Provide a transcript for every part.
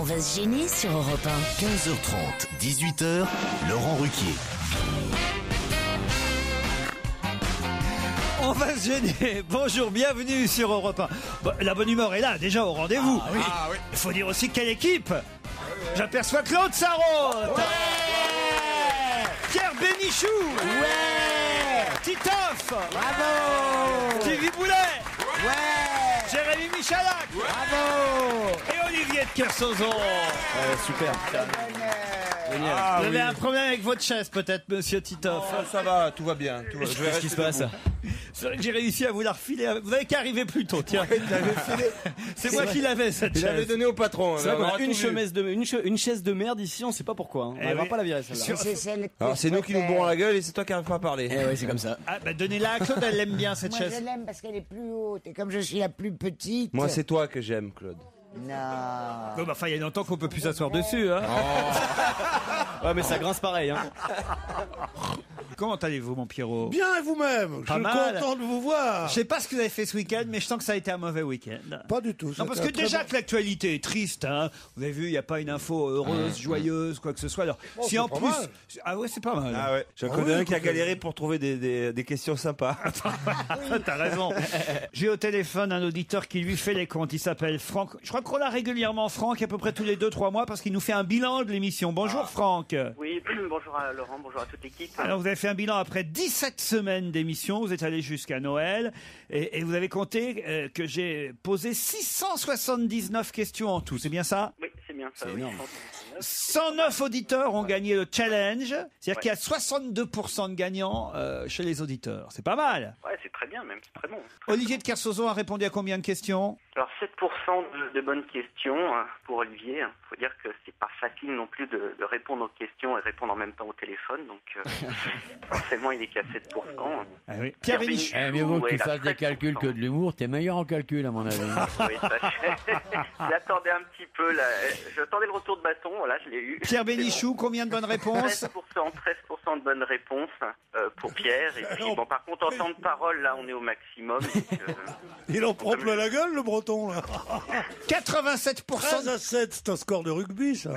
On va se gêner sur Europe 1. 15h30, 18h, Laurent Ruquier. On va se gêner. Bonjour, bienvenue sur Europe 1. Bon, la bonne humeur est là, déjà au rendez-vous. Il faut dire aussi quelle équipe. J'aperçois Claude Sarraute. Pierre Bénichou. Titoff. Bravo. Stevie Boulet. Jérémy Michalak. Bravo. Et Olivier de Kersauzon. Super. Vous avez un problème avec votre chaise, peut-être, monsieur Titoff. Ça va, tout va bien. Qu'est-ce qui se passe? C'est vrai que j'ai réussi à vous la refiler. Vous avez qu'à arriver plus tôt, tiens. C'est moi qui l'avais, cette chaise. Je l'avais donné au patron. C'est vrai qu'on a une chaise de merde ici, on sait pas pourquoi. On n'arrivera pas à la virer celle-là. Alors c'est nous qui nous bourrons la gueule et c'est toi qui n'arrives pas à parler. Eh ouais, c'est comme ça. Ah, bah donnez-la à Claude, elle l'aime bien, cette Moi, chaise. je l'aime parce qu'elle est plus haute. Et comme je suis la plus petite. Moi c'est toi que j'aime, Claude. Non. Bon, bah, enfin, il y a longtemps qu'on peut plus s'asseoir dessus, hein. Ouais, mais ça grince pareil, hein. Comment allez-vous, mon Pierrot? Bien, et vous-même? Je Pas suis mal. content de vous voir. Je sais pas ce que vous avez fait ce week-end, mais je sens que ça a été un mauvais week-end. Pas du tout. Non, parce c'était que un déjà très que l'actualité est triste, hein. Vous avez vu, il n'y a pas une info heureuse, joyeuse, quoi que ce soit. Alors, Bon, si c'est en pas plus. mal. Ah ouais, c'est pas mal. Ah ouais. J'en Ah connais oui, un qui a écoutez. galéré pour trouver des questions sympas. T'as raison. J'ai au téléphone un auditeur qui lui fait les comptes. Il s'appelle Franck. Je crois qu'on l'a régulièrement, Franck, à peu près tous les 2-3 mois, parce qu'il nous fait un bilan de l'émission. Bonjour, Franck. Oui, bonjour à Laurent, bonjour à toute l'équipe. Alors, vous avez fait un bilan après 17 semaines d'émission. Vous êtes allé jusqu'à Noël. Et vous avez compté que j'ai posé 679 questions en tout. C'est bien ça? Oui, c'est bien ça. C'est oui. énorme. 109 auditeurs ont gagné le challenge. C'est-à-dire qu'il y a 62% de gagnants chez les auditeurs. C'est pas mal. Ouais, c'est très bien même, c'est très bon. Olivier de Kersauzon a répondu à combien de questions? Alors 7% de bonnes questions pour Olivier. Faut dire que c'est pas facile non plus de répondre aux questions et répondre en même temps au téléphone. Donc forcément, il est qu'à 7%. Ah oui. Pierre Bénichou. mieux vaut que tu Ouais, fasses des 13%. calculs que de l'humour, t'es meilleur en calcul à mon avis. Oui, j'attendais un petit peu là. J'attendais le retour de bâton, voilà, je l'ai eu. Pierre Bénichou, combien de bonnes réponses? 13% de bonnes réponses pour Pierre. Et puis, bon, par contre, en temps de parole, là, on est au maximum. Donc, Il en prend plein la gueule, le breton, là. 87%, 13-7, c'est un score de rugby, ça.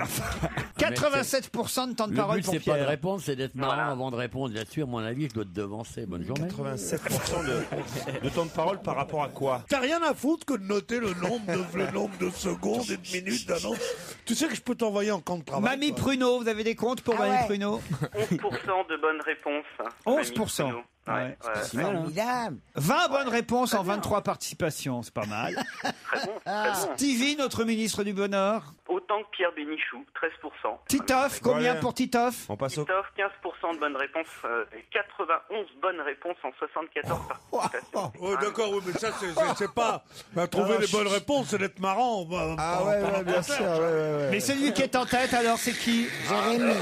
87% de temps de Le parole but, pour c'est pas de Pierre. répondre, c'est d'être marrant Voilà. avant de répondre. Là-dessus, à mon avis, je dois te devancer. Bonne journée. 87% de temps de parole par rapport à quoi? T'as rien à foutre que de noter le nombre de secondes et de minutes d'annonce. Tu sais que je peux t'envoyer en camp de travail. Mamie toi. Pruneau, vous avez des comptes pour Ah Mamie ouais. Pruneau? 11% de bonnes réponses. 11%. Mamie Pruneau. Ouais. C'est mal, hein. Formidable. 20 bonnes réponses en 23 participations, c'est pas mal. Très bon, très bon. Stevie, notre ministre du Bonheur. Autant que Pierre Bénichou, 13%. Titoff, combien Voilà. pour Titoff? On passe au... Titoff, 15% de bonnes réponses, et 91 bonnes réponses en 74 participations. Ouais, d'accord, oui, mais ça, c'est pas. Trouver les bonnes réponses, c'est d'être marrant. bien sûr, ouais. Mais celui qui est en tête, alors, c'est qui? Jérémy.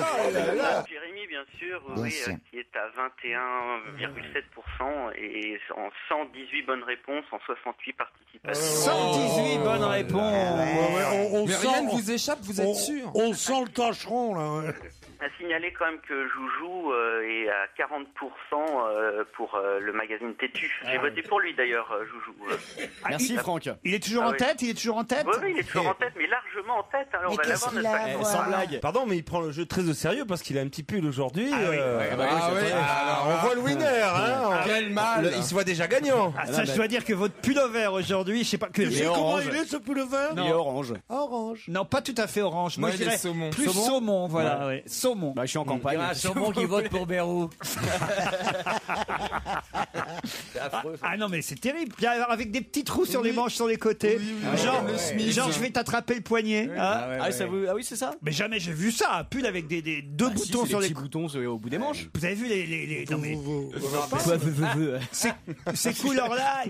Jérémy, bien sûr, Bien oui, sûr. qui est à 21,7% et en 118 bonnes réponses en 68 participations. 118 bonnes réponses. On Mais sent, rien ne vous échappe, vous êtes sûr? On sent le tâcheron, là. Ouais. À signaler quand même que Joujou est à 40% pour le magazine Tétu. J'ai voté pour lui d'ailleurs, Joujou. Merci, Franck. Il est toujours Ah en oui. tête? Il est toujours en tête? Oui, il est toujours en tête, mais largement en tête. Alors, Mais on va qu'est-ce l'avoir qu'il notre a à vaccin. voir? Sans blague. Pardon, mais il prend le jeu très au sérieux parce qu'il a un petit pull aujourd'hui. Ah oui. Ah oui, On voit le winner, hein. Quel mal. Il se voit déjà gagnant. Ah, ça, je dois dire que votre pullover aujourd'hui, je sais pas que. Tu sais comment orange. il est, ce pull vert? Il est orange. Orange. Non, pas tout à fait orange. Moi, Moi, je il est dirais saumon. plus saumon, voilà, ouais. Saumon. Bah, je suis en Il y campagne. a un saumon qui vote pour Bérou. Ah non, mais c'est terrible. Puis, alors, avec des petits trous sur les manches, sur les côtés. Genre, je vais t'attraper le poignet. hein. Ah oui, c'est ça. Mais jamais j'ai vu ça. Un pull avec des deux Ah, si, boutons c'est sur les les petits boutons au bout des manches. Vous avez vu les non mais Ouais. ces couleurs-là,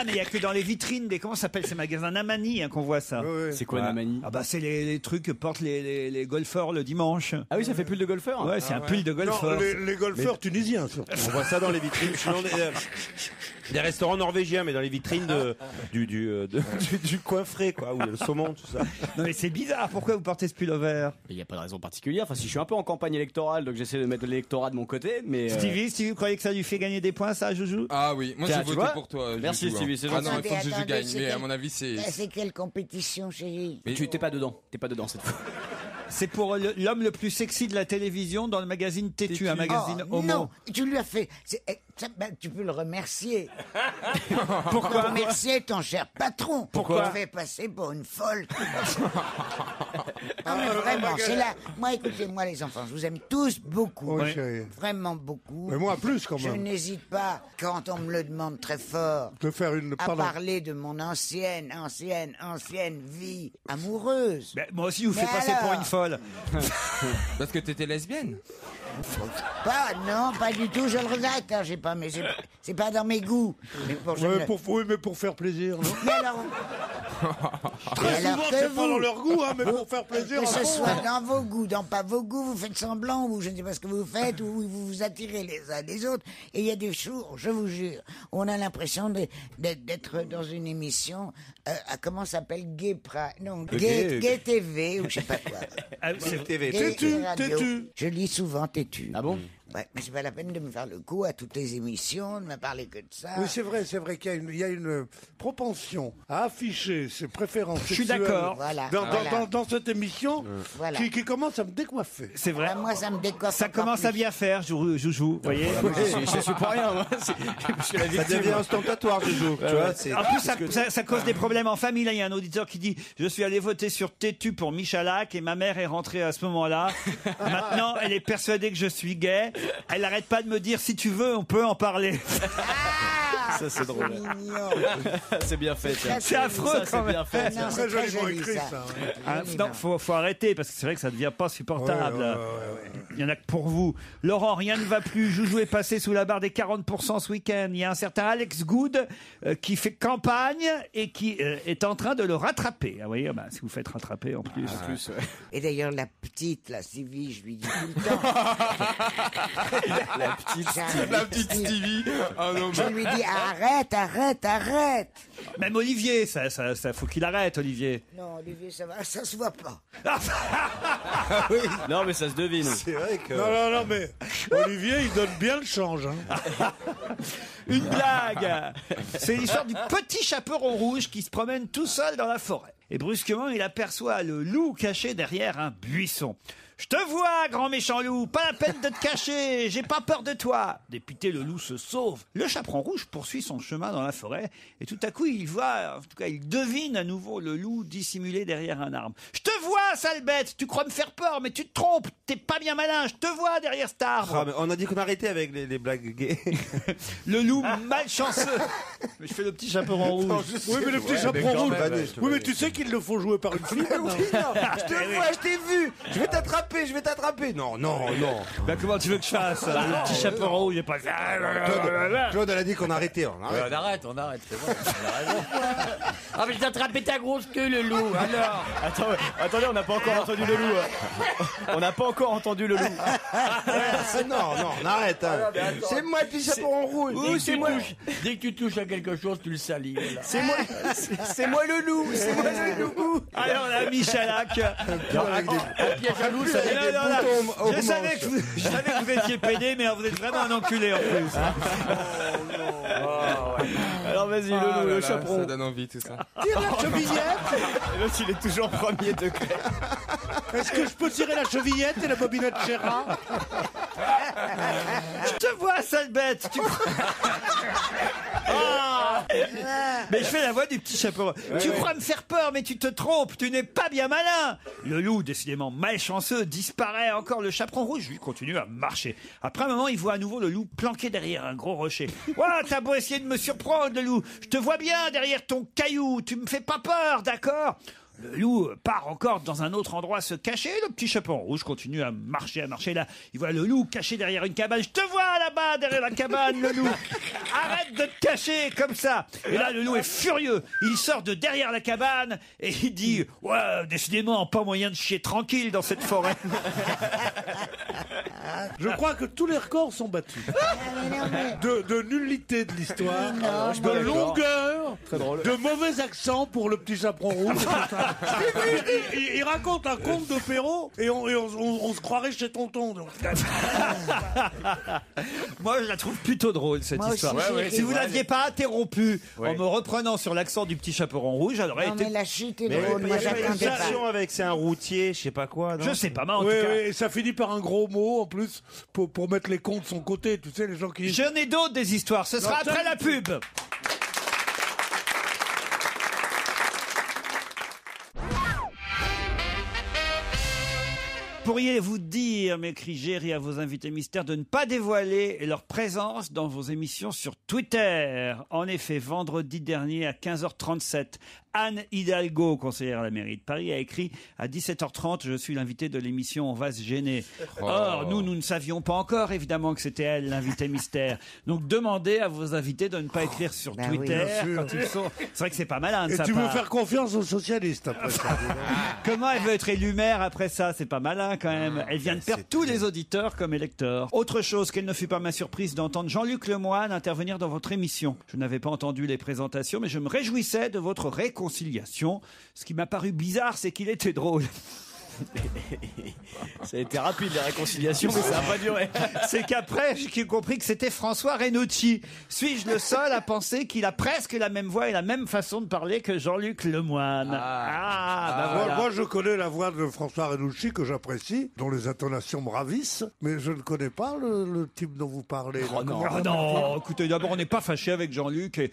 mais il y a que dans les vitrines des comment ça s'appelle ces magasins Namani hein, qu'on voit ça. C'est quoi Namani? Ah bah c'est les trucs que portent les golfeurs le dimanche. Ah oui, ça fait pull de golfeur. Ouais, c'est un pull de golfeur. Non, les golfeurs tunisiens, surtout. On voit ça dans les vitrines. Des restaurants norvégiens, mais dans les vitrines du coin frais, quoi, où il y a le saumon, tout ça. Non, mais c'est bizarre. Pourquoi vous portez ce pull-over? Il n'y a pas de raison particulière. Enfin, si je suis un peu en campagne électorale, donc j'essaie de mettre l'électorat de mon côté, mais. Stevie, vous croyez que ça lui fait gagner des points, ça, Joujou? Ah oui, moi Tiens, j'ai tu voté vois pour toi. Merci, Joujou, Stevie, hein. c'est Ah gentil. non, il faut que Joujou Attendez, gagne, c'est mais à quel- mon avis, c'est. C'est quelle compétition, chérie? Mais Tu t'es pas dedans. T'es pas dedans cette fois. C'est pour l'homme le plus sexy de la télévision dans le magazine Têtu, un magazine Oh, homo. non, tu lui as fait. Tu peux le remercier. Pourquoi? Remercier ton cher patron. Pourquoi? Tu te fais passer pour une folle. Non, mais vraiment, c'est là. Moi, écoutez-moi, les enfants, je vous aime tous beaucoup. Oui, chérie. Vraiment beaucoup. Mais moi, plus, quand Je même. n'hésite pas, quand on me le demande très fort, De faire une. à Pardon. parler de mon ancienne vie amoureuse. Ben, moi aussi, vous Mais faites passer pour alors une folle. Parce que t'étais lesbienne. Non, pas du tout, je le regrette. Hein, mais c'est pas dans mes goûts. Mais pour, je Ouais, ne- oui, mais pour faire plaisir, non? Mais alors, Très alors souvent, que c'est pas vous- dans leur goût, hein, mais pour faire plaisir. que à ce fond, soit hein. dans vos goûts, dans pas vos goûts, vous faites semblant, ou je ne sais pas ce que vous faites, ou vous vous attirez les uns des autres. Et il y a des jours, je vous jure, où on a l'impression d'être dans une émission, comment ça s'appelle, Gay Pride, non, Gay TV, ou je sais pas quoi. Ah, c'est TV. Gay Têtu, Radio. têtu. Je lis souvent Têtu. Ah bon? Ouais, mais c'est pas la peine de me faire le coup à toutes les émissions, de me parler que de ça. Oui, c'est vrai qu'il y a une propension à afficher ses préférences Je suis sexuelles d'accord. Voilà, dans, voilà. dans cette émission Voilà. qui commence à me décoiffer. C'est vrai. Ah, moi, ça me décoiffe. Ça encore commence à plus. bien faire, Joujou. Vous voyez? Je suis pour rien, moi. Je suis la Ça victime. devient ostentatoire, Joujou. Tu vois, c'est. En plus, ça cause des problèmes en famille. Là, il y a un auditeur qui dit: je suis allé voter sur Têtu pour Michalak et ma mère est rentrée à ce moment-là. Maintenant, elle est persuadée que je suis gay. Elle n'arrête pas de me dire: si tu veux, on peut en parler. Ah, Ça, c'est drôle. mignon. C'est bien fait, tiens. C'est affreux, Ça, quand c'est même. bien fait. Non, Très c'est très joliment joli, écrit, ça. ça. ouais. Ah, Joli, non, non. faut arrêter parce que c'est vrai que ça devient pas supportable. Ouais, ouais. Il y en a que pour vous. Laurent, rien ne va plus. Joujou est passé sous la barre des 40% ce week-end. Il y a un certain Alex Good qui fait campagne et qui est en train de le rattraper. Ah, vous voyez, si vous faites rattraper en plus. Et d'ailleurs, la petite, la Sylvie, je lui dis tout le temps. La petite. La petite Stevie. Ah non, Je lui dis arrête. Même Olivier, ça faut qu'il arrête, Olivier. Non, Olivier, ça va, ça se voit pas. Non, mais ça se devine. C'est vrai que. Non, mais Olivier, il donne bien le change. Hein. Une blague. C'est l'histoire du petit chaperon rouge qui se promène tout seul dans la forêt. Et brusquement, il aperçoit le loup caché derrière un buisson. Je te vois, grand méchant loup, pas la peine de te cacher, j'ai pas peur de toi. Dépité, le loup se sauve. Le chaperon rouge poursuit son chemin dans la forêt et tout à coup, il voit, en tout cas, il devine à nouveau le loup dissimulé derrière un arbre. Je te vois, sale bête, tu crois me faire peur, mais tu te trompes, t'es pas bien malin, je te vois derrière cet arbre. Ah, mais on a dit qu'on arrêtait avec les blagues gays. Le loup malchanceux. Mais je fais le petit chaperon rouge. Oui, mais le petit chaperon quand rouge. même, Oui, mais tu sais qu'il le faut jouer par une flic. Je te vois, je t'ai vu. Je vais t'attraper. Non. Bah, comment tu veux que je fasse le petit chaperon rouge, il est pas... Claude, elle a dit qu'on arrêtait. On arrête. On arrête, c'est bon. On a raison. Ah, mais j'ai attrapé ta grosse queue, le loup. Alors. Attendez, on n'a pas encore entendu le loup. On n'a pas encore entendu le loup. Non, on arrête. Hein. C'est moi le petit chaperon rouge. Dès que tu touches- Dès que tu touches à quelque chose, tu le salis. Voilà. C'est moi le loup. C'est moi le loup. Alors là, Michalak. Un piège à loup, ça Non, fait des non, là, boutons aux je savais manches. que vous étiez pédé, mais vous êtes vraiment un enculé en plus. Alors vas-y, le loup, le chaperon. Ça donne envie tout ça. Tire la chevillette. L'autre, il est toujours premier degré. Est-ce que je peux tirer la chevillette et la bobinette Chéra? Je te vois, sale bête. Ah. Mais je fais la voix du petit chaperon. Tu crois me faire peur, mais tu te trompes. Tu n'es pas bien malin. Le loup, décidément malchanceux, disparaît. Encore le chaperon rouge, lui, continue à marcher. Après un moment, il voit à nouveau le loup planqué derrière un gros rocher. Ouah, t'as beau essayer de me surprendre, le loup. Je te vois bien derrière ton caillou. Tu me fais pas peur, d'accord? Le loup part encore dans un autre endroit se cacher. Le petit chaperon rouge continue à marcher. Là, il voit le loup caché derrière une cabane. Je te vois là-bas, derrière la cabane, le loup. Arrête de te cacher comme ça. Et là, le loup est furieux. Il sort de derrière la cabane et il dit « Ouais, décidément, pas moyen de chier tranquille dans cette forêt. » Je crois que tous les records sont battus. De nullité de l'histoire, de longueur, de mauvais accent pour le petit chaperon rouge. il raconte un conte de Perrault et on se croirait chez Tonton. Donc. Moi, je la trouve plutôt drôle, cette histoire. Si vous l'aviez pas interrompu en me reprenant sur l'accent du petit chaperon rouge, elle aurait été... mais la chute est drôle. Moi, j'attendais pas. Avec c'est un routier, je sais pas quoi. Non, je sais pas, mais en tout cas... et ça finit par un gros mot en plus pour mettre les cons de son côté. Tu sais, les gens qui... J'en ai d'autres des histoires. Ce sera après la pub. Pourriez-vous dire, m'écrit Géry à vos invités mystères, de ne pas dévoiler leur présence dans vos émissions sur Twitter? En effet, vendredi dernier à 15h37, Anne Hidalgo, conseillère à la mairie de Paris, a écrit à 17h30, je suis l'invité de l'émission On va se gêner. Or, nous ne savions pas encore, évidemment, que c'était elle, l'invité mystère. Donc, demandez à vos invités de ne pas écrire sur Twitter quand ils sont... C'est vrai que c'est pas malin de sa part. Et tu veux faire confiance aux socialistes après ça. Comment elle veut être élue maire après ça? C'est pas malin quand même. Elle vient de perdre tous les auditeurs comme électeurs. Autre chose, quelle ne fut pas ma surprise d'entendre Jean-Luc Lemoyne intervenir dans votre émission. Je n'avais pas entendu les présentations, mais je me réjouissais de votre réconciliation. Ce qui m'a paru bizarre, c'est qu'il était drôle. Ça a été rapide, les réconciliations, mais ça n'a pas duré. C'est qu'après, j'ai compris que c'était François Renucci. Suis-je le seul à penser qu'il a presque la même voix et la même façon de parler que Jean-Luc Lemoyne? Voilà. Moi, je connais la voix de François Renucci, que j'apprécie, dont les intonations me ravissent, mais je ne connais pas le type dont vous parlez. Non, écoutez, d'abord, on n'est pas fâché avec Jean-Luc. Et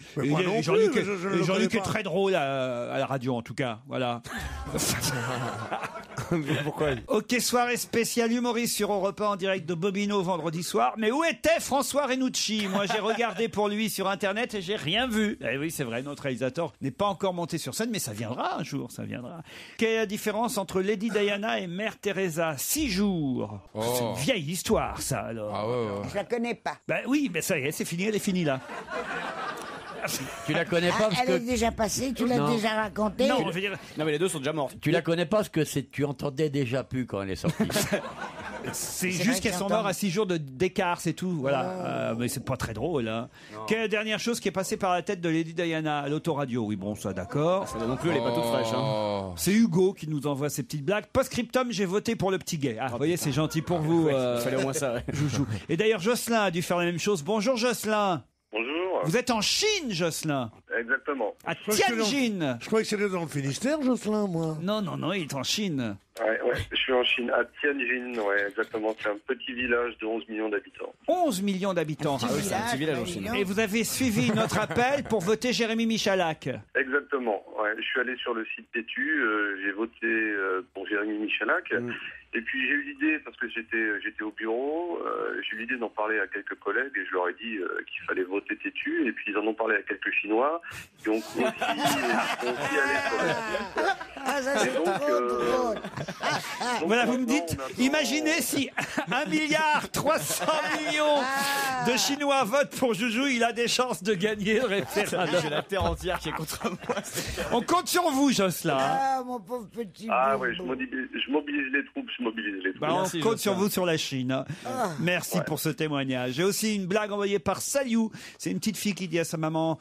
Jean-Luc est très drôle à la radio, en tout cas. Voilà. Pourquoi? Ok, soirée spéciale humoriste sur Europe 1 en direct de Bobino vendredi soir. Mais où était François Renucci? Moi, j'ai regardé pour lui sur Internet et j'ai rien vu. Eh oui, c'est vrai, notre réalisateur n'est pas encore monté sur scène, mais ça viendra un jour, ça viendra. Quelle est la différence entre Lady Diana et Mère Teresa? 6 jours. C'est une vieille histoire, ça, alors. Je la connais pas. Ben oui, mais ça y est, c'est fini, elle est finie, là. Tu la connais pas parce Elle que... est déjà passée, tu l'as déjà racontée. Non, je veux dire... Non, mais les deux sont déjà morts. Tu la connais pas parce que tu entendais déjà plus quand elle est sortie. C'est juste qu'elles sont mortes à 6 jours d'écart, c'est tout. Voilà. Mais c'est pas très drôle. Hein. Quelle dernière chose qui est passée par la tête de Lady Diana à l'autoradio? Oui, bon, ça d'accord. Ça non plus, elle est pas toute fraîche. Hein. C'est Hugo qui nous envoie ces petites blagues. Post-scriptum, j'ai voté pour le petit gay. Ah, vous voyez, c'est gentil pour vous. Il fallait au moins ça. Ouais. Joujou. Et d'ailleurs, Jocelyn a dû faire la même chose. Bonjour, Jocelyn. Bonjour. Vous êtes en Chine, Jocelyn? Exactement. À Tianjin. Je croyais que c'était dans le Finistère, Jocelyn, moi. Non, il est en Chine. Ouais, je suis en Chine, à Tianjin, ouais, exactement. C'est un petit village de 11 millions d'habitants. 11 millions d'habitants. Ah oui, c'est un petit village en Chine. Et vous avez suivi notre appel pour voter Jérémy Michalak. Exactement, ouais. Je suis allé sur le site Tétu, j'ai voté pour Jérémy Michalak. Et puis j'ai eu l'idée, parce que j'étais au bureau, j'ai eu l'idée d'en parler à quelques collègues et je leur ai dit qu'il fallait voter Tétu. Et puis ils en ont parlé à quelques Chinois qui ont aussi allé sur le site. Ça c'est trop drôle. Voilà, vous me dites, imaginez si 1,3 milliard de Chinois votent pour Joujou, il a des chances de gagner le référendum. J'ai la terre entière qui est contre moi. On compte sur vous, Jocelyn. Ah, mon pauvre petit. Ah oui, je mobilise les troupes, on compte sur vous sur la Chine. Merci pour ce témoignage. J'ai aussi une blague envoyée par Saliou. C'est une petite fille qui dit à sa maman,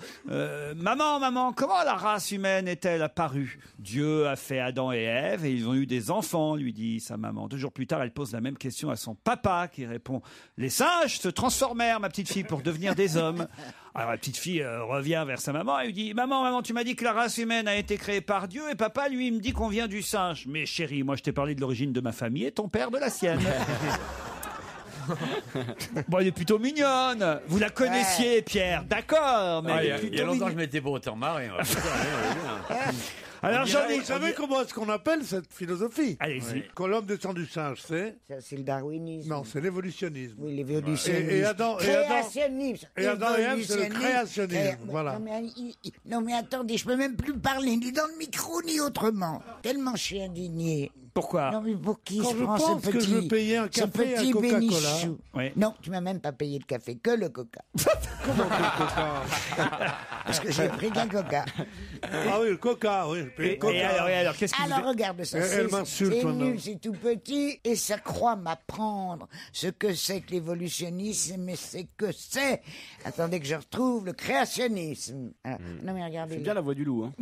maman, comment la race humaine est-elle apparue? Dieu a fait Adam et Ève et ils ont eu des enfants, lui dit sa maman. 2 jours plus tard, elle pose la même question à son papa qui répond, les singes se transformèrent, ma petite fille, pour devenir des hommes. Alors la petite fille revient vers sa maman et lui dit, maman, tu m'as dit que la race humaine a été créée par Dieu et papa, lui, il me dit qu'on vient du singe. Mais chérie, moi je t'ai parlé de l'origine de ma famille et ton père de la sienne. Bon, elle est plutôt mignonne. Vous la connaissiez, Pierre, d'accord. Mais Ah, elle il est y a plutôt longtemps que mignonne. je m'étais pas autant marré. on va pas dire, hein. Alors, Vous savez comment est-ce qu'on appelle cette philosophie? Allez-y. Quand l'homme descend du singe, c'est? Ça, c'est le darwinisme. Non, c'est l'évolutionnisme. Oui, l'évolutionnisme. Et Adam, Créationnisme. et Adam et Ève, c'est le créationnisme. Voilà. Non, mais attendez, je peux même plus parler, ni dans le micro, ni autrement. Tellement je suis indigné. Pourquoi? Non, mais pour qui Quand se je prend pense ce que petit, je veux payer un ce café à petit Coca-Cola. bénichou. Oui. Non, tu m'as même pas payé le café, que le coca. Comment le coca? Parce que j'ai pris qu'un coca. Ah oui, le coca, oui. j'ai payé le coca. Et alors, qu'est-ce qu'il Alors regarde ça, Elle m'insulte c'est maintenant. nul, c'est tout petit, et ça croit m'apprendre ce que c'est que l'évolutionnisme, mais c'est que c'est. Attendez que je retrouve le créationnisme. Alors, non mais regardez. C'est bien la voix du loup. Hein.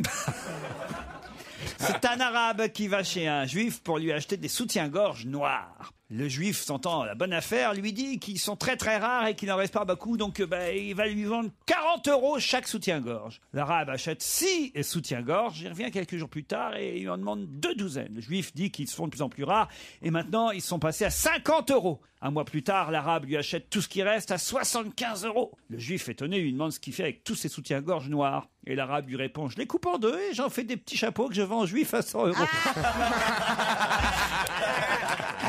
C'est un arabe qui va chez un juif pour lui acheter des soutiens-gorge noirs. Le juif, sentant la bonne affaire, lui dit qu'ils sont très très rares et qu'il n'en reste pas beaucoup, donc il va lui vendre 40 € chaque soutien-gorge. L'arabe achète 6 soutiens-gorge, il revient quelques jours plus tard et il en demande 2 douzaines. Le juif dit qu'ils sont de plus en plus rares et maintenant ils sont passés à 50 €. Un mois plus tard, l'arabe lui achète tout ce qui reste à 75 €. Le juif étonné lui demande ce qu'il fait avec tous ces soutiens-gorge noirs. Et l'arabe lui répond: je les coupe en deux et j'en fais des petits chapeaux que je vends aux juifs à 100 €.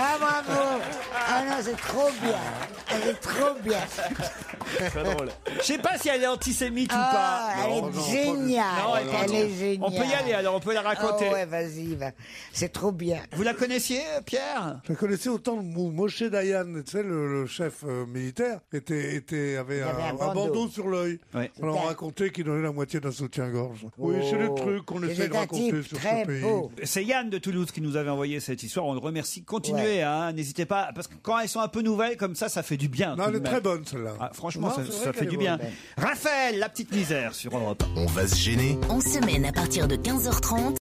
Ah bravo. Ah non, c'est trop bien. C'est trop bien. Très drôle. Je sais pas si elle est antisémite ou Ah, pas. elle est géniale. Non, Elle est géniale. On peut y aller alors, on peut la raconter. Oh ouais, vas-y, va. C'est trop bien. Vous la connaissiez, Pierre? Je connaissais autant où Moshe Dayan, tu sais, le chef militaire, avait un bandeau sur l'œil. Ouais. Alors on racontait qu'il donnait la moitié d'un soutien-gorge. Oui, c'est des trucs qu'on essaie de raconter sur ce pays. C'est Yann de Toulouse qui nous avait envoyé cette histoire. On le remercie. Continuez, hein, n'hésitez pas, parce que quand elles sont un peu nouvelles comme ça fait du bien. Non, tout elle de est même. très bonne celle-là. Ah, franchement, Non, ça c'est vrai fait qu'elle du est bien. bonne. Raphaël, la petite misère sur Europe 1. On va se gêner. En semaine à partir de 15h30.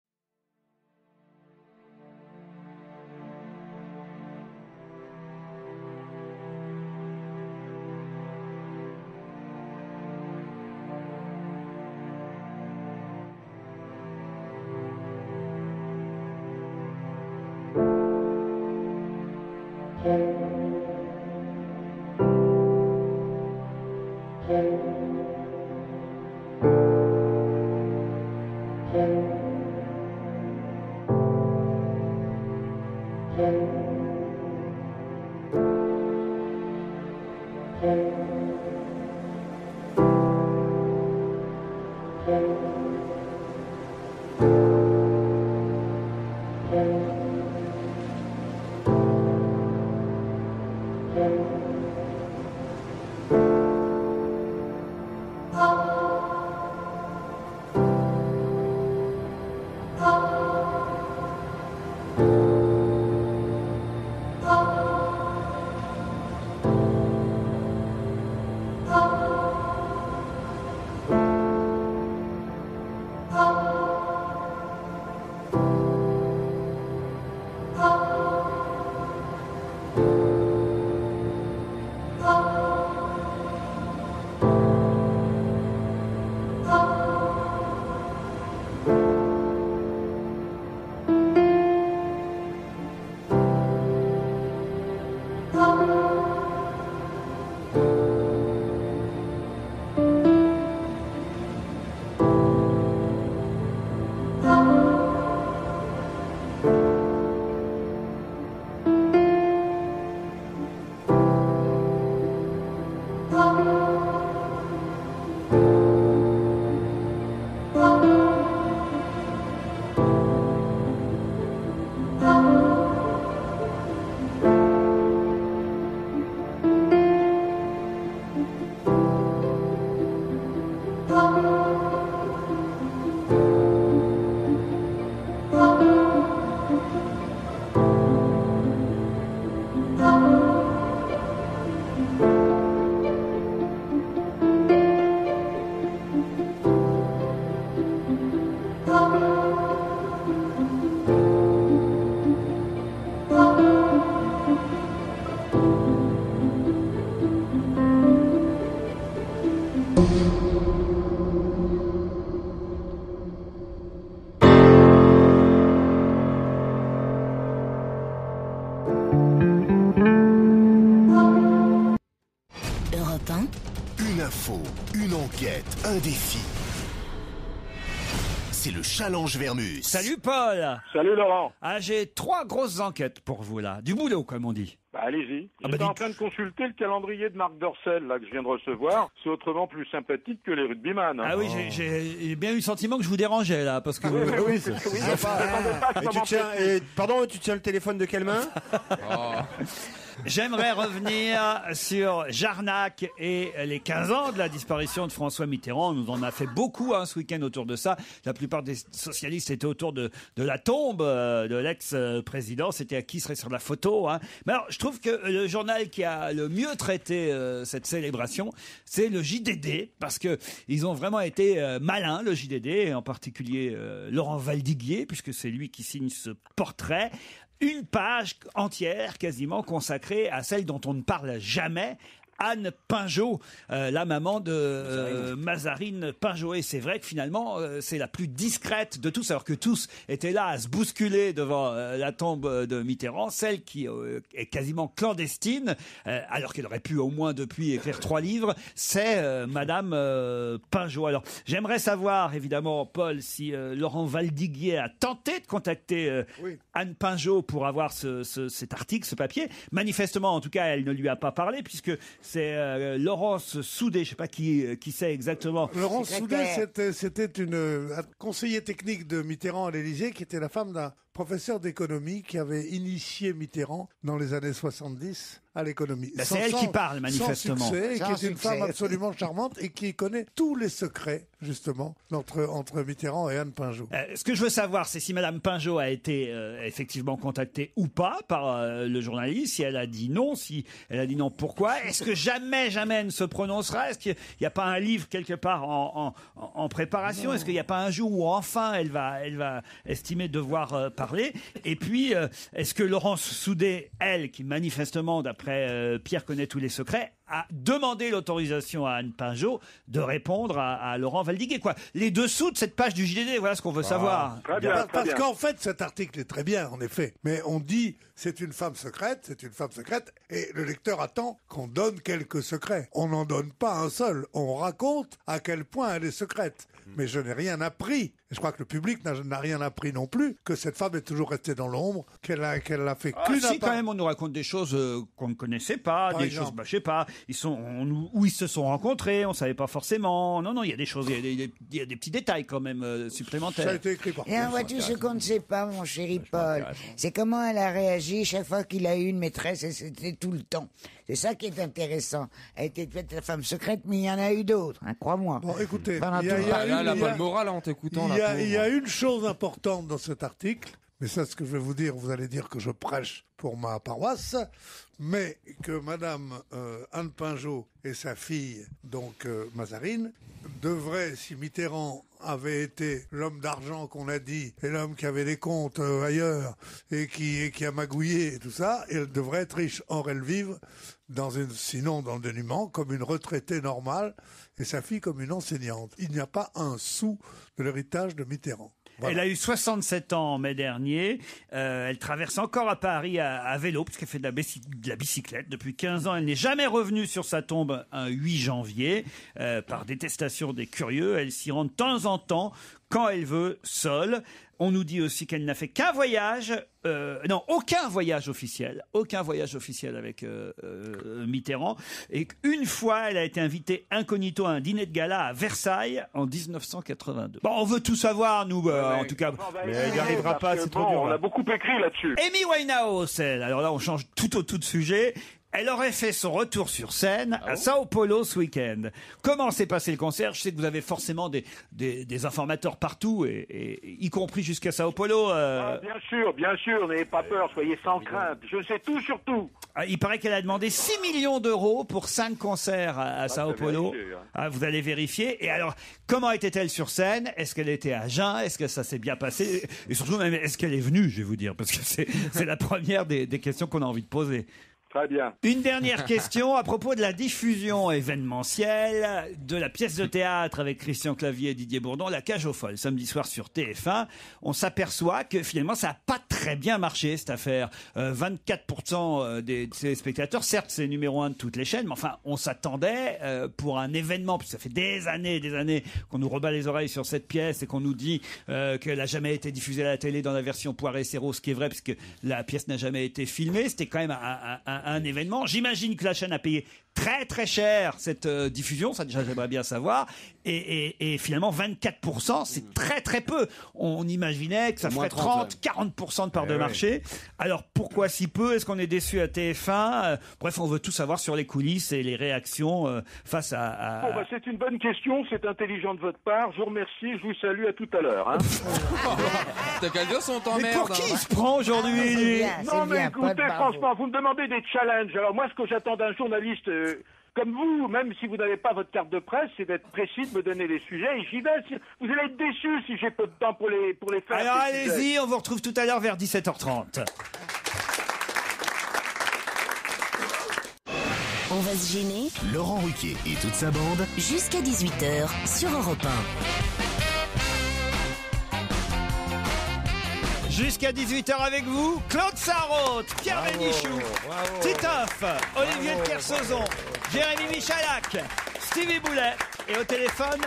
enquête, un défi. C'est le challenge Vermus. Salut Paul. Salut Laurent. Ah, j'ai 3 grosses enquêtes pour vous là. Du boulot, comme on dit. Bah, allez-y. Ah, J'étais en train de consulter le calendrier de Marc Dorcel, là, que je viens de recevoir. C'est autrement plus sympathique que les rugbyman. Ah oui, j'ai bien eu le sentiment que je vous dérangeais là, parce que... Oui, c'est pardon, tu tiens le téléphone de quelle main? J'aimerais revenir sur Jarnac et les 15 ans de la disparition de François Mitterrand. On nous en a fait beaucoup ce week-end autour de ça. La plupart des socialistes étaient autour de la tombe de l'ex-président. C'était à qui serait sur la photo. Mais alors, je trouve que le journal qui a le mieux traité cette célébration, c'est le JDD, parce que ils ont vraiment été malins, le JDD, en particulier Laurent Valdiguier, puisque c'est lui qui signe ce portrait. Une page entière quasiment consacrée à celle dont on ne parle jamais, Anne Pinjot, la maman de Mazarine Pinjot. Et c'est vrai que finalement, c'est la plus discrète de tous, alors que tous étaient là à se bousculer devant la tombe de Mitterrand, celle qui est quasiment clandestine, alors qu'elle aurait pu au moins depuis écrire 3 livres, c'est Madame Pinjot. Alors, j'aimerais savoir, évidemment, Paul, si Laurent Valdiguier a tenté de contacter Anne Pinjot pour avoir cet article, ce papier. Manifestement, en tout cas, elle ne lui a pas parlé, puisque c'est Laurence Soudet, je ne sais pas qui c'est exactement. Laurence Soudet, c'était un conseiller technique de Mitterrand à l'Élysée, qui était la femme d'un professeur d'économie qui avait initié Mitterrand dans les années 70 à l'économie. C'est elle qui parle, manifestement. Sans succès, qui est une femme absolument charmante et qui connaît tous les secrets, justement, entre Mitterrand et Anne Pinjot. Ce que je veux savoir, c'est si Madame Pinjot a été effectivement contactée ou pas par le journaliste, si elle a dit non, si elle a dit non, pourquoi? Est-ce que jamais elle ne se prononcera? Est-ce qu'il n'y a pas un livre quelque part en préparation? Est-ce qu'il n'y a pas un jour où enfin elle va estimer devoir parler? Et puis, est-ce que Laurence Soudet, elle, qui manifestement, d'après Pierre connaît tous les secrets, a demandé l'autorisation à Anne Pinjot de répondre à Laurent Valdiguier, quoi. Les dessous de cette page du JDD, voilà ce qu'on veut savoir. Très bien, parce qu'en fait, cet article est très bien, en effet. Mais on dit, c'est une femme secrète, et le lecteur attend qu'on donne quelques secrets. On n'en donne pas un seul. On raconte à quel point elle est secrète. Mais je n'ai rien appris. Et je crois que le public n'a rien appris non plus, que cette femme est toujours restée dans l'ombre, qu'elle a fait qu'une si, quand même, on nous raconte des choses qu'on ne connaissait pas, des choses, je sais pas, où ils se sont rencontrés, on savait pas forcément. Non, il y a des choses, il y a des petits détails quand même supplémentaires. Ça a été écrit par Et vois-tu, ce qu'on ne sait pas, mon chéri Paul, c'est comment elle a réagi chaque fois qu'il a eu une maîtresse, et c'était tout le temps. C'est ça qui est intéressant. Elle était peut-être la femme secrète, mais il y en a eu d'autres, crois-moi. Bon, écoutez, elle a pas le moral en t'écoutant. Il y a une chose importante dans cet article, mais ça, ce que je vais vous dire, vous allez dire que je prêche pour ma paroisse, mais que Madame Anne Pinjot et sa fille, donc Mazarine, devraient, si Mitterrand avait été l'homme d'argent qu'on a dit, et l'homme qui avait des comptes ailleurs, et qui a magouillé et tout ça, elle devrait être riche. Or, elle vive sinon dans le dénuement, comme une retraitée normale, et sa fille comme une enseignante. Il n'y a pas un sou de l'héritage de Mitterrand. Voilà. Elle a eu 67 ans en mai dernier. Elle traverse encore à Paris à vélo, puisqu'elle fait de la bicyclette. Depuis 15 ans, elle n'est jamais revenue sur sa tombe un 8 janvier. Par détestation des curieux, elle s'y rend de temps en temps, quand elle veut, seule. On nous dit aussi qu'elle n'a fait qu'un voyage, aucun voyage officiel avec Mitterrand. Et qu'une fois, elle a été invitée incognito à un dîner de gala à Versailles en 1982. Bon, on veut tout savoir, nous, en tout cas. Mais elle n'y arrivera pas, c'est trop dur. On a beaucoup écrit là-dessus. Amy Winehouse, alors là, on change tout de sujet. Elle aurait fait son retour sur scène à Sao Paulo ce week-end. Comment s'est passé le concert? Je sais que vous avez forcément des informateurs partout, et y compris jusqu'à Sao Paulo. Bien sûr, n'ayez pas peur, soyez sans crainte. Je sais tout sur tout. Il paraît qu'elle a demandé 6 millions d'euros pour 5 concerts à Sao Paulo. Vous allez vérifier. Et alors, comment était-elle sur scène? Est-ce qu'elle était à jeun? Est-ce que ça s'est bien passé? Et surtout, même, est-ce qu'elle est venue, je vais vous dire, parce que c'est la première des questions qu'on a envie de poser. Très bien. Une dernière question à propos de la diffusion événementielle de la pièce de théâtre avec Christian Clavier et Didier Bourdon, La Cage aux Folles, samedi soir sur TF1. On s'aperçoit que finalement ça n'a pas très bien marché cette affaire. 24% des téléspectateurs, certes c'est numéro 1 de toutes les chaînes, mais enfin on s'attendait pour un événement, puisque ça fait des années qu'on nous rebat les oreilles sur cette pièce et qu'on nous dit qu'elle n'a jamais été diffusée à la télé dans la version Poiré Serrault, ce qui est vrai puisque la pièce n'a jamais été filmée. C'était quand même un événement. J'imagine que la chaîne a payé très très cher cette diffusion, ça déjà j'aimerais bien savoir, et finalement 24% c'est très très peu. On imaginait que ça ferait 30-40% de part de marché. Alors pourquoi si peu? Est-ce qu'on est déçu à TF1? Bref, on veut tout savoir sur les coulisses et les réactions face à... Bon, c'est une bonne question, c'est intelligent de votre part, je vous remercie, je vous salue, à tout à l'heure. Hein. T'as qu'à dire son temps Mais merde. pour qui il se prend aujourd'hui? Non mais écoutez, franchement, vous me demandez des challenges. Alors moi, ce que j'attends d'un journaliste comme vous, même si vous n'avez pas votre carte de presse, c'est d'être précis, de me donner les sujets, et j'y vais. Vous allez être déçus si j'ai peu de temps pour les faire. Alors allez-y, on vous retrouve tout à l'heure vers 17h30. On va se gêner. Laurent Ruquier et toute sa bande. Jusqu'à 18h sur Europe 1. Jusqu'à 18h avec vous, Claude Sarraute, Pierre Bénichou, Titoff, Olivier de Kersauzon, Jérémy Michalak, Stevie Boulet et au téléphone,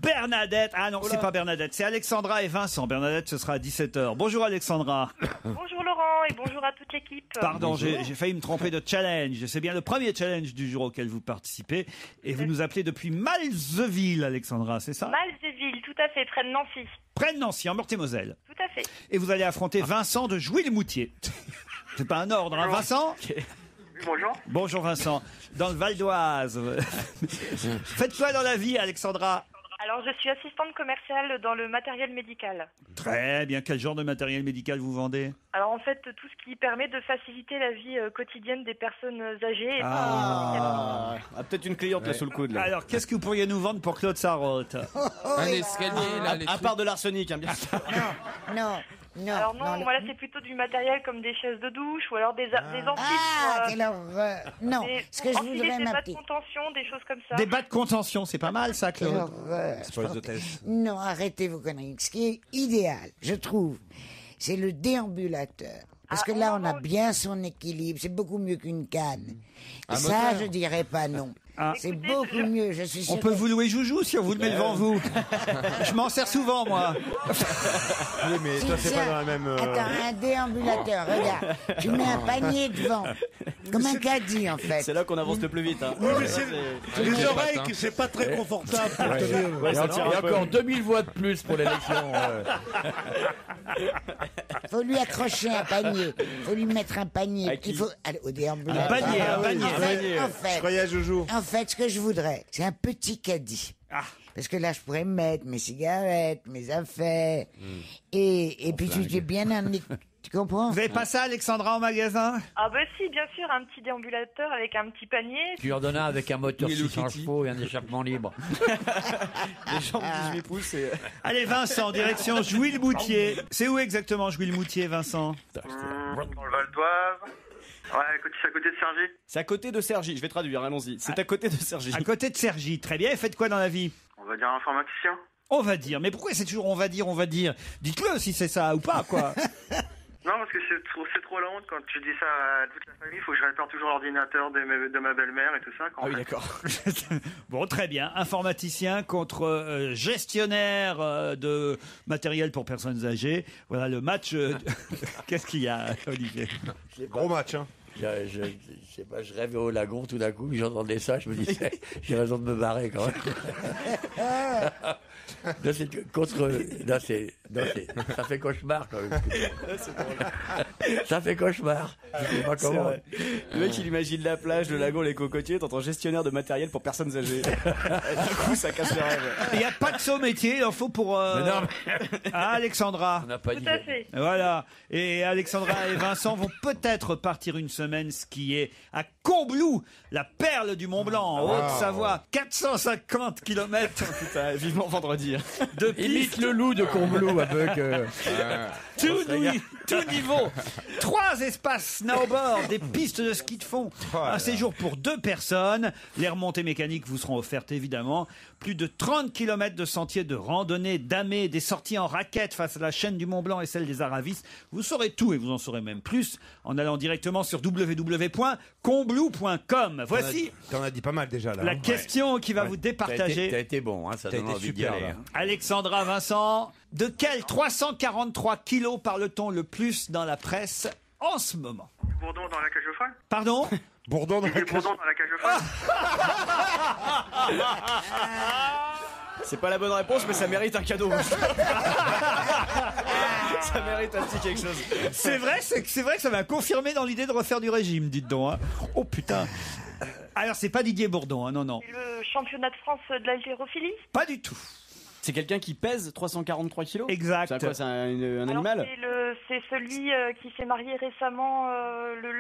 Bernadette. Ah non, c'est pas Bernadette, c'est Alexandra et Vincent. Bernadette, ce sera à 17h. Bonjour Alexandra. Bonjour Laurent et bonjour à toute l'équipe. Pardon, j'ai failli me tromper de challenge. C'est bien le premier challenge du jour auquel vous participez. Et vous nous appelez depuis Malzeville, Alexandra, c'est ça? Malzeville, tout à fait, près de Nancy. Près de Nancy, en Meurthe-et-Moselle. Tout à fait. Et vous allez affronter Vincent de Jouy-les-Moutiers. C'est pas un ordre, hein, Vincent? Bonjour. Bonjour Vincent. Dans le Val d'Oise. Faites quoi dans la vie, Alexandra? Alors, je suis assistante commerciale dans le matériel médical. Très bien. Quel genre de matériel médical vous vendez? Alors, en fait, tout ce qui permet de faciliter la vie quotidienne des personnes âgées. Et peut-être une cliente là sous le coude. Là. Alors, qu'est-ce que vous pourriez nous vendre pour Claude Sarraute? Un escalier, là. À part de l'arsenic, hein, bien sûr. Non. Alors non, moi là c'est plutôt du matériel comme des chaises de douche ou alors des amplis. Quelle horreur. Non, ce que je voudrais, des ma bas de petite... contention, des choses comme ça. Des bas de contention, c'est pas mal ça, Quelle Claude. horreur. C'est pour les hôtesses. Non, arrêtez vos conneries. Ce qui est idéal, je trouve, c'est le déambulateur. Parce que là, on a bien son équilibre. C'est beaucoup mieux qu'une canne. Et ça, je dirais pas non. C'est beaucoup mieux, je suis sûr. On peut vous louer Joujou si on vous le met devant vous. Je m'en sers souvent, moi. Oui, mais toi, c'est pas dans la même... Attends, un déambulateur, regarde. Tu mets un panier devant. Comme un caddie, en fait. C'est là qu'on avance le plus vite. Hein. Oui, mais c'est les oreilles, c'est pas très confortable. Il y a encore 2000 voix de plus pour l'élection. Faut lui accrocher un panier. Faut lui mettre un panier. Il faut aller au déambulateur. Un panier. En fait, Je croyais à Joujou. En fait, ce que je voudrais, c'est un petit caddie. Parce que là, je pourrais mettre mes cigarettes, mes affaires. Et puis, tu es bien amené. Tu comprends? Vous avez pas ça, Alexandra, en magasin? Ah bah si, bien sûr, un petit déambulateur avec un petit panier. Tu en donnes un avec un moteur 600 chevaux et un échappement libre. Les jambes 18 pouces. Et... Allez, Vincent, direction Jouy-le-Moutier. C'est où exactement Jouy-le-Moutier, Vincent? Dans le Val d'Oise. Ouais, c'est à côté de Cergy. C'est à côté de Cergy, je vais traduire, allons-y. C'est à côté de Cergy. À côté de Cergy, très bien. Et faites quoi dans la vie? On va dire informaticien. On va dire. Mais pourquoi c'est toujours on va dire? Dites-le si c'est ça ou pas, quoi. Non, parce que c'est trop la honte quand tu dis ça à toute la famille. Il faut que je répare toujours l'ordinateur de ma belle-mère et tout ça. Ah oui, d'accord. Bon, très bien. Informaticien contre gestionnaire de matériel pour personnes âgées. Voilà le match. Qu'est-ce qu'il y a, Olivier? Gros match, hein. Je sais pas, je rêvais au lagon tout d'un coup, j'entendais ça, je me disais, j'ai raison de me barrer quand même. Non, ça fait cauchemar quand même. Ça fait cauchemar. Je sais pas comment. Le mec, il imagine la plage, le lagon, les cocotiers, t'entends gestionnaire de matériel pour personnes âgées. D'un coup, ça casse le rêve. Il n'y a pas de saut métier, il en faut pour... Alexandra. On n'a pas Tout à fait. Voilà. Et Alexandra et Vincent vont peut-être partir une semaine skier à Combloux, la perle du Mont-Blanc, en Haute-Savoie. 450 km. Putain, vivement vendredi. De piste. Imite le loup de Combloux. ou un bug. Tout niveau. 3 espaces snowboard, des pistes de ski de fond. Un séjour pour 2 personnes. Les remontées mécaniques vous seront offertes évidemment. Plus de 30 km de sentiers de randonnée, damés, des sorties en raquettes face à la chaîne du Mont Blanc et celle des Aravis. Vous saurez tout et vous en saurez même plus en allant directement sur www.combloux.com. Voici T'en as dit pas mal déjà là. la question qui va vous départager. T'as été bon, hein, ça donne envie d'y aller. Hein. Alexandra Vincent, de quel 343 kilos parle-t-on le plus dans la presse en ce moment? Bourdon dans la cage aux folles. Pardon? Bourdon dans la cage. Bourdon dans la cage aux folles. C'est pas la bonne réponse, mais ça mérite un cadeau. Ça mérite un petit quelque chose. C'est vrai que ça m'a confirmé dans l'idée de refaire du régime, dites donc. Hein. Oh putain. Alors c'est pas Didier Bourdon, hein, non, non. C'est le championnat de France de l'haltérophilie. Pas du tout. C'est quelqu'un qui pèse 343 kilos. Exact. C'est quoi, c'est un Alors, animal? c'est celui qui s'est marié récemment,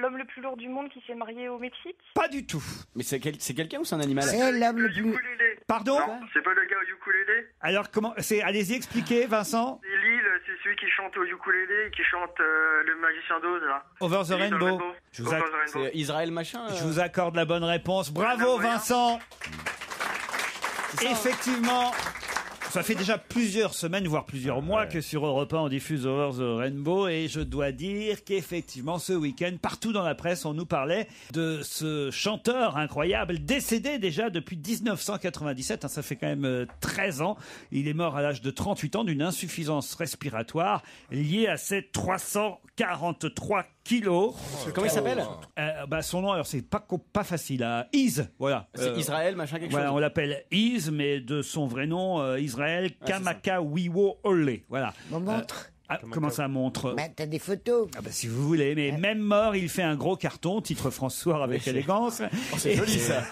l'homme le plus lourd du monde qui s'est marié au Mexique. Pas du tout. Mais c'est quelqu'un ou c'est un animal? C'est l'homme le plus... Ukulélé. Pardon? Non, c'est pas le gars au ukulélé. Alors comment c'est? Allez-y, expliquez, Vincent. C'est Lille, c'est celui qui chante au ukulélé et qui chante le magicien d'Oz là. Over the Lille Rainbow. Je vous, Over the Rainbow. C'est Israël machin. je vous accorde la bonne réponse. Bravo, Vincent. Effectivement. Ça fait déjà plusieurs semaines, voire plusieurs mois que sur Europe 1 on diffuse Over the Rainbow et je dois dire qu'effectivement ce week-end, partout dans la presse, on nous parlait de ce chanteur incroyable, décédé déjà depuis 1997, hein, ça fait quand même 13 ans. Il est mort à l'âge de 38 ans d'une insuffisance respiratoire liée à ses 343 kilos. Comment il s'appelle? Son nom, alors c'est pas facile, hein. Iz, voilà. C'est Israël machin quelque Voilà, chose. on l'appelle Iz, mais de son vrai nom, Israël Kamakawiwo Ole. Voilà. Mon montre. Comment ça montre? Bah, t'as des photos. Ah bah, si vous voulez, mais même mort, il fait un gros carton, titre François avec élégance. C'est joli ça.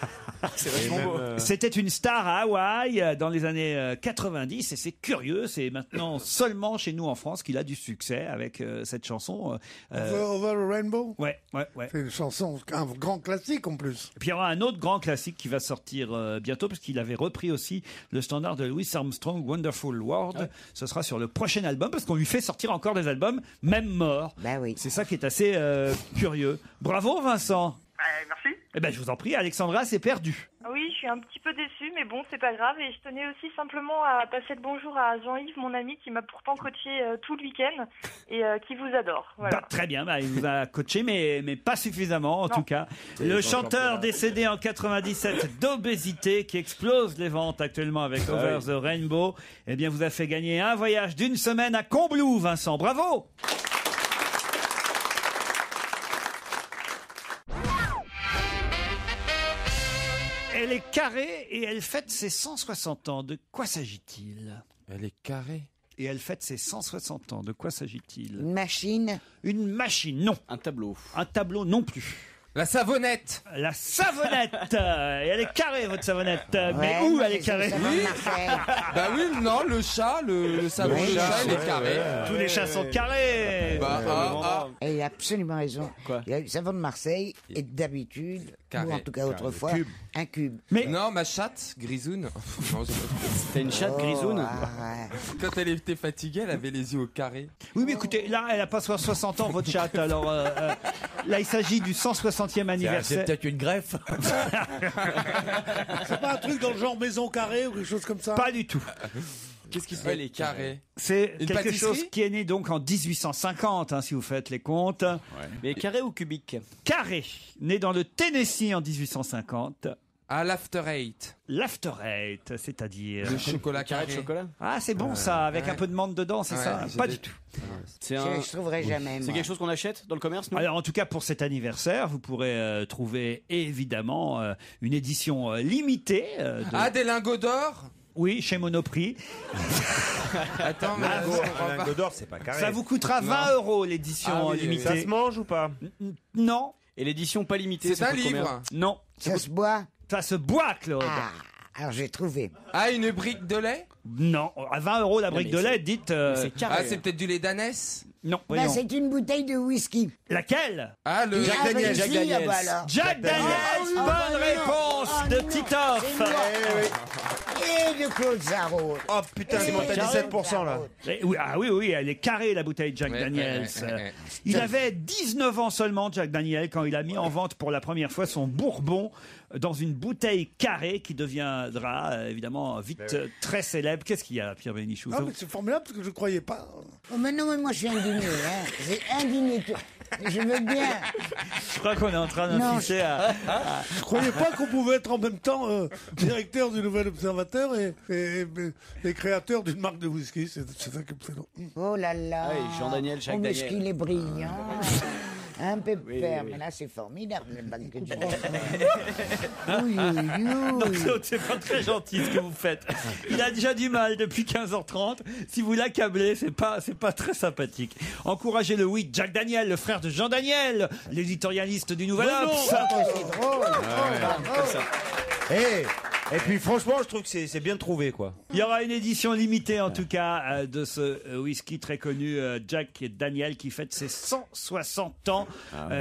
C'est vachement beau. C'était une star à Hawaï dans les années 90 et c'est curieux, c'est maintenant seulement chez nous en France qu'il a du succès avec cette chanson. Over the Rainbow. Ouais. C'est une chanson, un grand classique en plus. Et puis il y aura un autre grand classique qui va sortir bientôt parce qu'il avait repris aussi le standard de Louis Armstrong, Wonderful World. Ouais. Ce sera sur le prochain album parce qu'on lui fait sortir encore des albums, même mort. Bah oui. C'est ça qui est assez curieux. Bravo Vincent. Merci. Eh ben je vous en prie, Alexandra, c'est perdu. Oui, je suis un petit peu déçue, mais bon, c'est pas grave. Et je tenais aussi simplement à passer le bonjour à Jean-Yves, mon ami, qui m'a pourtant coaché tout le week-end et qui vous adore. Voilà. Bah, très bien, il vous a coaché, mais pas suffisamment en tout cas. Le chanteur décédé en 97 d'obésité qui explose les ventes actuellement avec Over the Rainbow, eh bien vous a fait gagner un voyage d'une semaine à Combloux, Vincent. Bravo! Elle est carrée et elle fête ses 160 ans. De quoi s'agit-il? Elle est carrée. Et elle fête ses 160 ans. De quoi s'agit-il? Une machine. Une machine, non. Un tableau. Un tableau, non plus. La savonnette. La savonnette. Et elle est carrée, votre savonnette. Mais où elle est carrée? Bah oui, non, le chat, le savon, le chat, il est carré. Tous les chats sont carrés. Et il a absolument raison. Quoi? Le savon de Marseille est d'habitude, ou en tout cas autrefois, un cube. Mais non, ma chatte, Grisoune. T'as une chatte Grisoune? Quand elle était fatiguée, elle avait les yeux au carré. Oui, mais écoutez, là, elle a pas 60 ans, votre chatte. Alors là, il s'agit du 160e anniversaire. C'est peut-être une greffe. C'est pas un truc dans le genre maison carrée ou quelque chose comme ça? Pas du tout. Qu'est-ce qui s'appelle les carrés? C'est Une quelque pâtisserie chose qui est né donc en 1850, hein, si vous faites les comptes. Ouais. Mais carré ou cubique? Carré, né dans le Tennessee en 1850. Ah, l'After Eight. L'After Eight, c'est-à-dire... Le chocolat carré. De chocolat? Ah, c'est bon ça, avec un peu de menthe dedans, c'est ça? Pas du tout. Je trouverai jamais. C'est quelque chose qu'on achète dans le commerce, nous? Alors en tout cas pour cet anniversaire, vous pourrez trouver évidemment une édition limitée. Ah, des lingots d'or? Oui, chez Monoprix. Attends, mais Un lingot d'or, c'est pas carré. Ça vous coûtera 20 € l'édition limitée. Ça se mange ou pas? Non. Et l'édition pas limitée, c'est un coûte combien? livre. Non. Ça se boit? Ça se boit, Claude. Ah, alors j'ai trouvé. Ah, une brique de lait? Non. À 20 € la brique de lait, dites... C'est carré. Ah, c'est peut-être du lait d'ânesse? Non, Bah, voyons. c'est une bouteille de whisky. Laquelle? Ah, le Jack Daniels. Jack Daniels. Jack Daniels. Bonne réponse de Titoff. Et de Claude Sarraute. Oh putain, c'est monté à 17% là. Oui, elle est carrée la bouteille Jack Daniels. Il avait 19 ans seulement, Jack Daniel, quand il a mis en vente pour la première fois son bourbon dans une bouteille carrée qui deviendra évidemment vite très célèbre. Qu'est-ce qu'il y a, Pierre Bénichou? Ah, mais c'est formidable parce que je ne croyais pas. Oh, mais non, mais moi je suis indigné. Hein. J'ai indigné. Je veux bien. Je crois qu'on est en train d'insister à... Je ne croyais pas qu'on pouvait être en même temps directeur du Nouvel Observateur et créateur d'une marque de whisky. C'est ça qui me fait non. Oh là là. Oui, Jean-Daniel, Jacques mais Daniel. qu'il est brillant. Un peu Oui, père, oui. mais là c'est formidable le bac que tu Non, c'est pas très gentil ce que vous faites. Il a déjà du mal depuis 15h30. Si vous l'accablez, c'est pas très sympathique. Encouragez-le, oui, Jack Daniel, le frère de Jean Daniel, l'éditorialiste du Nouvel Obs. C'est drôle. Et puis franchement, je trouve que c'est bien trouvé quoi. Il y aura une édition limitée en tout cas de ce whisky très connu Jack Daniel qui fête ses 160 ans.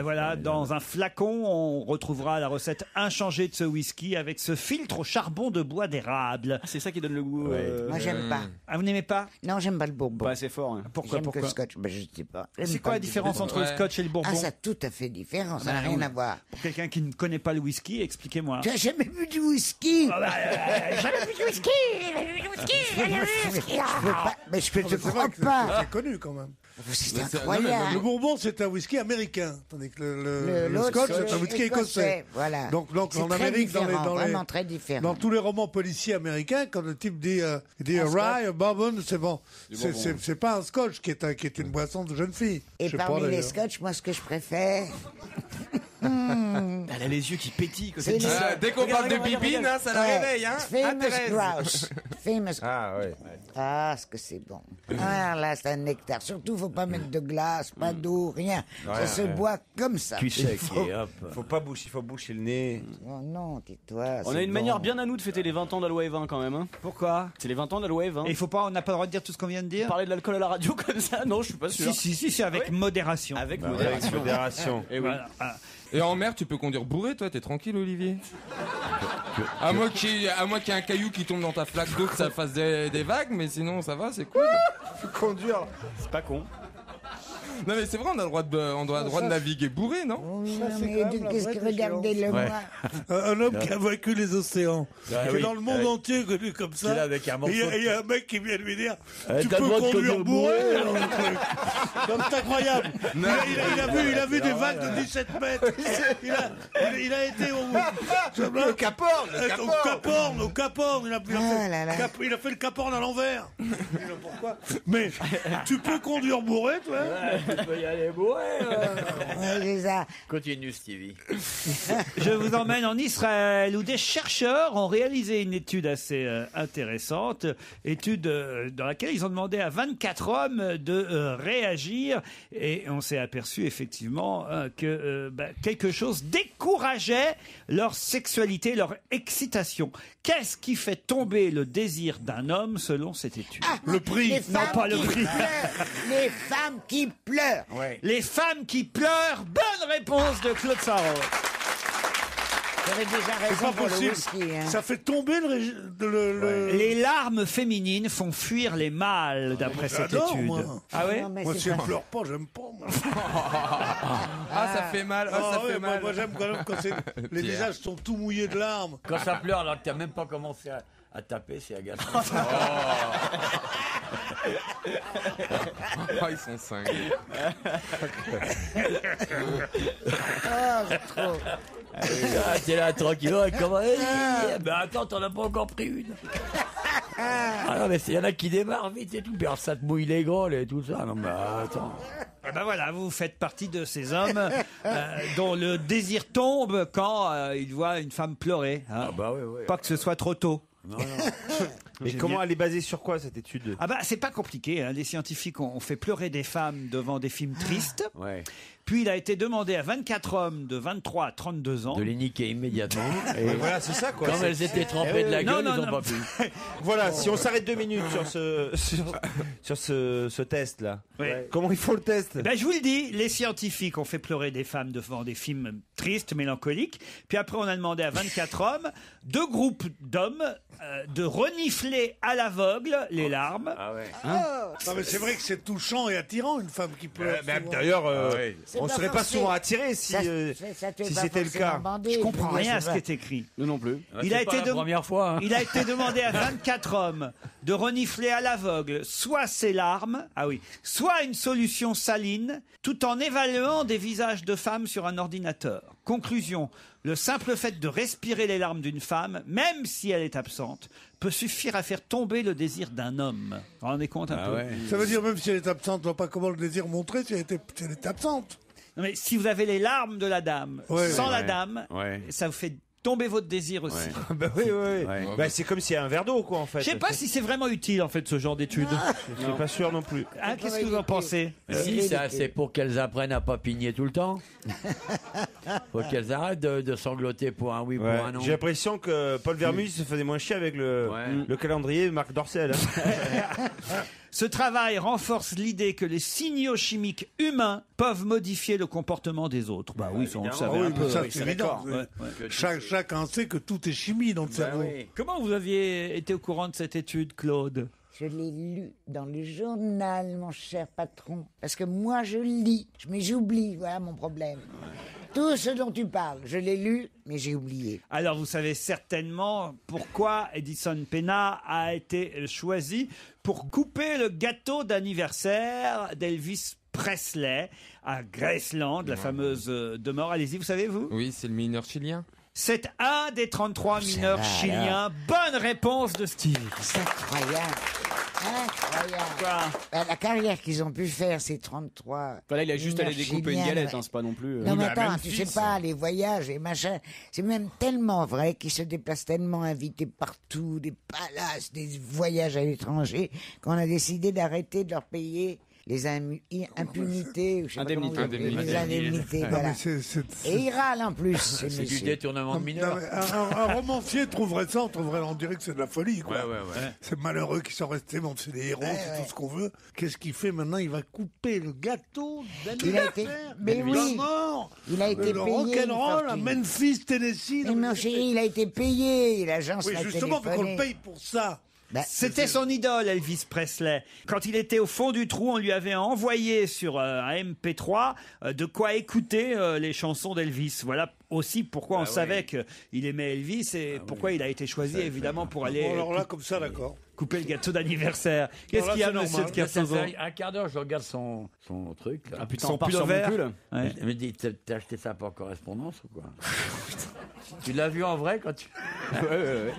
Voilà, dans un flacon, on retrouvera la recette inchangée de ce whisky avec ce filtre au charbon de bois d'érable. C'est ça qui donne le goût. Moi j'aime pas. Ah, vous n'aimez pas? Non, j'aime pas le bourbon. Pas assez fort. Hein. Pourquoi J'aime que le scotch. Ben, je sais pas. C'est quoi la différence entre le scotch et le bourbon? Ah, ça a tout à fait différent. Ça n'a rien à voir. Pour quelqu'un qui ne connaît pas le whisky, expliquez-moi. Tu as jamais bu du whisky? Jamais bu du whisky. Mais je te crois pas. C'est connu quand même. C'est incroyable. Le bourbon, c'est un whisky américain, tandis que le l'autre, scotch, c'est un whisky écossais. Voilà. Donc C'est en très Amérique, différent, vraiment très différent. dans tous les romans policiers américains, quand le type dit rye, bourbon, c'est bon. C'est pas un scotch qui est une boisson de jeune fille. Et Je sais parmi pas, les d'ailleurs. scotch, moi, ce que je préfère. Elle a les yeux qui pétillent quand elle dit C'est ça. Dès qu'on parle de bibine, hein, ça la réveille. Hein. Famous Thérèse. grouse. Famous. Ah ouais. Ah, ce que c'est bon. Ah, là, c'est un nectar. Surtout, faut pas mettre de glace, pas d'eau, rien. Ça se boit comme ça. Il faut pas boucher, il faut boucher le nez. Oh non, tais-toi. On a une manière bien à nous de fêter les 20 ans de la loi E20 quand même. Hein. Pourquoi? C'est les 20 ans de la loi E20. Et il faut pas, on n'a pas le droit de dire tout ce qu'on vient de dire? Parler de l'alcool à la radio comme ça? Non, je suis pas sûr. Si, avec modération. Avec Avec modération. modération. Et oui. Voilà. Ah. Et en mer, tu peux conduire bourré, toi, t'es tranquille, Olivier. À moins qu'il y ait un caillou qui tombe dans ta flaque d'eau, que ça fasse des vagues, mais sinon, ça va, c'est cool. Conduire, c'est pas con. Non, mais c'est vrai, on a le droit de naviguer bourré, non? Oui, non, mais qu'est-ce que regardez-le moi? Un homme qui a vaincu les océans, qui est dans le monde entier connu comme ça. Et il y a un mec qui vient lui dire tu peux conduire bourré. Donc c'est incroyable. Il a vu des vagues de 17 mètres. Il a été au Cap Horn. Au Cap Horn. Il a fait le Cap Horn à l'envers. Pourquoi? Mais tu peux conduire bourré, toi? Tu peux y aller bourré. C'est ça. Continue, Stevie. Je vous emmène en Israël où des chercheurs ont réalisé une étude assez intéressante, étude dans laquelle ils ont demandé à 24 hommes de réagir et on s'est aperçu effectivement que quelque chose décourageait leur sexualité, leur excitation. Qu'est-ce qui fait tomber le désir d'un homme selon cette étude? Le prix. Non, pas le prix. Les femmes qui pleurent. Ouais. Les femmes qui pleurent. Bonne réponse de Claude Sarraute. J'avais déjà C'est raison pas pour le possible. whisky. Hein. Ça fait tomber le... Les larmes féminines font fuir les mâles, d'après cette J'adore, étude. moi. Ah oui? Moi, si elle pleure pas, j'aime pas. Moi. Ah, ça fait mal, ça fait mal. Moi, j'aime quand même quand les visages sont tout mouillés de larmes. Quand ça pleure alors que t'as même pas commencé à taper, c'est agaçant. Oh, ils sont cinglés. C'est trop. T'es là tranquille, comment ben attends, t'en as pas encore pris une. Ah non, mais il y en a qui démarrent vite et tout, puis alors ça te mouille les grolles et tout ça. Non, mais attends. Eh ben voilà, vous faites partie de ces hommes dont le désir tombe quand ils voient une femme pleurer. Hein. Ah bah oui, oui. Pas que ce soit trop tôt. Non, non. Mais comment elle est basée sur quoi cette étude? Ah bah c'est pas compliqué, hein. Les scientifiques ont fait pleurer des femmes devant des films tristes. Puis il a été demandé à 24 hommes de 23 à 32 ans de les niquer immédiatement. Et voilà, c'est ça quoi. Quand elles étaient trempées de la gueule, ils n'ont pas pu. Voilà, si on s'arrête 2 minutes sur ce test là. Comment ils font le test? Ben, je vous le dis, les scientifiques ont fait pleurer des femmes devant des films tristes, mélancoliques. Puis après, on a demandé à 24 hommes, 2 groupes d'hommes, de renifler à l'aveugle les larmes. Non, mais c'est vrai que c'est touchant et attirant une femme qui pleure. D'ailleurs, on pas serait pas forcé. souvent attiré si c'était le cas. Je comprends rien à ce qui est écrit. Nous non plus. Il a été la première fois. Il a été demandé à 24 hommes de renifler à l'aveugle soit ses larmes, soit une solution saline, tout en évaluant des visages de femmes sur un ordinateur. Conclusion, le simple fait de respirer les larmes d'une femme, même si elle est absente, peut suffire à faire tomber le désir d'un homme. Vous vous rendez compte un peu? Ça veut dire même si elle est absente, on ne voit pas comment le désir montrer si elle est absente. Non, mais si vous avez les larmes de la dame, sans la dame, ça vous fait tomber votre désir aussi. Bah oui. Bah, c'est comme s'il y a un verre d'eau quoi en fait. Je sais pas si c'est vraiment utile en fait ce genre d'études. Je suis pas sûr non plus. Ah, qu'est-ce que vous en pensez? Si, c'est pour qu'elles apprennent à pas pigner tout le temps. Faut qu'elles arrêtent de sangloter pour un oui, pour un non. J'ai l'impression que Paul Vermus se faisait moins chier avec le calendrier de Marc Dorcel. Ce travail renforce l'idée que les signaux chimiques humains peuvent modifier le comportement des autres. Bah oui, ça on le savait un peu. Ça, c'est évident. Chacun sait que tout est chimie dans le cerveau. Comment vous aviez été au courant de cette étude, Claude? Je l'ai lu dans le journal, mon cher patron. Parce que moi, je lis, mais j'oublie. Voilà mon problème. Tout ce dont tu parles, je l'ai lu, mais j'ai oublié. Alors, vous savez certainement pourquoi Edison Penna a été choisi pour couper le gâteau d'anniversaire d'Elvis Presley à Graceland, la fameuse demeure. Allez-y, vous savez, vous? Oui, c'est le mineur chilien. C'est un des 33 mineurs chiliens. Bonne réponse de Steve. C'est incroyable. La carrière qu'ils ont pu faire, ces 33. Là, il a juste allé découper une galette, c'est pas non plus. Non, mais attends, tu sais pas, les voyages et machin, c'est même tellement vrai qu'ils se déplacent tellement invités partout, des palaces, des voyages à l'étranger, qu'on a décidé d'arrêter de leur payer les impunités, ou je sais pas comment on dit, les indemnités, voilà. Et ils râlent en plus. C'est du détournement de mineurs. Un romancier trouverait ça, on dirait que c'est de la folie, quoi. C'est malheureux qu'ils sont restés, bon, c'est des héros, c'est tout ce qu'on veut. Qu'est-ce qu'il fait maintenant? Il va couper le gâteau d'anniversaire. Mais oui, il a été le payé. rock'n'roll à Memphis, Tennessee. Mais mon chéri, il a été payé, l'agence l'a Oui, justement, faut qu'on téléphoné. le paye pour ça. C'était son idole, Elvis Presley. Quand il était au fond du trou, on lui avait envoyé sur un MP3 de quoi écouter les chansons d'Elvis. Voilà aussi pourquoi on savait qu'il aimait Elvis et pourquoi il a été choisi, évidemment, pour aller alors là, comme ça, d'accord. couper le gâteau d'anniversaire. Qu'est-ce qu'il y a, monsieur de Kersauzon? Un quart d'heure, je regarde son truc. Là. Ah putain, Son on part pull sur vert. mon pull. Elle me dit, t'as acheté ça par correspondance ou quoi? Tu l'as vu en vrai quand tu... Ouais.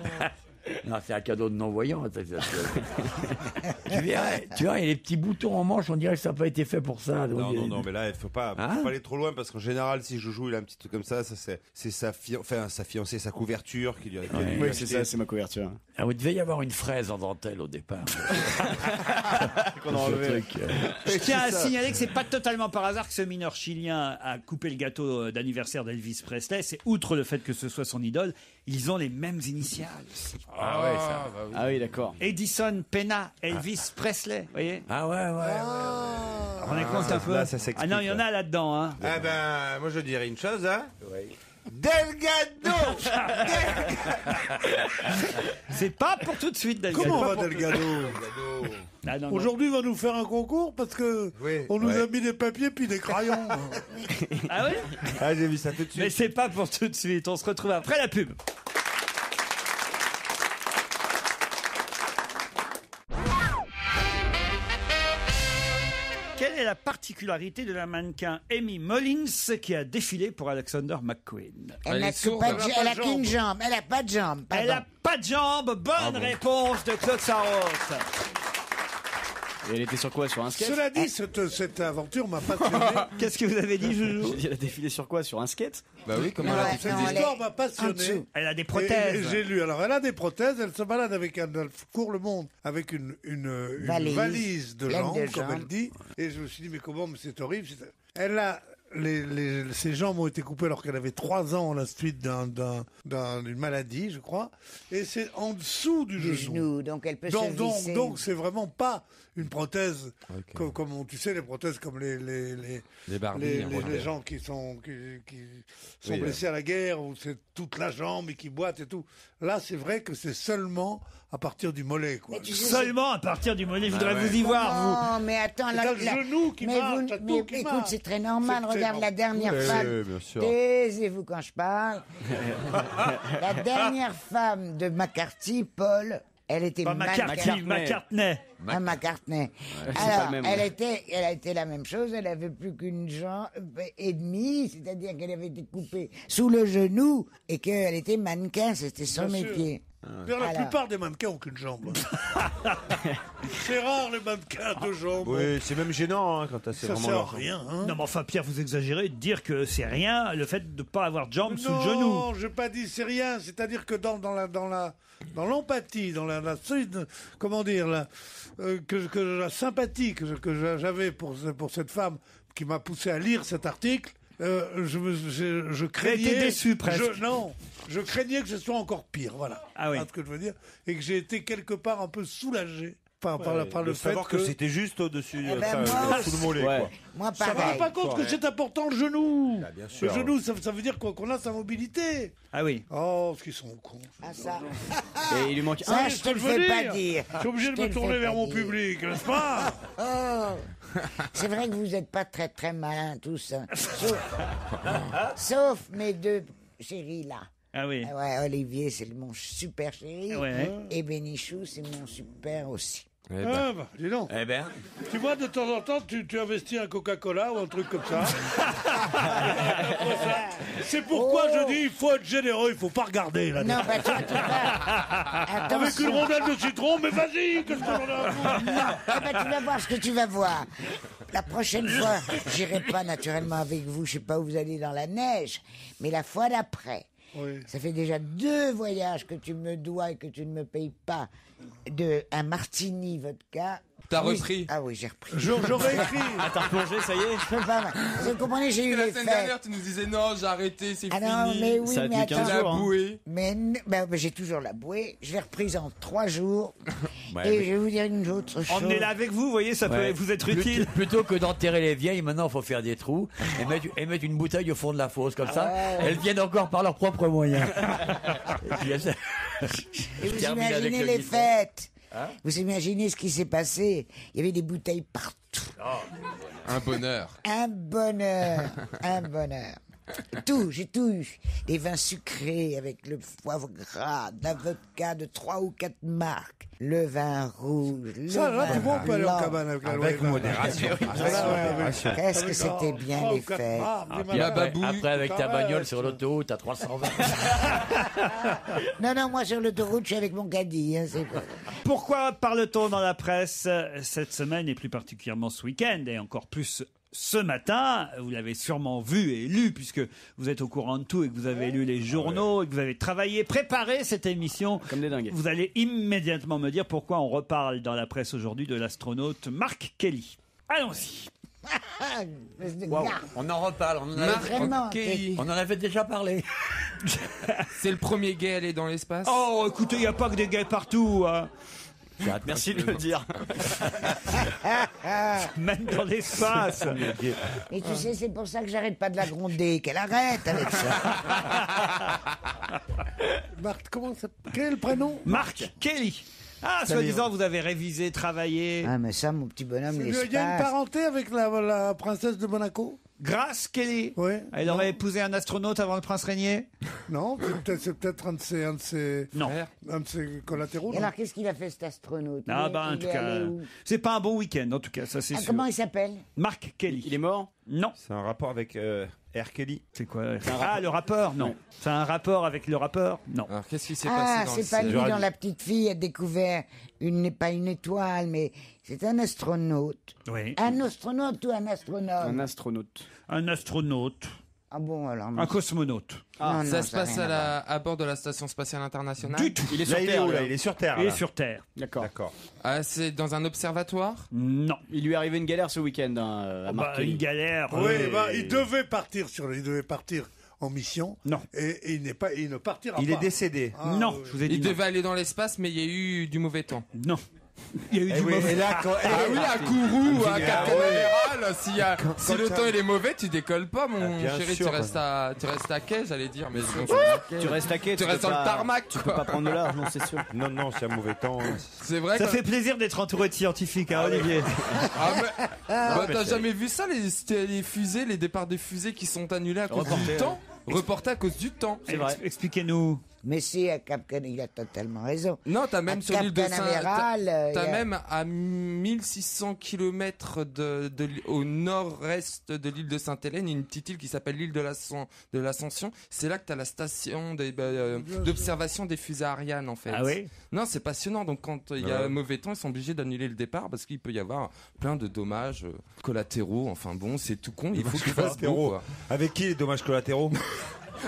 Non, c'est un cadeau de non-voyant. Tu verrais, il y a les petits boutons en manche, on dirait que ça n'a pas été fait pour ça. Donc Non, mais là, il faut pas aller trop loin parce qu'en général, si Joujou il a un petit truc comme ça, c'est sa fiancée, sa couverture qui lui a Oui, c'est ça, c'est ma couverture. Alors, il devait y avoir une fraise en dentelle au départ. Qu'on a enlevé. Je tiens à signaler que c'est pas totalement par hasard que ce mineur chilien a coupé le gâteau d'anniversaire d'Elvis Presley. C'est outre le fait que ce soit son idole, ils ont les mêmes initiales. Ah oui, d'accord. Edison Penna, Elvis Presley, vous voyez? Ah ouais. On est compte un peu. Là, ça s'explique. Ah non, il y en a là-dedans, hein. Ah ben, moi je dirais une chose, hein. Delgado. C'est pas pour tout de suite, Delgado. Comment va Delgado? Ah, non. Aujourd'hui, il va nous faire un concours parce que on nous a mis des papiers puis des crayons. Ah oui? Ah, j'ai vu ça tout de suite. Mais c'est pas pour tout de suite. On se retrouve après la pub. Quelle est la particularité de la mannequin Amy Mullins qui a défilé pour Alexander McQueen? Elle n'a qu'une jambe. Elle n'a pas de jambe. Elle n'a pas de jambe. Bonne réponse de Claude Sarraute. Et elle était sur quoi? Sur un skate? Cela dit, cette aventure m'a passionné. Qu'est-ce que vous avez dit, Joujou? J'ai dit, elle a défilé sur quoi? Sur un skate? Bah oui, comme Cette histoire m'a passionné. Elle a des prothèses. Et j'ai lu. Alors, elle a des prothèses. Elle se balade avec elle court le monde avec une valise de pleine jambes, de comme jambes. elle dit. Et je me suis dit, mais comment? Mais c'est horrible. Elle a ses jambes ont été coupées alors qu'elle avait 3 ans à la suite d'une maladie, je crois. Et c'est en dessous du genou. Donc elle peut se visser. Donc c'est vraiment pas une prothèse comme tu sais, les prothèses comme les Barbies, les gens qui sont blessés à la guerre, où c'est toute la jambe et qui boitent et tout. Là, c'est vrai que c'est seulement à partir du mollet, quoi. Seulement à partir du mollet, je voudrais vous y voir, vous. Non, mais attends, T'as le genou qui marche, t'as tout qui écoute, marche. c'est très normal. C'est Regarde la dernière femme. bien sûr. Taisez-vous quand je parle. La dernière femme de McCarthy, Paul, elle était Pas McCartney. Ah, McCartney. Alors, elle a été la même chose. Elle avait plus qu'une jambe et demie, c'est-à-dire qu'elle avait été coupée sous le genou et qu'elle était mannequin. C'était son Bien sûr. métier. D'ailleurs, la plupart des mannequins n'ont qu'une jambe. C'est rare les mannequins de jambes. Oui, c'est même gênant hein, quand t'as Ça vraiment sert à leur- rien. Hein. Non, mais enfin, Pierre, vous exagérez de dire que c'est rien le fait de ne pas avoir de jambes sous le genou. Non, je n'ai pas dit c'est rien. C'est-à-dire que dans l'empathie, dans la comment dire, que la sympathie que j'avais pour cette femme qui m'a poussé à lire cet article, je craignais. été déçu, presque. Je craignais que ce soit encore pire, voilà. Ah oui. C'est ce que je veux dire, et que j'ai été quelque part un peu soulagé par de le fait savoir que c'était juste au-dessus, Eh ben, moi sous le mollet. Ouais. Quoi. Moi, ça ne pareil. rend pas compte que c'est important le genou. Bah, bien sûr. Le genou, ça veut dire qu'on a sa mobilité. Ah oui. Oh, ce qu'ils sont cons. Ah, ça. Et il lui manque Ça, je te le fais pas dire. Je suis obligé de Je te me le tourner fais vers pas mon dire. public, n'est-ce pas? Oh. C'est vrai que vous n'êtes pas très très malins tous. Hein. Sauf mes deux chéris là. Ah oui. Ah ouais, Olivier, c'est mon super chéri. Ouais. Et Bénichou, c'est mon super aussi. Ah, bah, dis donc. Eh ben. Tu vois, de temps en temps, tu investis un Coca-Cola ou un truc comme ça. C'est pourquoi je dis, il faut être généreux, il faut pas regarder, là. Non, bah toi, tu vas. Avec Attention. une rondelle de citron, mais vas-y, qu'est-ce qu'on a? Ah bah, tu vas voir ce que tu vas voir. La prochaine fois, j'irai pas naturellement avec vous, je sais pas où vous allez dans la neige, mais la fois d'après. Oui. Ça fait déjà 2 voyages que tu me dois et que tu ne me payes pas de un martini vodka. T'as Oui. repris. Ah oui, j'ai repris. J'aurais écrit. Ah, t'as replongé, ça y est? Je peux pas. Vous comprenez, j'ai eu La les semaine fêtes. dernière, tu nous disais non, j'ai arrêté, c'est Ah fini. non, mais oui, Ça a mais tenu 15 attends. jours, hein. Bouée. Mais j'ai toujours la bouée. Je l'ai reprise en 3 jours. Ouais, et mais- je vais vous dire une autre chose. Emmenez-la avec vous, vous voyez, ça peut Ouais. vous être utile. Plutôt que d'enterrer les vieilles, maintenant il faut faire des trous et mettre une bouteille au fond de la fosse, comme ça, Ouais. elles viennent encore par leurs propres moyens. Et puis, Et vous termine avec imaginez le les guitare. fêtes. Hein Vous imaginez ce qui s'est passé. Il y avait des bouteilles partout. Un bonheur. Un bonheur. Un bonheur. Tout, j'ai tout eu. Des vins sucrés avec le poivre gras, de la vodka de 3 ou 4 marques, le vin rouge, le Ça, là, vin tu vois, on peut aller en blanc. cabane avec la avec loi. modération. Qu'est-ce que c'était bien les fêtes. Puis La après, babouille. après, avec ta bagnole sur l'autoroute à 320. Non, moi sur l'autoroute, je suis avec mon caddie. Hein, c'est pas- Pourquoi parle-t-on dans la presse cette semaine et plus particulièrement ce week-end et encore plus ce matin? Vous l'avez sûrement vu et lu puisque vous êtes au courant de tout et que vous avez lu les journaux et que vous avez travaillé, préparé cette émission. Comme des dingues. Vous allez immédiatement me dire pourquoi on reparle dans la presse aujourd'hui de l'astronaute Mark Kelly. Allons-y. Espèce de Wow. gars. On en reparle, on en Marc avait, Vraiment, Kelly. on en avait déjà parlé. C'est le premier gay à aller dans l'espace. Oh, écoutez, il n'y a pas que des gays partout. Hein. Merci de le dire. Même dans l'espace. Et tu sais, c'est pour ça que j'arrête pas de la gronder. Qu'elle arrête avec ça. Marc, quel est le prénom? Mark Kelly. Ah, soi-disant, vous avez révisé, travaillé. Ah, mais ça, mon petit bonhomme, Il y a une l'espace. parenté avec la princesse de Monaco? Grace Kelly. Oui. Elle aurait épousé un astronaute avant le prince Régnier? Non, c'est peut-être un de ses Non. collatéraux. Et non alors, qu'est-ce qu'il a fait, cet astronaute? Ah Il est- bah en il tout est cas, allé où? c'est pas un bon week-end en tout cas, ça c'est Ah, sûr. comment il s'appelle? Mark Kelly. Il est mort? Non. C'est un rapport avec R. Kelly. C'est quoi Ah, le rappeur Non. C'est un rapport avec le rappeur Non. Alors, qu'est-ce qui s'est Ah, passé dans c'est pas le lui dans La Petite Fille a découvert pas une étoile, mais c'est un astronaute. Oui. Un astronaute ou un astronome Un astronaute. Un astronaute. Ah bon, alors. Un cosmonaute. Non, ça non, se ça a passe rien à à bord de la Station Spatiale Internationale Du tout. Il est sur Là, il est Terre. où, là lui, Il est sur Terre. Il est là. sur Terre. D'accord. Ah, c'est dans un observatoire Non. Il lui est arrivé une galère ce week-end à Bah, Marquet. une galère. Oui, il devait partir en mission. Non. Et il ne partira Il pas. est décédé. Non, je vous ai dit Il non. devait aller dans l'espace, mais il y a eu du mauvais temps. Non. Il y a eu Eh du oui, mauvais. et là, quand- Ah oui, à Kourou, à Cap Ah Canaveral, si le ça- temps il est mauvais, tu décolles pas, mon Ah, bien chéri, sûr, tu restes à quai, j'allais dire, mais Tu restes à quai, tu restes peux dans le pas- tarmac, Tu peux pas prendre de large, non, c'est sûr. Non, non, c'est un mauvais temps. C'est vrai. Ça que- fait plaisir d'être entouré de scientifiques, hein, Olivier. Ah, mais... bah, t'as jamais vu ça, les fusées, les départs des fusées qui sont annulés à cause Reportés, du temps Reportés à cause du temps. C'est vrai. Expliquez-nous. Mais si, à Cap Canaveral, il a totalement raison. Non, t'as même À sur Cap l'île de Canaveral, T'as il y a- même à 1600 km au nord-est de l'île de Sainte-Hélène, une petite île qui s'appelle l'île de l'Ascension. C'est là que t'as la station d'observation des fusées Ariane, en fait. Ah oui. Non, c'est passionnant. Donc quand il y a mauvais temps, ils sont obligés d'annuler le départ parce qu'il peut y avoir plein de dommages collatéraux. Enfin bon, c'est tout con. Il faut qu'ils fassent beau, quoi. Avec qui les dommages collatéraux?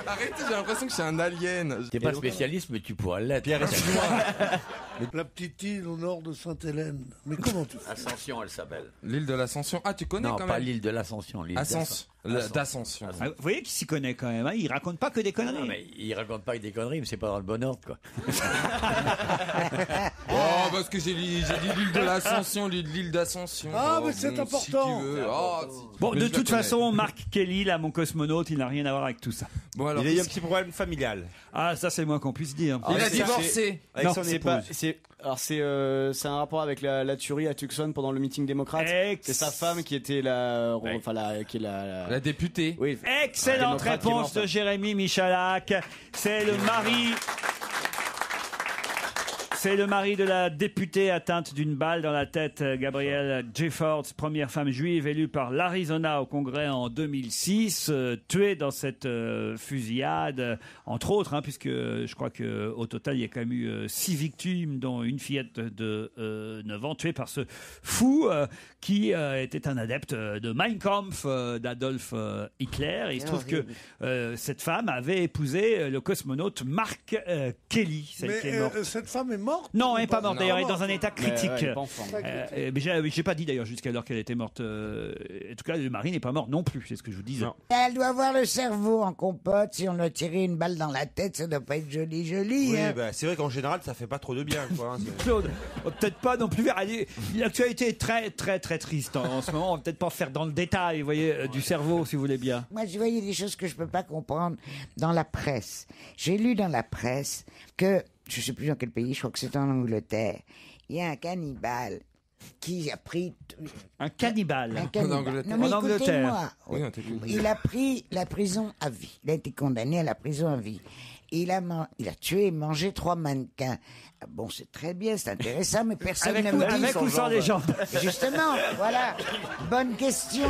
Arrêtez, j'ai l'impression que je suis un alien. T'es pas spécialiste, mais tu pourras l'être. Pierre, excuse-moi. La petite île au nord de Sainte-Hélène. Mais comment tu fais? Ascension, elle s'appelle. L'île de l'Ascension. Ah, tu connais Non, quand pas même. l'île de l'Ascension, l'île D'Ascension. Ah, vous voyez qu'il s'y connaît quand même. Hein, il raconte pas que des conneries. Non, mais il raconte pas que des conneries, mais c'est pas dans le bon ordre, quoi. Oh, parce que j'ai dit l'île de l'Ascension, l'île d'Ascension. Ah, Oh, mais c'est bon, important. Si tu veux. Oh, Bon, mais de je la toute connais. façon, Marc Kelly, là, mon cosmonaute, il n'a rien à voir avec tout ça. Bon, alors, Il a eu un petit problème familial. Ah, ça, c'est le moins qu'on puisse dire. il a c'est- divorcé. Avec Non, son C'est épouse. pas, c'est un rapport avec la tuerie à Tucson pendant le meeting démocrate. C'est sa femme qui était qui est La députée. oui. Excellente démocrate qui est réponse morte. de Jérémy Michalak. C'est le mari. C'est le mari de la députée atteinte d'une balle dans la tête, Gabrielle Jeffords, première femme juive élue par l'Arizona au Congrès en 2006, tuée dans cette fusillade, entre autres, hein, puisque je crois qu'au total, il y a quand même eu 6 victimes, dont une fillette de 9 ans, tuée par ce fou qui était un adepte de Mein Kampf d'Adolf Hitler. Et il se trouve que cette femme avait épousé le cosmonaute Mark Kelly, celle qui est morte. Cette femme est morte? Non, elle n'est pas morte. Non, D'ailleurs, elle est non. dans un état critique. elle est pas en forme. Mais j'ai pas dit d'ailleurs jusqu'à l'heure qu'elle était morte. En tout cas, le mari n'est pas mort non plus. C'est ce que je vous disais. Non. Elle doit avoir le cerveau en compote. Si on lui a tiré une balle dans la tête, ça doit pas être joli. Oui, Hein. bah, c'est vrai qu'en général, ça fait pas trop de bien, quoi. hein, c'est- Claude, on va peut-être pas non plus. Allez, l'actualité est très, très, très triste en ce moment. On va peut-être pas faire dans le détail, vous voyez, du cerveau, si vous voulez bien. Moi, je voyais des choses que je peux pas comprendre dans la presse. J'ai lu dans la presse que, je sais plus dans quel pays, je crois que c'est en Angleterre, il y a un cannibale qui a pris... Un cannibale. Un cannibale. En Angleterre. Non, mais En Angleterre. écoutez-moi. Oui, on t'écoute. Il a pris la prison à vie. Il a été condamné à la prison à vie. Il a tué et mangé 3 mannequins. Ah bon, c'est très bien, c'est intéressant, mais personne Avec ne ou, me dit avec son ou sans genre. les jambes. Justement, voilà. Bonne question.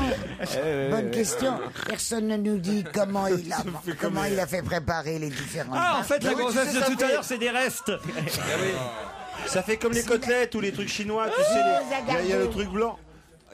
Bonne question. Personne ne nous dit comment il a fait préparer les différents. Ah, en fait, la oui, tu grossesse sais, de ça tout à fait- l'heure, c'est des restes. Ça fait comme les côtelettes ou les trucs chinois, tu sais. Il y a le truc blanc.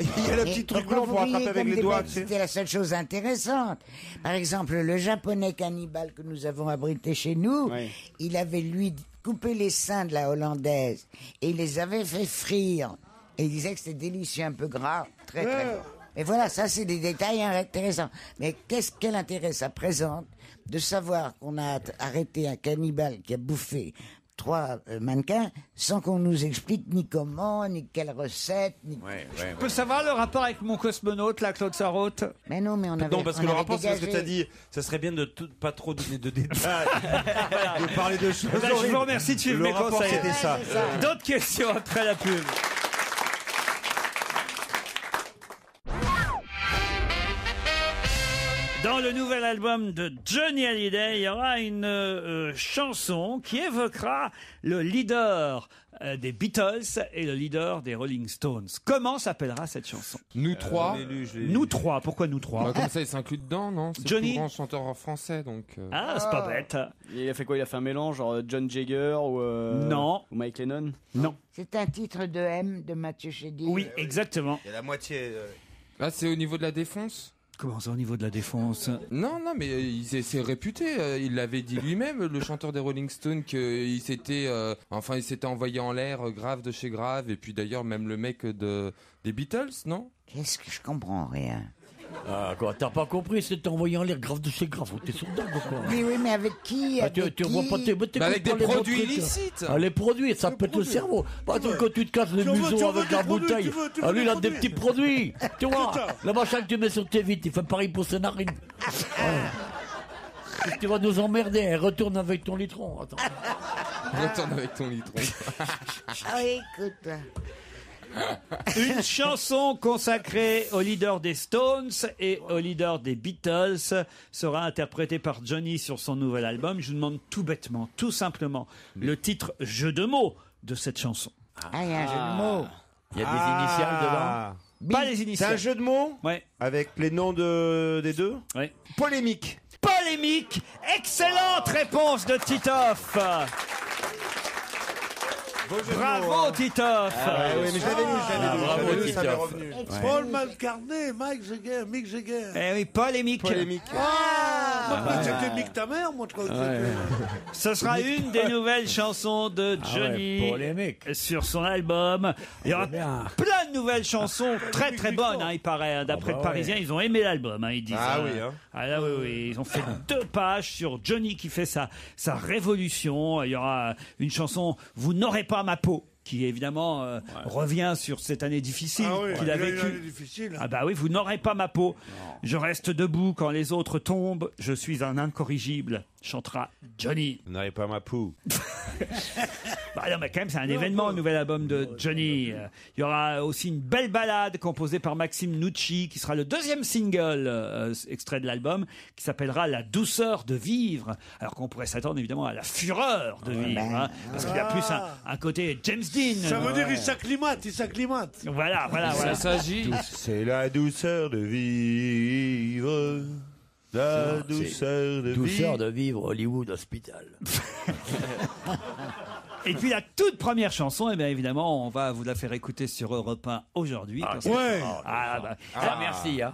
Il y a le petit truc blanc pour attraper avec les doigts, tu sais. C'était la seule chose intéressante. Par exemple, le japonais cannibale que nous avons abrité chez nous, Oui. il avait lui coupé les seins de la hollandaise et il les avait fait frire. Et il disait que c'était délicieux, un peu gras, très très gras. Et voilà, ça c'est des détails intéressants. Mais quel intérêt ça présente de savoir qu'on a arrêté un cannibale qui a bouffé 3 mannequins sans qu'on nous explique ni comment, ni quelle recette, ni... Je peux savoir le rapport avec mon cosmonaute, là, Claude Sarraute? Mais non, mais on avait... Non, parce que on le avait rapport, c'est ce que dégagé. tu as dit. Ça serait bien de pas trop donner de détails, de parler de choses. Eh ben, je vous horribles. remercie de suivre Le mes rapport, conseils. c'était ça. c'est ça. D'autres questions après la pub. Dans le nouvel album de Johnny Hallyday, il y aura une chanson qui évoquera le leader des Beatles et le leader des Rolling Stones. Comment s'appellera cette chanson? Nous trois. Nous trois. Pourquoi nous trois? Comme ça, il s'inclut dedans, non? C'est Johnny. le plus grand chanteur français, donc. Ah, c'est pas bête. Il a fait quoi? Il a fait un mélange, genre John Jagger ou Non. Ou Mike Lennon? Non. C'est un titre de M de Mathieu Chédid. Oui, exactement. Il y a la moitié. Là, c'est au niveau de la défense. Comment ça, au niveau de la défense? Non, mais c'est réputé. Il l'avait dit lui-même, le chanteur des Rolling Stones, qu'il s'était, il s'était envoyé en l'air grave de chez grave. Et puis d'ailleurs, même le mec des Beatles, non? Qu'est-ce que je comprends rien? Ah, quoi, t'as pas compris, c'est envoyé en l'air grave de chez grave. T'es sourd ou quoi? Oui, mais avec qui? Tu vois pas avec des produits illicites. Les produits, ça pète le cerveau. Quand tu te casses le museau avec la bouteille. Lui, il a des petits produits. Tu vois, le machin que tu mets sur tes vitres, il fait pareil pour ses narines. Tu vas nous emmerder. Retourne avec ton litron. Attends. Retourne avec ton litron. Ah, écoute. Une chanson consacrée au leader des Stones et au leader des Beatles sera interprétée par Johnny sur son nouvel album. Je vous demande tout bêtement, tout simplement, le titre jeu de mots de cette chanson. Ah, il y a un jeu de mots. Il y a des initiales dedans? Pas les initiales. C'est un jeu de mots? Ouais. Avec les noms des deux? Ouais. Polémique. Polémique. Excellente réponse de Titoff. Bravo Titoff. Oui, mais je l'avais lu, bravo, ça m'est Titoff. revenu. Paul McCartney, Mick Jagger. Eh oui, polémique. C'était Mick ta mère, moi, je crois que c'était. Ce sera une des nouvelles chansons de Johnny sur son album. Il y aura plein de nouvelles chansons très très bonnes, il paraît. D'après le Parisien, ils ont aimé l'album, ils disent. Ah oui, hein. Ah là, oui. Ils ont fait 2 pages sur Johnny qui fait sa révolution. Il y aura une chanson « Vous n'aurez pas ma peau » qui évidemment revient sur cette année difficile qu'il a vécue. Ah bah oui, vous n'aurez pas ma peau. Je reste debout quand les autres tombent. Je suis un incorrigible, chantera Johnny. Vous n'aurez pas ma peau. Bah non, mais quand même, c'est un événement, le nouvel album de Johnny. Il y aura aussi une belle ballade composée par Maxime Nucci, qui sera le 2e single extrait de l'album, qui s'appellera La douceur de vivre. Alors qu'on pourrait s'attendre évidemment à la fureur de vivre, parce qu'il y a plus un côté James Dean. Ça veut dire il s'acclimate. Voilà. Ça s'agit. C'est la douceur de vivre. La douceur de vivre. Douceur de vivre, Hollywood Hospital. Et puis la toute première chanson, eh bien évidemment, on va vous la faire écouter sur Europe 1 aujourd'hui.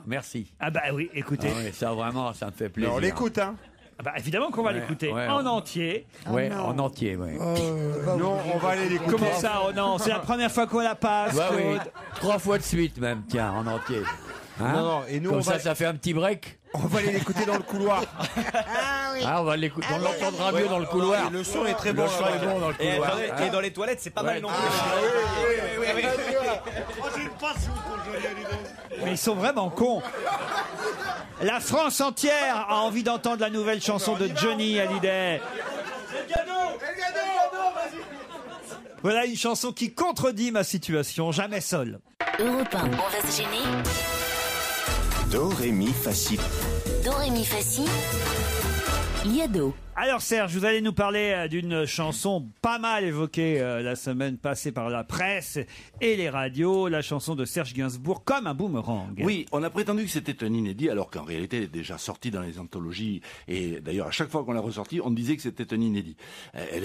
Merci. Ah bah oui, écoutez. Ça vraiment, ça me fait plaisir. Mais on l'écoute, hein. Ah bah évidemment qu'on va l'écouter en entier. En entier, Non, on va aller l'écouter. Comment ça, oh non, c'est la première fois qu'on la passe. Oui. 3 fois de suite même, tiens, en entier. Non, et nous, comme ça fait un petit break. On va aller l'écouter dans le couloir. On va l'écouter, on l'entendra mieux dans le couloir. Le son est très bon. Dans le couloir. Et dans les toilettes, c'est pas mal non plus. J'ai une passion pour Johnny Hallyday. Mais ils sont vraiment cons. La France entière a envie d'entendre la nouvelle chanson de Johnny Hallyday. Voilà une chanson qui contredit ma situation, jamais seul. Europe 1, on va se gêner. Do, ré, mi, fa, si. Do, ré, mi, fa, si. Liado. Alors Serge, vous allez nous parler d'une chanson pas mal évoquée la semaine passée par la presse et les radios, la chanson de Serge Gainsbourg, Comme un boomerang. Oui, on a prétendu que c'était un inédit, alors qu'en réalité elle est déjà sortie dans les anthologies, et d'ailleurs à chaque fois qu'on l'a ressortie, on disait que c'était un inédit. Elle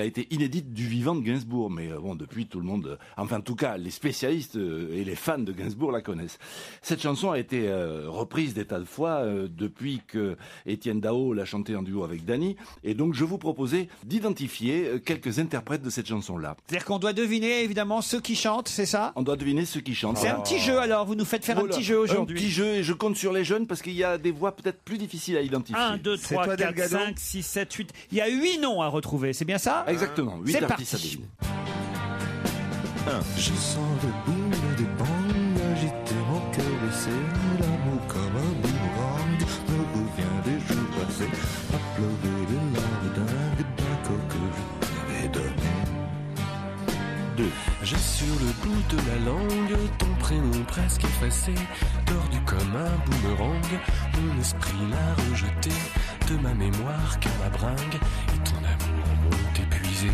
a été inédite du vivant de Gainsbourg, mais bon, depuis tout le monde, enfin en tout cas les spécialistes et les fans de Gainsbourg la connaissent. Cette chanson a été reprise des tas de fois depuis que Étienne Dao l'a chantée en duo avec Dany, et donc je vous proposais d'identifier quelques interprètes de cette chanson-là. C'est-à-dire qu'on doit deviner évidemment ceux qui chantent, c'est ça? On doit deviner ceux qui chantent. C'est un petit jeu alors, vous nous faites faire un petit jeu aujourd'hui. Un petit jeu, et je compte sur les jeunes parce qu'il y a des voix peut-être plus difficiles à identifier. 1, 2, 3, 4, 5, 6, 7, 8. Il y a 8 noms à retrouver, c'est bien ça? Exactement, 8 c'est artistes à parti. deviner. Je sens le boule des bangs agiter mon cœur blessé. L'amour comme un boomerang me revient des jours passés. À pleurer les larmes dingues d'un corps que je t'avais donné. 2. J'ai sur le bout de la langue ton prénom presque effacé. tordu comme un boomerang. Mon esprit l'a rejeté de ma mémoire qu'à ma bringue, et ton amour m'ont épuisé.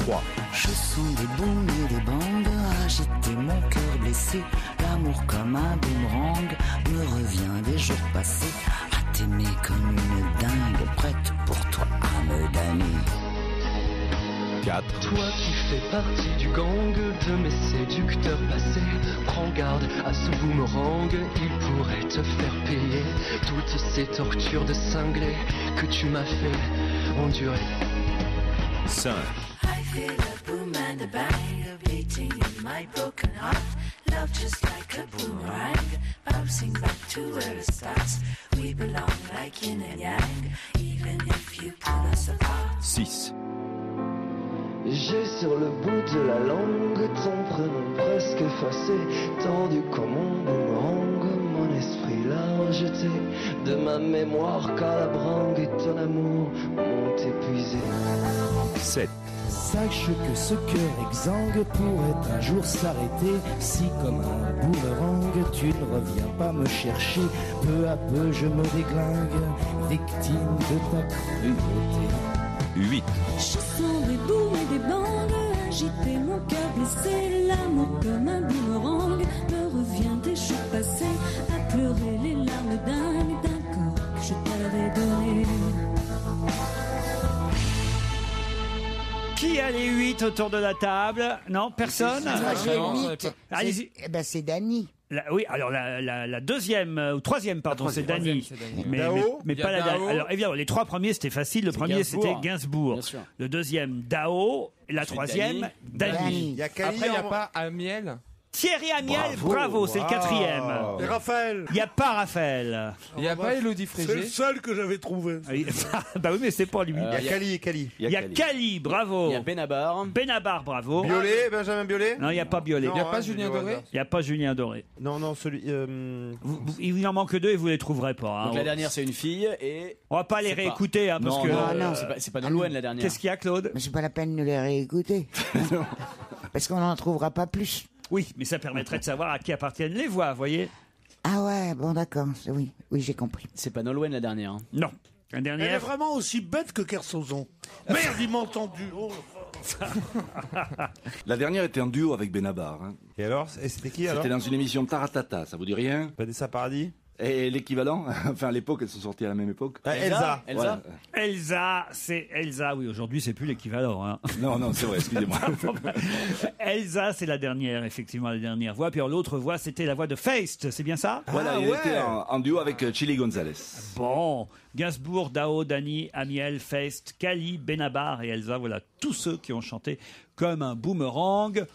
3. Je sens des booms et des bangs agiter mon cœur blessé. L'amour comme un boomerang me revient des jours passés. À t'aimer comme une dingue, prête pour toi à me damner. 4. Toi qui fais partie du gang de mes séducteurs passés, prends garde à ce boomerang, il pourrait te faire payer toutes ces tortures de cinglé que tu m'as fait endurer. 5. I feel a boom and a bang beating in my broken heart. Love just like a boomerang, bouncing back to where it starts. We belong like yin and yang, even if you pull us apart. 6. J'ai sur le bout de la langue ton prénom presque effacé, tendu comme un boomerang, mon esprit l'a rejeté de ma mémoire qu'à la bringue, et ton amour m'ont épuisé. 7. Sache que ce cœur exsangue pourrait un jour s'arrêter si comme un boomerang tu ne reviens pas me chercher. Peu à peu je me déglingue, victime de ta cruauté. 8. Je sens des booms et des bangs agiter mon cœur blessé. L'amour comme un boomerang me revient des jours passés, à pleurer les larmes d'un corps que je t'avais donné. Qui a les 8 autour de la table? Non, personne? Moi, j'ai 8. Allez-y. Eh ben, c'est Dany. Oui, alors la deuxième, ou troisième, pardon, c'est Dany. Mais Dao. mais Il y pas a la Dao. dernière. Alors évidemment, les trois premiers c'était facile. Le premier c'était Gainsbourg. Bien sûr. Le deuxième, Dao. Et la troisième, Dany. Il y a Cali. Après, il n'y a pas Amiel. Thierry Amiel, bravo, c'est le quatrième. Et Raphaël. Il n'y a pas Raphaël. Il n'y a pas Élodie C'est le Frégé. seul que j'avais trouvé. Bah oui, mais c'est pas lui. Il y a Cali. Il y a Cali, bravo. Il y a Benabar. Benabar, bravo. Biolay, Benjamin Biolay. Non, il n'y a pas Biolay. Il n'y a pas Julien Doré. Il n'y a pas Julien Doré. Non, celui. Il vous en manque deux et vous les trouverez pas. hein. Donc la dernière c'est une fille et. On va pas les C'est pas- réécouter hein, parce non, que. non, c'est pas Nolwenn la dernière. Qu'est-ce qu'il y a, Claude? Mais c'est pas la peine de les réécouter. Parce qu'on n'en trouvera pas plus. Oui, mais ça permettrait de savoir à qui appartiennent les voix, vous voyez? Ah ouais, bon d'accord, oui, j'ai compris. C'est pas Nolwenn la dernière. hein. Non. La Elle est dernière. vraiment aussi bête que Kersozon. Merde, il m'a entendu. Oh. La dernière était en duo avec Benabar. hein. Et alors, c'était qui alors? C'était dans une émission Taratata, ça vous dit rien? Vanessa Paradis. Et l'équivalent, enfin à l'époque, elles sont sorties à la même époque. Elsa. Elsa. Elsa, c'est Elsa. Oui, aujourd'hui, c'est plus l'équivalent. hein. Non, c'est vrai, excusez-moi. Elsa, c'est la dernière, effectivement, la dernière voix. Puis alors, l'autre voix, c'était la voix de Feist, c'est bien ça? Voilà, il était en duo avec Chili Gonzalez. Bon, Gainsbourg, Dao, Dany, Amiel, Feist, Cali, Benabar et Elsa, voilà tous ceux qui ont chanté comme un boomerang.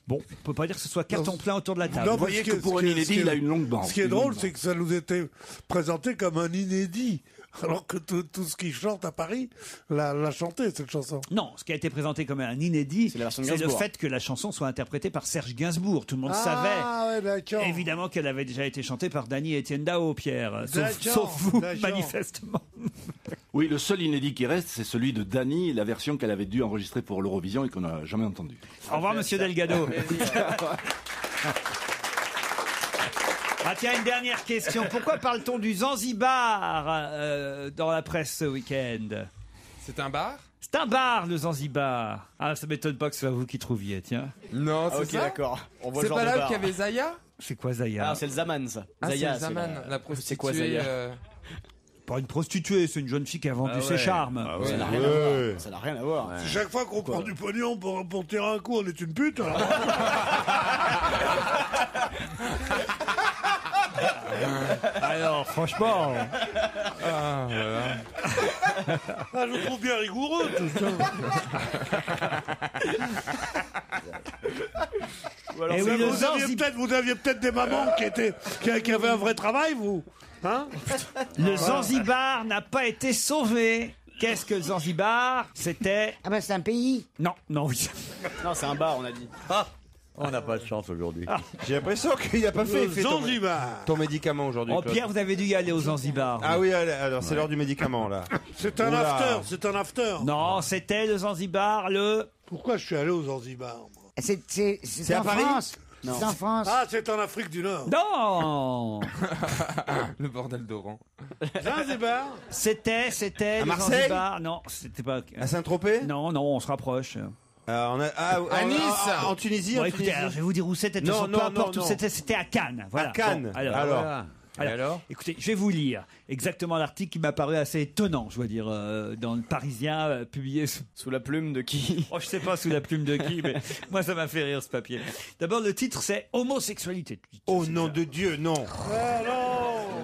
Bon, on peut pas dire que ce soit carton plein autour de la table. Non, Vous voyez que pour un inédit, il a une longue bande. Ce qui est drôle, c'est que ça nous était présenté comme un inédit. Alors que tout ce qui chante à Paris l'a chanté, cette chanson. Non, ce qui a été présenté comme un inédit, C'est la version de c'est le Gainsbourg. fait que la chanson soit interprétée par Serge Gainsbourg. Tout le monde Ah, savait. ouais, d'accord. Évidemment qu'elle avait déjà été chantée par Dany et Étienne Dao, Pierre. D'accord, Sauf vous, d'accord. manifestement. Oui, le seul inédit qui reste, c'est celui de Dany, la version qu'elle avait dû enregistrer pour l'Eurovision et qu'on n'a jamais entendue. Au revoir, monsieur Delgado. Ah tiens, une dernière question. Pourquoi parle-t-on du Zanzibar dans la presse ce week-end? C'est un bar? C'est un bar, le Zanzibar. Ah, ça m'étonne pas que ce soit vous qui trouviez, tiens. Non, Ah, c'est ok, ça. d'accord. On voit C'est le genre pas de là bar. qu'il y avait Zaya? C'est quoi Zaya? Ah, c'est le Zaman ça. Ah, c'est Zaya, le Zaman, la C'est quoi prostituée, Zaya Pas une prostituée, c'est une jeune fille qui a vendu ses charmes. Ah ouais. Ça n'a rien à voir. Ça n'a rien à voir. Si chaque fois qu'on prend du pognon pour tirer un coup, on est une pute. Alors, Alors, franchement. Ah, voilà. Ah, je trouve bien rigoureux tout ça. Eh oui, le Zanzibar. Vous aviez peut-être des mamans qui avaient un vrai travail, vous. Hein? Le Zanzibar n'a pas été sauvé. Qu'est-ce que le Zanzibar? C'était. Ah ben c'est un pays. Non, oui. Non, c'est un bar, on a dit. On n'a pas de chance aujourd'hui. J'ai l'impression qu'il n'a pas fait effet Zanzibar. ton médicament aujourd'hui. Oh, Claude. Pierre, vous avez dû y aller au Zanzibar. Ah oui, alors c'est l'heure du médicament là. C'est un Oula. after, c'est un after. Non, c'était le Zanzibar, le. Pourquoi je suis allé aux Zanzibar moi C'est à en Paris France. C'est en France. Ah, c'est en Afrique du Nord. Non. Le bordel d'Oran. Zanzibar. C'était À le Marseille Zanzibar. Non, c'était pas. À Saint-Tropez? Non, on se rapproche. À Nice. En Tunisie. Bon, en écoutez, Tunisie. alors, je vais vous dire où c'était. Non, Peu importe où c'était à Cannes. Voilà. À Cannes. Bon, alors, écoutez, je vais vous lire exactement l'article qui m'a paru assez étonnant, je dois dire, dans le Parisien, publié sous la plume de qui? Oh, je sais pas sous la plume de qui, mais moi ça m'a fait rire ce papier. D'abord, le titre c'est Homosexualité. Oh nom de Dieu, non.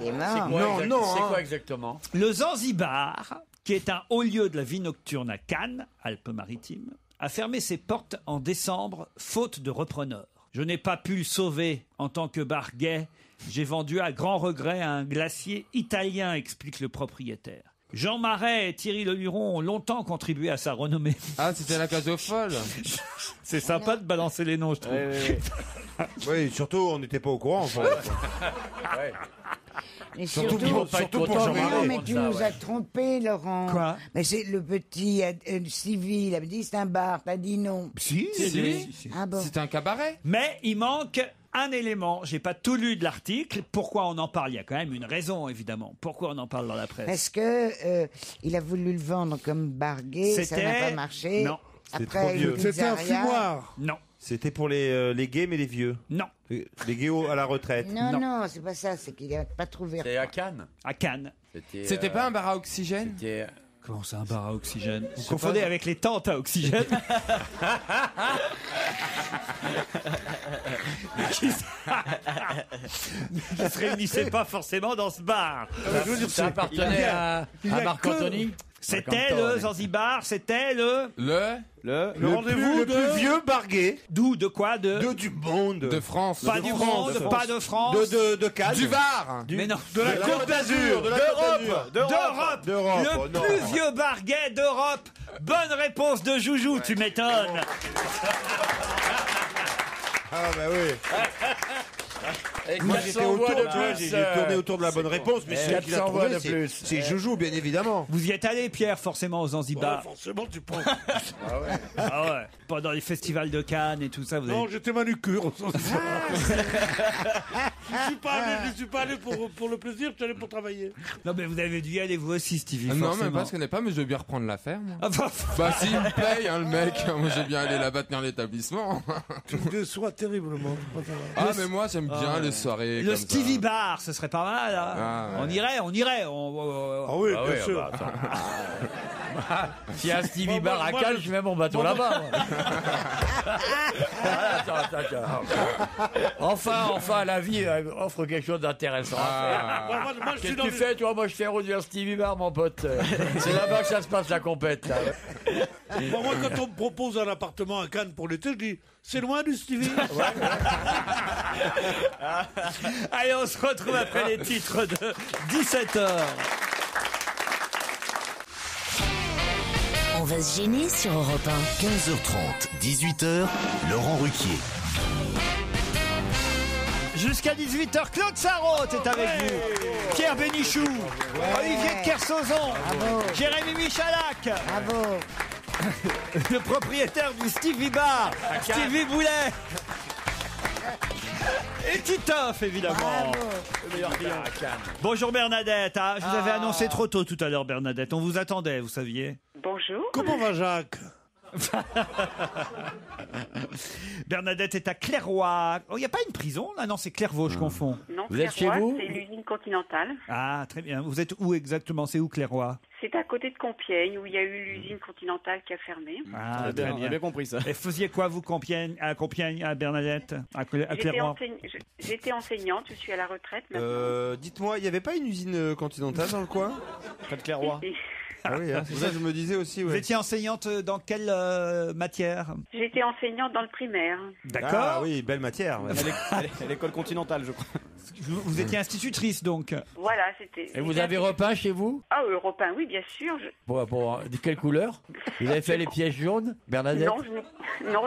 C'est quoi exactement? Le Zanzibar, qui est un haut lieu de la vie nocturne à Cannes, Alpes-Maritimes, a fermé ses portes en décembre, faute de repreneurs. Je n'ai pas pu le sauver en tant que bar gay. J'ai vendu à grand regret à un glacier italien, explique le propriétaire. Jean Marais et Thierry Leluron ont longtemps contribué à sa renommée. Ah, c'était la case aux folles. C'est sympa de balancer les noms, je trouve. Oui, surtout, on n'était pas au courant. Enfin. Mais Surtout pour Jean-Marie. Non, mais tu nous as trompé, Laurent. Quoi? Mais c'est le petit Stevie, il avait dit c'est un bar, t'as dit non. Si. Ah bon. C'était un cabaret. Mais il manque un élément. J'ai pas tout lu de l'article. Pourquoi on en parle? Il y a quand même une raison, évidemment. Pourquoi on en parle dans la presse? Parce que il a voulu le vendre comme bar gay, ça n'a pas marché. Non. Après, une C'était un pizzeria. fumoir. Non. C'était pour les gays, mais les vieux. Non. Les gays à la retraite. Non, c'est pas ça, c'est qu'il n'a pas trouvé. C'est à Cannes. À Cannes. C'était pas un bar à oxygène? Comment c'est un bar à oxygène? Vous confondez avec les tentes à oxygène? qui se réunissaient pas forcément dans ce bar. Ça appartenait à Marc Anthony. C'était le Zanzibar, c'était le rendez-vous le plus vieux bar gay. D'où? De quoi? Du monde. De France. Pas du monde, pas de France. De Cannes. Du Var. Mais non. De la Côte d'Azur. D'Europe. Le plus vieux bar gay d'Europe. Bonne réponse de Joujou, tu m'étonnes. Ah bah oui. Moi j'étais j'ai tourné autour de la bonne réponse, mais celui qui l'a trouvé, c'est Joujou, bien évidemment. Vous y êtes allé, Pierre, forcément, au Zanzibar? Ouais, forcément, tu penses. Ah ouais. Pendant les festivals de Cannes et tout ça, vous avez... Non, j'étais manucure au Zanzibar. Je suis pas allé pour le plaisir, je suis allé pour travailler. Non, mais vous avez dû y aller, vous aussi, Stevie. Non, forcément. mais parce qu'on n'est pas, mais je veux bien reprendre l'affaire, moi. Ah, Bah, s'il me paye, hein, le mec, moi j'ai bien aller là-bas tenir l'établissement. Tu me déçois terriblement. Ah, mais moi j'aime bien les soirées. Le comme Stevie ça. Bar, ce serait pas mal. Hein. Ah, ouais. On irait. Ah oui, bien sûr. S'il y a un Stevie Bar à Cannes, je mets mon bateau là-bas. Enfin, la vie offre quelque chose d'intéressant à faire. Moi, Qu'est-ce que tu fais, toi? Moi, je fais route vers Stevie Bar, mon pote. C'est là-bas que ça se passe, la compète. Là. Moi, quand on me propose un appartement à Cannes pour l'été, je dis c'est loin du Stevie. Allez, on se retrouve après les titres de 17h. On va se gêner sur Europe 1. 15h30, 18h, Laurent Ruquier. Jusqu'à 18h, Claude Sarraute est avec vous. Pierre Bénichou, Olivier de Kersauzon, Jérémy Michalak, le propriétaire du Stevie Bar, Stevie Boulet. Et Titoff, évidemment. Le meilleur client à Cannes. Bonjour Bernadette. Ah, je vous avais annoncé trop tôt tout à l'heure, Bernadette. On vous attendait, vous saviez. Bonjour. Comment va Jacques? Bernadette est à Clairoy. Oh, il n'y a pas une prison là? Non, c'est Clairvaux, je confonds. Non, Vous êtes chez vous? C'est l'usine Continentale. Ah, très bien. Vous êtes où exactement? C'est où Clairoy? C'est à côté de Compiègne où il y a eu l'usine Continentale qui a fermé. Ah, très On a bien compris ça. Et faisiez quoi, vous, à Compiègne, à Bernadette, à Clairoy? J'étais enseignante, je suis à la retraite maintenant. Dites-moi, il n'y avait pas une usine continentale dans le coin? Près de Clairoy. Ah oui, hein, c'est ça que je me disais aussi. Vous étiez enseignante dans quelle matière? J'étais enseignante dans le primaire. D'accord. Ah oui, belle matière. Ouais. À l'école continentale, je crois. Vous étiez institutrice, donc. Voilà, c'était... Et vous avez repeint chez vous? Ah, européen, oui, bien sûr. De quelle couleur? Vous avez fait les pièces jaunes, Bernadette? Non,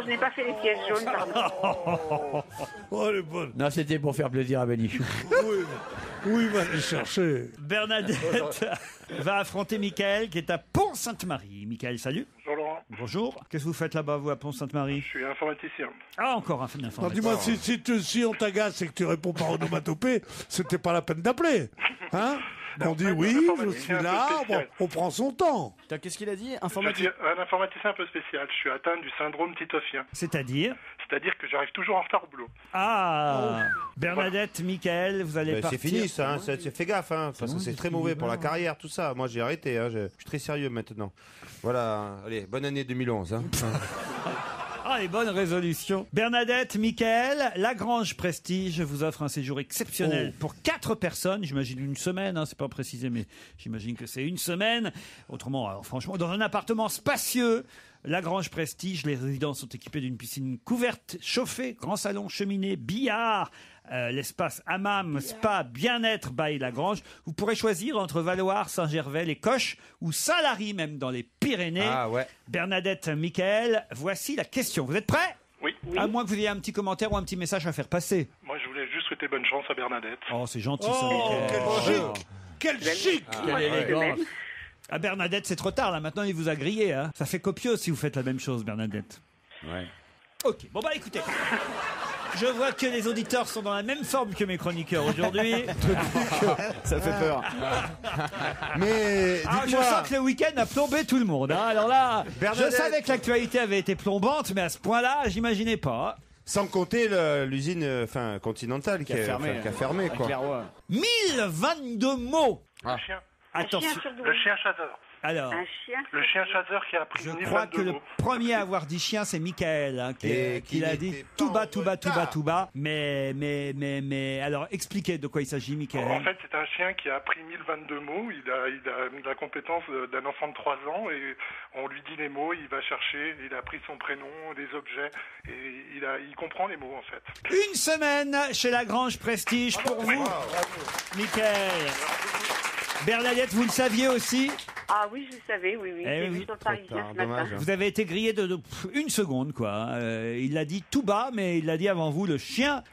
je n'ai pas fait les pièces jaunes, pardon. Oh, elle est bonne. Non, c'était pour faire plaisir à Bénichou. Oui, va les chercher. Bernadette va affronter Mickaël qui est à Pont-Sainte-Marie. Mickaël, salut. Bonjour Laurent. Bonjour. Qu'est-ce que vous faites là-bas, vous, à Pont-Sainte-Marie? Je suis informaticien. Ah, encore un informaticien. Non, dis-moi, si on t'agace et que tu réponds par onomatopée, c'était pas la peine d'appeler. Hein? On dit oui, je suis là, bon, on prend son temps. Qu'est-ce qu'il a dit? Je suis un informaticien un peu spécial. Je suis atteint du syndrome titophien. C'est-à-dire? C'est-à-dire que j'arrive toujours en retard au boulot. Ah, Bernadette, Michael, vous allez partir. C'est fini ça, hein, fais gaffe, hein, parce que c'est très mauvais pour la carrière, tout ça. Moi j'ai arrêté, hein, je suis très sérieux maintenant. Voilà, allez, bonne année 2011. Hein. Ah, les bonnes résolutions. Bernadette, Michael, Lagrange Prestige vous offre un séjour exceptionnel pour 4 personnes. J'imagine une semaine, hein, c'est pas précisé, mais j'imagine que c'est une semaine. Autrement, alors, franchement, dans un appartement spacieux. Lagrange Prestige, les résidences sont équipées d'une piscine couverte, chauffée, grand salon, cheminée, billard, l'espace hammam, spa, bien-être by Lagrange. Vous pourrez choisir entre Valloire, Saint-Gervais, les Coches ou Saint-Lary, même dans les Pyrénées. Ah ouais. Bernadette, Michael, voici la question. Vous êtes prêts? Oui. À moins que vous ayez un petit commentaire ou un petit message à faire passer. Moi, je voulais juste souhaiter bonne chance à Bernadette. Oh, c'est gentil ça, Michael. Quel chic! Quelle élégance. Ah, Bernadette, c'est trop tard, là. Maintenant, il vous a grillé. Hein. Ça fait copieux si vous faites la même chose, Bernadette. Ouais. Ok, bon bah écoutez. Je vois que les auditeurs sont dans la même forme que mes chroniqueurs aujourd'hui. Ça fait peur. Mais je sens que le week-end a plombé tout le monde. Hein. Alors là, je savais que l'actualité avait été plombante, mais à ce point-là, j'imaginais pas. Sans compter l'usine Continental qui a fermé quoi. 1022 mots. Le chien. Attention. Le chien chasseur. Alors, le chien chasseur qui a pris je 1022 crois que le mots. premier à avoir dit chien, c'est Michael, hein, qui l'a dit tout bas, tout bas, tout bas, tout bas. Mais, alors, expliquez de quoi il s'agit, Michael. En fait, c'est un chien qui a appris 1022 mots. Il a la compétence d'un enfant de 3 ans et on lui dit les mots, il va chercher, il a appris son prénom, des objets et il comprend les mots en fait. Une semaine chez Lagrange Prestige pour vous, Michael. Bernadette, vous le saviez aussi? Ah oui, je le savais, oui. J'ai vu sur Parisien ce matin. Vous avez été grillé de une seconde, quoi. Il l'a dit tout bas, mais il l'a dit avant vous, le chien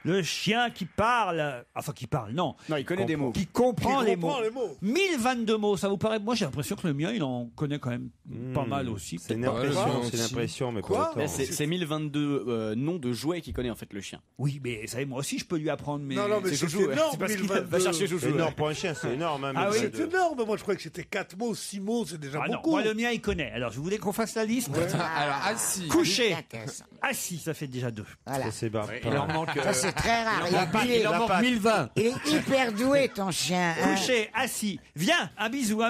qui parle. Enfin, qui parle, non. Non, il connaît des mots. Qui comprend les mots. 1022 mots, ça vous paraît? Moi, j'ai l'impression que le mien, il en connaît quand même pas mal aussi. C'est une impression, mais quoi? C'est 1022 noms de jouets qu'il connaît, en fait, le chien. Oui, mais vous savez, moi aussi, je peux lui apprendre. Mais non, mais c'est énorme, 1022. Va chercher Joujou. C'est énorme pour un chien, c'est énorme. Hein, c'est énorme. Moi, je croyais que c'était 4 mots, 6 mots, c'est déjà beaucoup. Moi, le mien, il connaît. Alors, je voulais qu'on fasse la liste. Alors, assis. Couché. Assis, ça fait déjà 2. Voilà. Il en manque. Ça, c'est très rare. Il en manque 1020. Il est hyper doué, ton chien. Hein. Couché, assis. Viens, un bisou.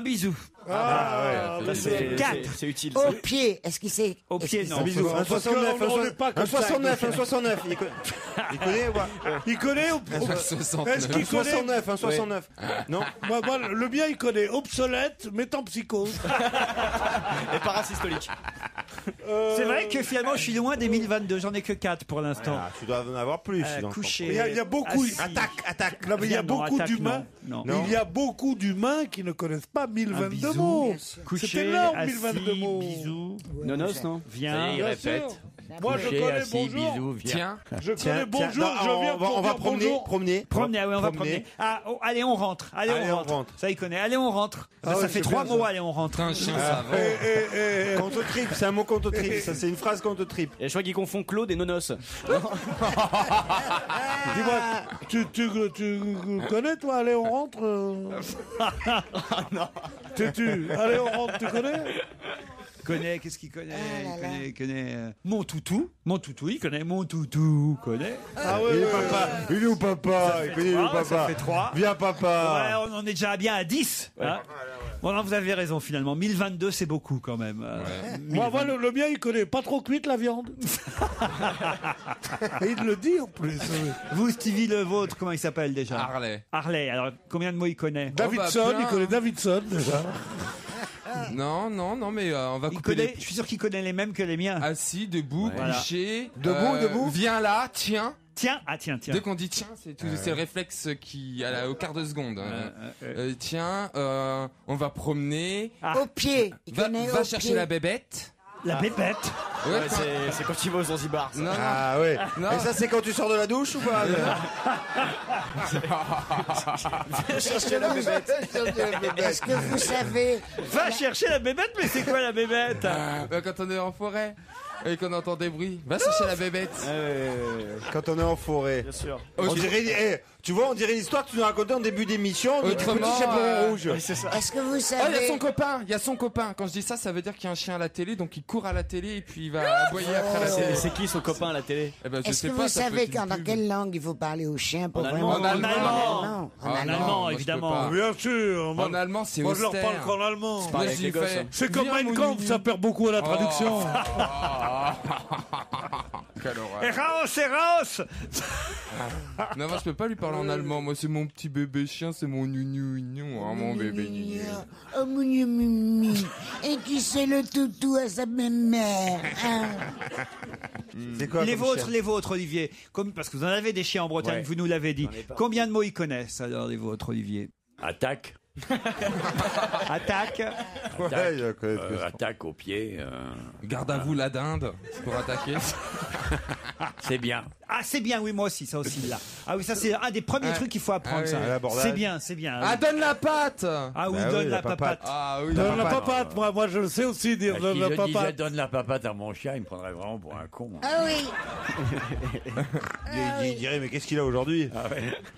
C'est 4. C'est utile. Au pied, est-ce qu'il sait? Au pied, non. Un bisou. Un 69. Il connaît, ouais. Il connaît Est-ce qu'il connaît un 69. Non. Moi, le mien, il connaît obsolète, métempsychose. Et parasystolique. C'est vrai que finalement, je suis loin des 1022. J'en ai que 4 pour l'instant. Tu dois en avoir plus. Couché. Il y a beaucoup. Attaque. Non, mais il y a beaucoup d'humains. Il y a beaucoup d'humains qui ne connaissent pas 1022 mots. C'est énorme, 1022 mots. Bisous. Nonos, non? Viens. Il répète. Moi, je connais bonjour. Bisous, viens. Je connais bonjour. Je viens on va promener. On va promener. Allez, on rentre. Allez, on rentre. Ça, il connaît. Allez, on rentre. Ça fait 3 mots. Allez, on rentre. Un chien, ça va. Contre trip, c'est un mot contre trip. Ça, c'est une phrase contre trip. Et je crois qu'il confond Claude et Nonos. Dis-moi, tu connais, toi? Allez, on rentre. Non. Allez, on rentre, tu connais? Qu'est-ce qu'il connaît? Il connaît mon toutou, il connaît mon toutou, connaît. Ah ouais, il est où papa? Il connaît où papa? Ça fait 3. Viens papa. Ouais, on en est déjà bien à 10. Hein. Bon, non, vous avez raison finalement. 1022, c'est beaucoup quand même. Moi, le mien, il connaît pas trop cuite la viande. Et il le dit en plus. Vous, Stevie, le vôtre, comment il s'appelle déjà? Harley. Alors, combien de mots il connaît? Davidson, il connaît Davidson déjà. Non, mais on va couper. Je suis sûr qu'il connaît les mêmes que les miens. Assis, debout, couché. Debout. Viens là, tiens. Tiens. Dès qu'on dit tiens, c'est le réflexe qui au quart de seconde. Tiens, on va promener. Au pied. Va chercher la bébête. La bébête. Ouais, c'est quand tu vas au Zanzibar. ça. Ah ouais. Et ça, c'est quand tu sors de la douche ou pas Chercher la bébête. Est-ce que vous savez... Va chercher la bébête, mais c'est quoi la bébête? Quand on est en forêt et qu'on entend des bruits, va chercher la bébête. Quand on est en forêt. Bien sûr. On dirait, tu vois, on dirait l'histoire que tu nous racontais en début d'émission du petit chaperon rouge. C'est ça. Est-ce que vous Oh, il savez... y a son copain, il y a son copain. Quand je dis ça, ça veut dire qu'il y a un chien à la télé, donc il court à la télé et puis il va aboyer après la télé. C'est qui son copain à la télé? Eh ben, je Est-ce sais que pas, vous ça peut savez être une dans pub. quelle langue il faut parler aux chiens pour En vraiment... allemand. En allemand. En Ah, allemand. allemand, moi, je peux évidemment. pas. Bien sûr. En allemand, c'est Moi, je leur austère. parle qu'en allemand. Moi, Pareil je avec lui les gosses, fais. hein. C'est comme Viens, Mein mon Kampf, mignon. ça perd beaucoup à la traduction. Quelle horreur. Eraos, Eraos. Non, moi je peux pas lui parler en allemand. Moi, c'est mon petit bébé chien, c'est mon nounou, hein, mon bébé nounou. Oh mon Dieu, Mimi. Et qui c'est le toutou à sa mère hein? C'est quoi comme chien Les vôtres, Olivier. Parce que vous en avez des chiens en Bretagne, Ouais. vous nous l'avez dit. J'en ai pas. Combien de mots ils connaissent, alors, les vôtres, Olivier? Attaque. Attaque. Ouais, il connaît que ça. Attaque au pied. Garde à vous la dinde pour attaquer. C'est bien. Ah, c'est bien, oui, moi aussi, ça aussi, là. Ah oui, ça, c'est un des premiers Ouais. trucs qu'il faut apprendre, Ah oui. ça. L'abordage. C'est bien, c'est bien. Ah, oui. donne la patte. Ah oui, Bah donne oui, la la papate. papate. Ah oui. Donne la papate. papate, moi je le sais aussi dire Si donne la je disais papate. donne la papate à mon chien, il me prendrait vraiment pour un con. Ah oui. Il dirait, mais qu'est-ce qu'il a aujourd'hui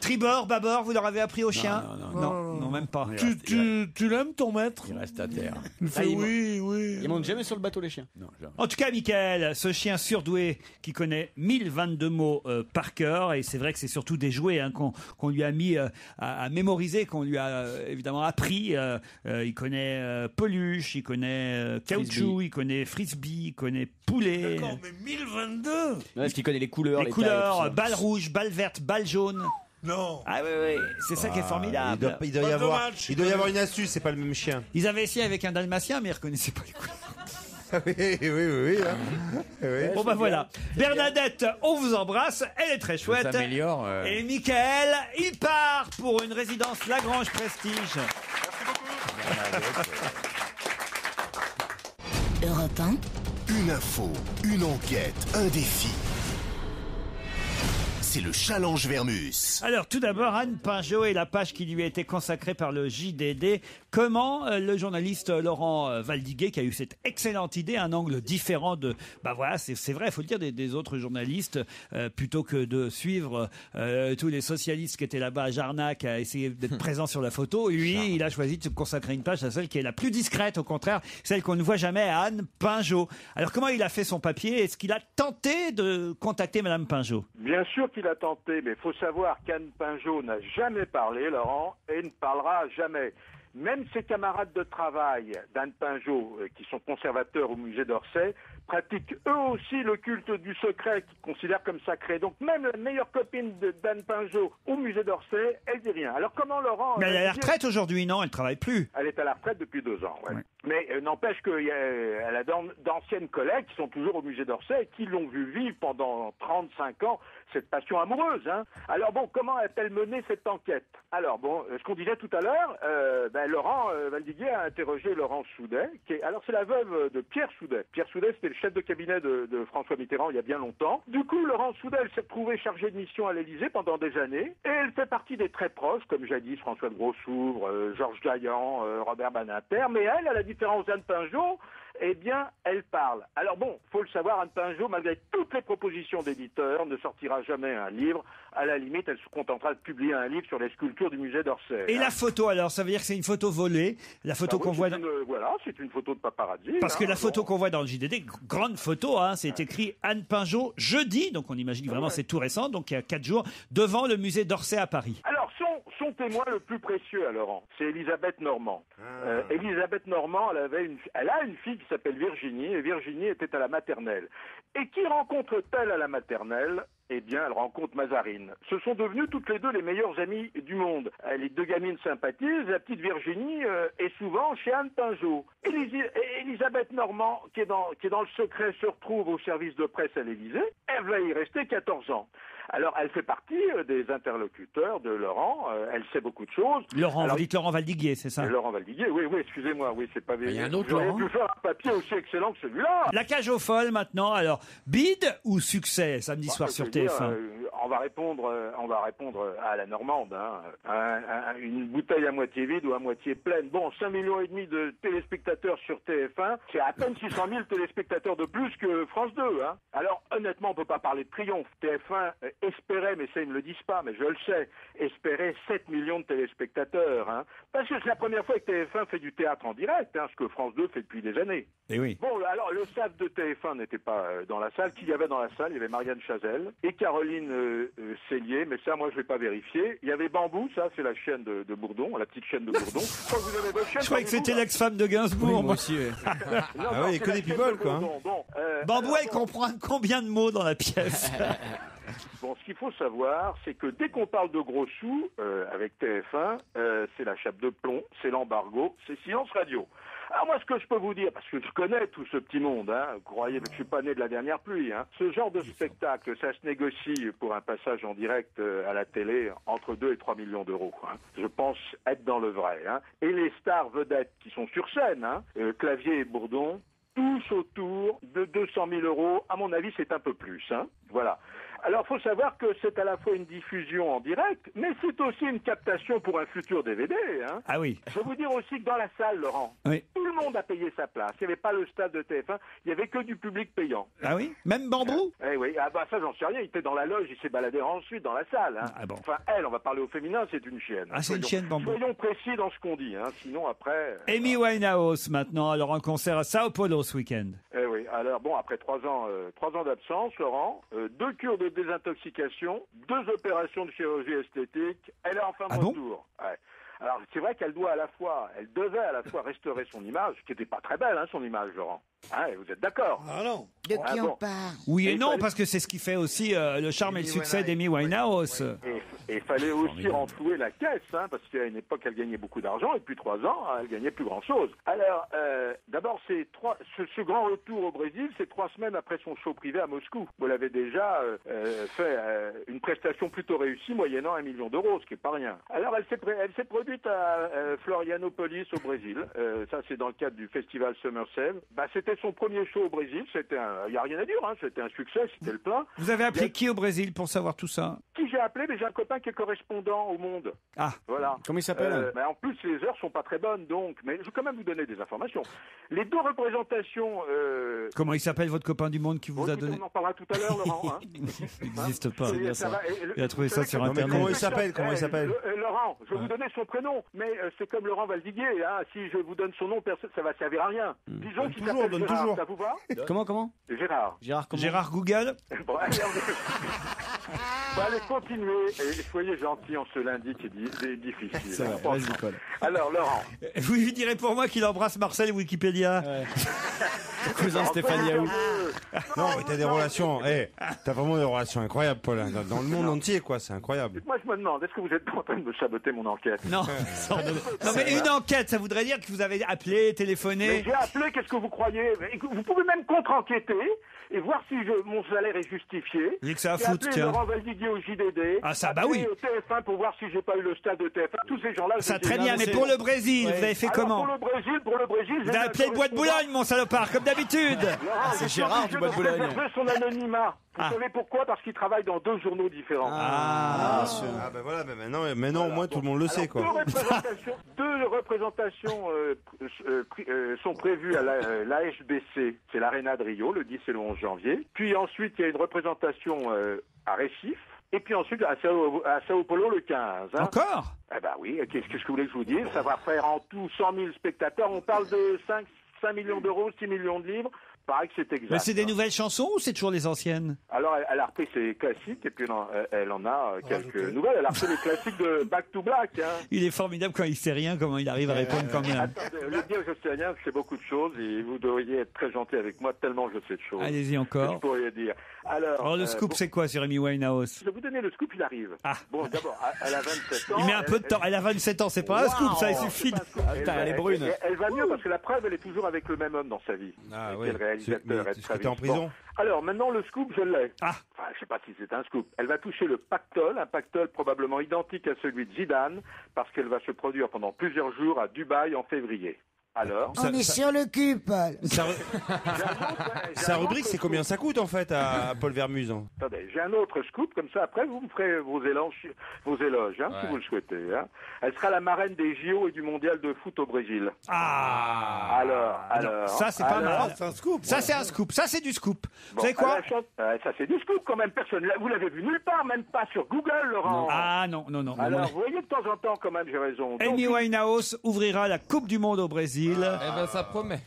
Tribord, bâbord, vous leur avez appris aux chiens? Non, même pas. Tu l'aimes ton maître? Il reste à terre. Il fait il oui, oui. Ils montent jamais sur le bateau, les chiens. Non, jamais. En tout cas, Michael, ce chien surdoué qui connaît 1022 mots par cœur, et c'est vrai que c'est surtout des jouets hein, qu'on lui a mis à mémoriser, qu'on lui a évidemment appris. Il connaît peluche, il connaît caoutchouc, il connaît frisbee, il connaît poulet. D'accord, mais 1022. Ouais, est-ce qu'il connaît les couleurs, Les tailles, couleurs, tout ça. balle rouge, balle verte, balle jaune. Non. Ah oui, oui, c'est ça qui est formidable. Il doit y avoir une astuce, c'est pas le même chien. Ils avaient essayé avec un dalmatien, mais ils reconnaissaient pas les couleurs. Oui. Hein. Oui. Bon ben voilà. Bernadette, on vous embrasse. Elle est très chouette. Ça s'améliore. Et Michael, il part pour une résidence Lagrange Prestige. Europe 1. Une info, une enquête, un défi. C'est le challenge Vermus. Alors tout d'abord, Anne Pinjot et la page qui lui a été consacrée par le JDD. Comment le journaliste Laurent Valdiguet, qui a eu cette excellente idée, un angle différent de... Bah voilà, c'est vrai, il faut le dire, des autres journalistes, plutôt que de suivre tous les socialistes qui étaient là-bas à Jarnac à essayer d'être présents sur la photo. Lui, il a choisi de se consacrer une page à celle qui est la plus discrète, au contraire, celle qu'on ne voit jamais, à Anne Pinjot. Alors comment il a fait son papier? Est-ce qu'il a tenté de contacter Madame Pinjot? Bien sûr qu'il a tenté, mais il faut savoir qu'Anne Pinjot n'a jamais parlé, Laurent, et ne parlera jamais. Même ses camarades de travail d'Anne Pinjot, qui sont conservateurs au musée d'Orsay, pratiquent eux aussi le culte du secret qu'ils considèrent comme sacré. Donc même la meilleure copine d'Anne Pinjot au musée d'Orsay, elle dit rien. Alors comment Laurent... Mais elle est à la retraite aujourd'hui, non? Elle travaille plus. Elle est à la retraite depuis 2 ans, ouais. Mais n'empêche qu'elle a d'anciennes collègues qui sont toujours au musée d'Orsay et qui l'ont vu vivre pendant 35 ans cette passion amoureuse. Hein. Alors bon, comment a-t-elle mené cette enquête? Alors bon, ce qu'on disait tout à l'heure, Laurent Valdiguet a interrogé Laurence Soudet, alors c'est la veuve de Pierre Soudet. Pierre Soudet, c'était le chef de cabinet de François Mitterrand il y a bien longtemps. Du coup, Laurence Soudet, elle s'est retrouvée chargée de mission à l'Élysée pendant des années, et elle fait partie des très proches, comme jadis François de Grossouvre, Georges Gaillan, Robert Badinter, mais elle, à la différence d'Anne Pinjot, eh bien, elle parle. Alors bon, faut le savoir, Anne Pinjot, malgré toutes les propositions d'éditeurs, ne sortira jamais un livre. À la limite, elle se contentera de publier un livre sur les sculptures du musée d'Orsay. Et la photo, alors, ça veut dire que c'est une photo volée, la photo qu'on voit... Voilà, c'est une photo de paparazzi. Parce que la photo qu'on voit dans le JDD, grande photo, hein, c'est écrit Anne Pinjot jeudi, donc on imagine vraiment c'est tout récent, donc il y a 4 jours, devant le musée d'Orsay à Paris. Alors, son témoin le plus précieux à Laurent, c'est Elisabeth Normand. Elisabeth Normand, elle a une fille qui s'appelle Virginie, et Virginie était à la maternelle. Et qui rencontre-t-elle à la maternelle? Eh bien, elle rencontre Mazarine. Ce sont devenues toutes les deux les meilleures amies du monde. Les deux gamines sympathisent. La petite Virginie est souvent chez Anne Pinjot. Elisabeth Normand, qui est dans le secret, se retrouve au service de presse à l'Élysée. Elle va y rester 14 ans. Alors, elle fait partie des interlocuteurs de Laurent. Elle sait beaucoup de choses. Laurent, Alors, vous dites Laurent Valdiguier, c'est ça? Laurent Valdiguier, oui, excusez-moi, oui, c'est pas... Il y a un autre J'aurais Laurent. pu faire un papier aussi excellent que celui-là. La cage aux folles maintenant. Alors, bide ou succès samedi soir sur TF1? On va répondre à la Normande. Une bouteille à moitié vide ou à moitié pleine. Bon, 5,5 millions de téléspectateurs sur TF1, c'est à peine 600 000 téléspectateurs de plus que France 2. Alors, honnêtement, on peut pas parler de triomphe. TF1 espérait, mais ça ils ne le disent pas, mais je le sais, espérait 7 millions de téléspectateurs. Parce que c'est la première fois que TF1 fait du théâtre en direct, ce que France 2 fait depuis des années. Et oui. Bon, alors le staff de TF1 n'était pas dans la salle. Qui y avait dans la salle? Il y avait Marianne Chazelle et Caroline Cellier, mais ça, moi, je vais pas vérifier. Il y avait Bambou, ça, c'est la chaîne de Bourdon, la petite chaîne de Bourdon. Vous avez votre chaîne, Je croyais que c'était Bambou, l'ex-femme de Gainsbourg. moi aussi, oui. Non, Ah oui, c'est que la des chaîne people, de quoi. Bourdon. Bon, Bambou, elle comprend combien de mots dans la pièce? Bon, ce qu'il faut savoir, c'est que dès qu'on parle de gros sous avec TF1, c'est la chape de plomb, c'est l'embargo, c'est silence radio. Alors moi, ce que je peux vous dire, parce que je connais tout ce petit monde, vous croyez que je suis pas né de la dernière pluie, ce genre de spectacle, ça se négocie pour un passage en direct à la télé entre 2 et 3 millions d'euros. Je pense être dans le vrai. Et les stars vedettes qui sont sur scène, Clavier et Bourdon, tous autour de 200 000 euros. À mon avis, c'est un peu plus. Voilà. Alors, faut savoir que c'est à la fois une diffusion en direct, mais c'est aussi une captation pour un futur DVD. Ah oui. Je vais vous dire aussi que dans la salle, Laurent, tout le monde a payé sa place. Il n'y avait pas le stade de TF1, il n'y avait que du public payant. Ah oui? Même Bambou? Eh oui, ça j'en sais rien. Il était dans la loge, il s'est baladé ensuite dans la salle. Ah bon. Enfin, elle, on va parler au féminin, c'est une chienne. Ah, c'est une chienne, Bambou. Soyons précis dans ce qu'on dit, sinon après... Amy Winehouse maintenant, alors en concert à Sao Paulo ce week-end. Eh oui, alors bon, après 3 ans d'absence, Laurent, 2 cures de désintoxication, 2 opérations de chirurgie esthétique, elle est enfin de retour. Ouais. Alors c'est vrai qu'elle devait à la fois restaurer son image, qui n'était pas très belle, son image, Laurent. Vous êtes d'accord? Ah non. De qui on parle? Oui et non, parce que c'est ce qui fait aussi le charme et le succès d'Amy Winehouse. Et il fallait aussi renflouer la caisse, parce qu'à une époque, elle gagnait beaucoup d'argent, et depuis 3 ans, elle gagnait plus grand-chose. Alors, d'abord, ce grand retour au Brésil, c'est 3 semaines après son show privé à Moscou. Vous l'avez déjà fait une prestation plutôt réussie, moyennant 1 million d'euros, ce qui n'est pas rien. Alors, elle s'est produite à Florianopolis, au Brésil. Ça, c'est dans le cadre du festival Summer Save. C'était son premier show au Brésil. Il n'y a rien à dire, c'était un succès, c'était le plein. Vous avez appelé qui au Brésil pour savoir tout ça? Qui j'ai appelé? Mais j'ai un copain qui est correspondant au Monde. Ah. Voilà. Comment il s'appelle? Mais en plus, les heures sont pas très bonnes, donc. Mais je vais quand même vous donner des informations. Les 2 représentations. Comment il s'appelle votre copain du Monde qui vous a donné? On en parlera tout à l'heure, Laurent. Il n'existe pas. Il a trouvé ça sur Non, mais Internet. comment il s'appelle? Laurent, je vais vous donner son prénom, mais c'est comme Laurent Valdiguier. Si je vous donne son nom, ça va servir à rien. Disons qu'il s'appelle Gérard. Ça vous va? Comment? Gérard. Gérard Google? Bon, allez, continuez. Et soyez gentils en ce lundi qui est difficile. Ça va, vas-y, Paul. Alors, Laurent. Vous lui direz pour moi qu'il embrasse Marcel Wikipédia. Cousin Stéphane Yaou. Non, mais t'as des relations. T'as vraiment des relations incroyables, Paul. Dans le monde entier, quoi. C'est incroyable. Moi, je me demande, est-ce que vous êtes en train de me saboter mon enquête? Non. Non, mais une enquête, ça voudrait dire que vous avez appelé, téléphoné. Mais j'ai appelé, qu'est-ce que vous croyez? Vous pouvez même contre-enquêter et voir si mon salaire est justifié. Il dit que ça a J'ai foutre, appelé tiens. Laurent Valdiguier au JDD. Ah, ça, bah oui. Au TF1 pour voir si j'ai pas eu le stade de TF1. Tous ces gens-là. Ça, très bien, mais pour le Brésil, vous avez fait comment? Pour le Brésil, Vous avez appelé le Bois de Boulogne, mon salopard, comme d'habitude. C'est Gérard du Bois de Boulogne. Son anonymat. Vous savez pourquoi? Parce qu'il travaille dans 2 journaux différents. Ah, ben voilà, mais maintenant, au moins, tout le monde le sait, quoi. 2 représentations sont prévues à l'ASBC, c'est l'Arena de Rio, le 10 et le 11 janvier. Puis ensuite, il y a une représentation à Recife. Et puis ensuite, à Sao Paulo, le 15. Encore? Eh ben oui, qu'est-ce que je voulais que je vous dise? Ça va faire en tout 100 000 spectateurs. On parle de 5 millions d'euros, 6 millions de livres. Pareil que c'est exact. Mais c'est des nouvelles chansons ou c'est toujours les anciennes? Alors, elle a repris ses classiques et puis elle en a quelques nouvelles. Elle a repris les classiques de Back to Black. Il est formidable quand il sait rien, comment il arrive à répondre quand même. Attendez, le dire je sais rien, c'est beaucoup de choses et vous devriez être très gentil avec moi tellement je sais de choses. Allez-y encore. Je pourrais dire. Alors le scoop, c'est quoi sur Amy Winehouse? Je vais vous donner le scoop, il arrive. Bon, d'abord, elle a 27 ans. Il met un peu de temps. Elle a 27 ans, c'est pas un scoop, ça, il suffit. Elle est brune. Elle va mieux parce que la preuve, elle est toujours avec le même homme dans sa vie. Ah oui. Elle réalisateur Ed Qui Travis. était en prison. Bon. Alors, maintenant, le scoop, je l'ai. Enfin, je sais pas si c'est un scoop. Elle va toucher le pactole, un pactole probablement identique à celui de Zidane, parce qu'elle va se produire pendant plusieurs jours à Dubaï en février. Alors On est sur le cul, Paul. Sa rubrique, c'est combien ça coûte en fait à Paul Vermuse? Attendez, j'ai un autre scoop, comme ça après vous me ferez vos éloges, si vous le souhaitez. Hein. Elle sera la marraine des JO et du mondial de foot au Brésil. Ah. Alors. Ça, c'est pas mal. C'est un scoop. Ça, c'est un scoop. Ça, c'est du scoop. Bon, Vous savez quoi? ça c'est du scoop quand même, personne. Vous l'avez vu nulle part, même pas sur Google, Laurent. Ah non. Alors, vous voyez de temps en temps quand même, j'ai raison. Amy Winehouse ouvrira la Coupe du Monde au Brésil. Eh ben, ça promet.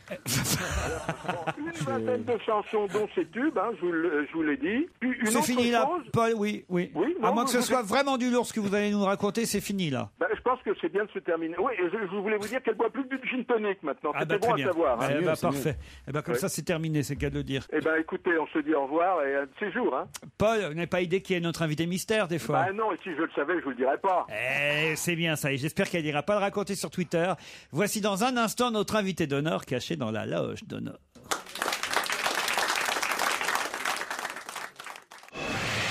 Une vingtaine de chansons dont ces tubes, hein, je vous l'ai dit. Puis une C'est autre fini là, chose- Paul, oui. non, À moins que ce vous- soit vraiment du lourd ce que vous allez nous raconter, c'est fini là. Ben, je pense que c'est bien de se terminer. Oui, et je voulais vous dire qu'elle boit plus du gin tonic maintenant. C'était bon très à bien. savoir. Hein. Eh ben, parfait. Eh ben, comme Ouais. ça, c'est terminé, c'est le cas de le dire. Eh ben, écoutez, on se dit au revoir et à de ces jours. Hein. Paul, vous n'avez pas idée qui est notre invité mystère des fois? Ben non, et si je le savais, je vous le dirais pas. Eh, c'est bien ça, et j'espère qu'elle n'ira pas le raconter sur Twitter. Voici dans un instant notre invité d'honneur caché dans la loge d'honneur.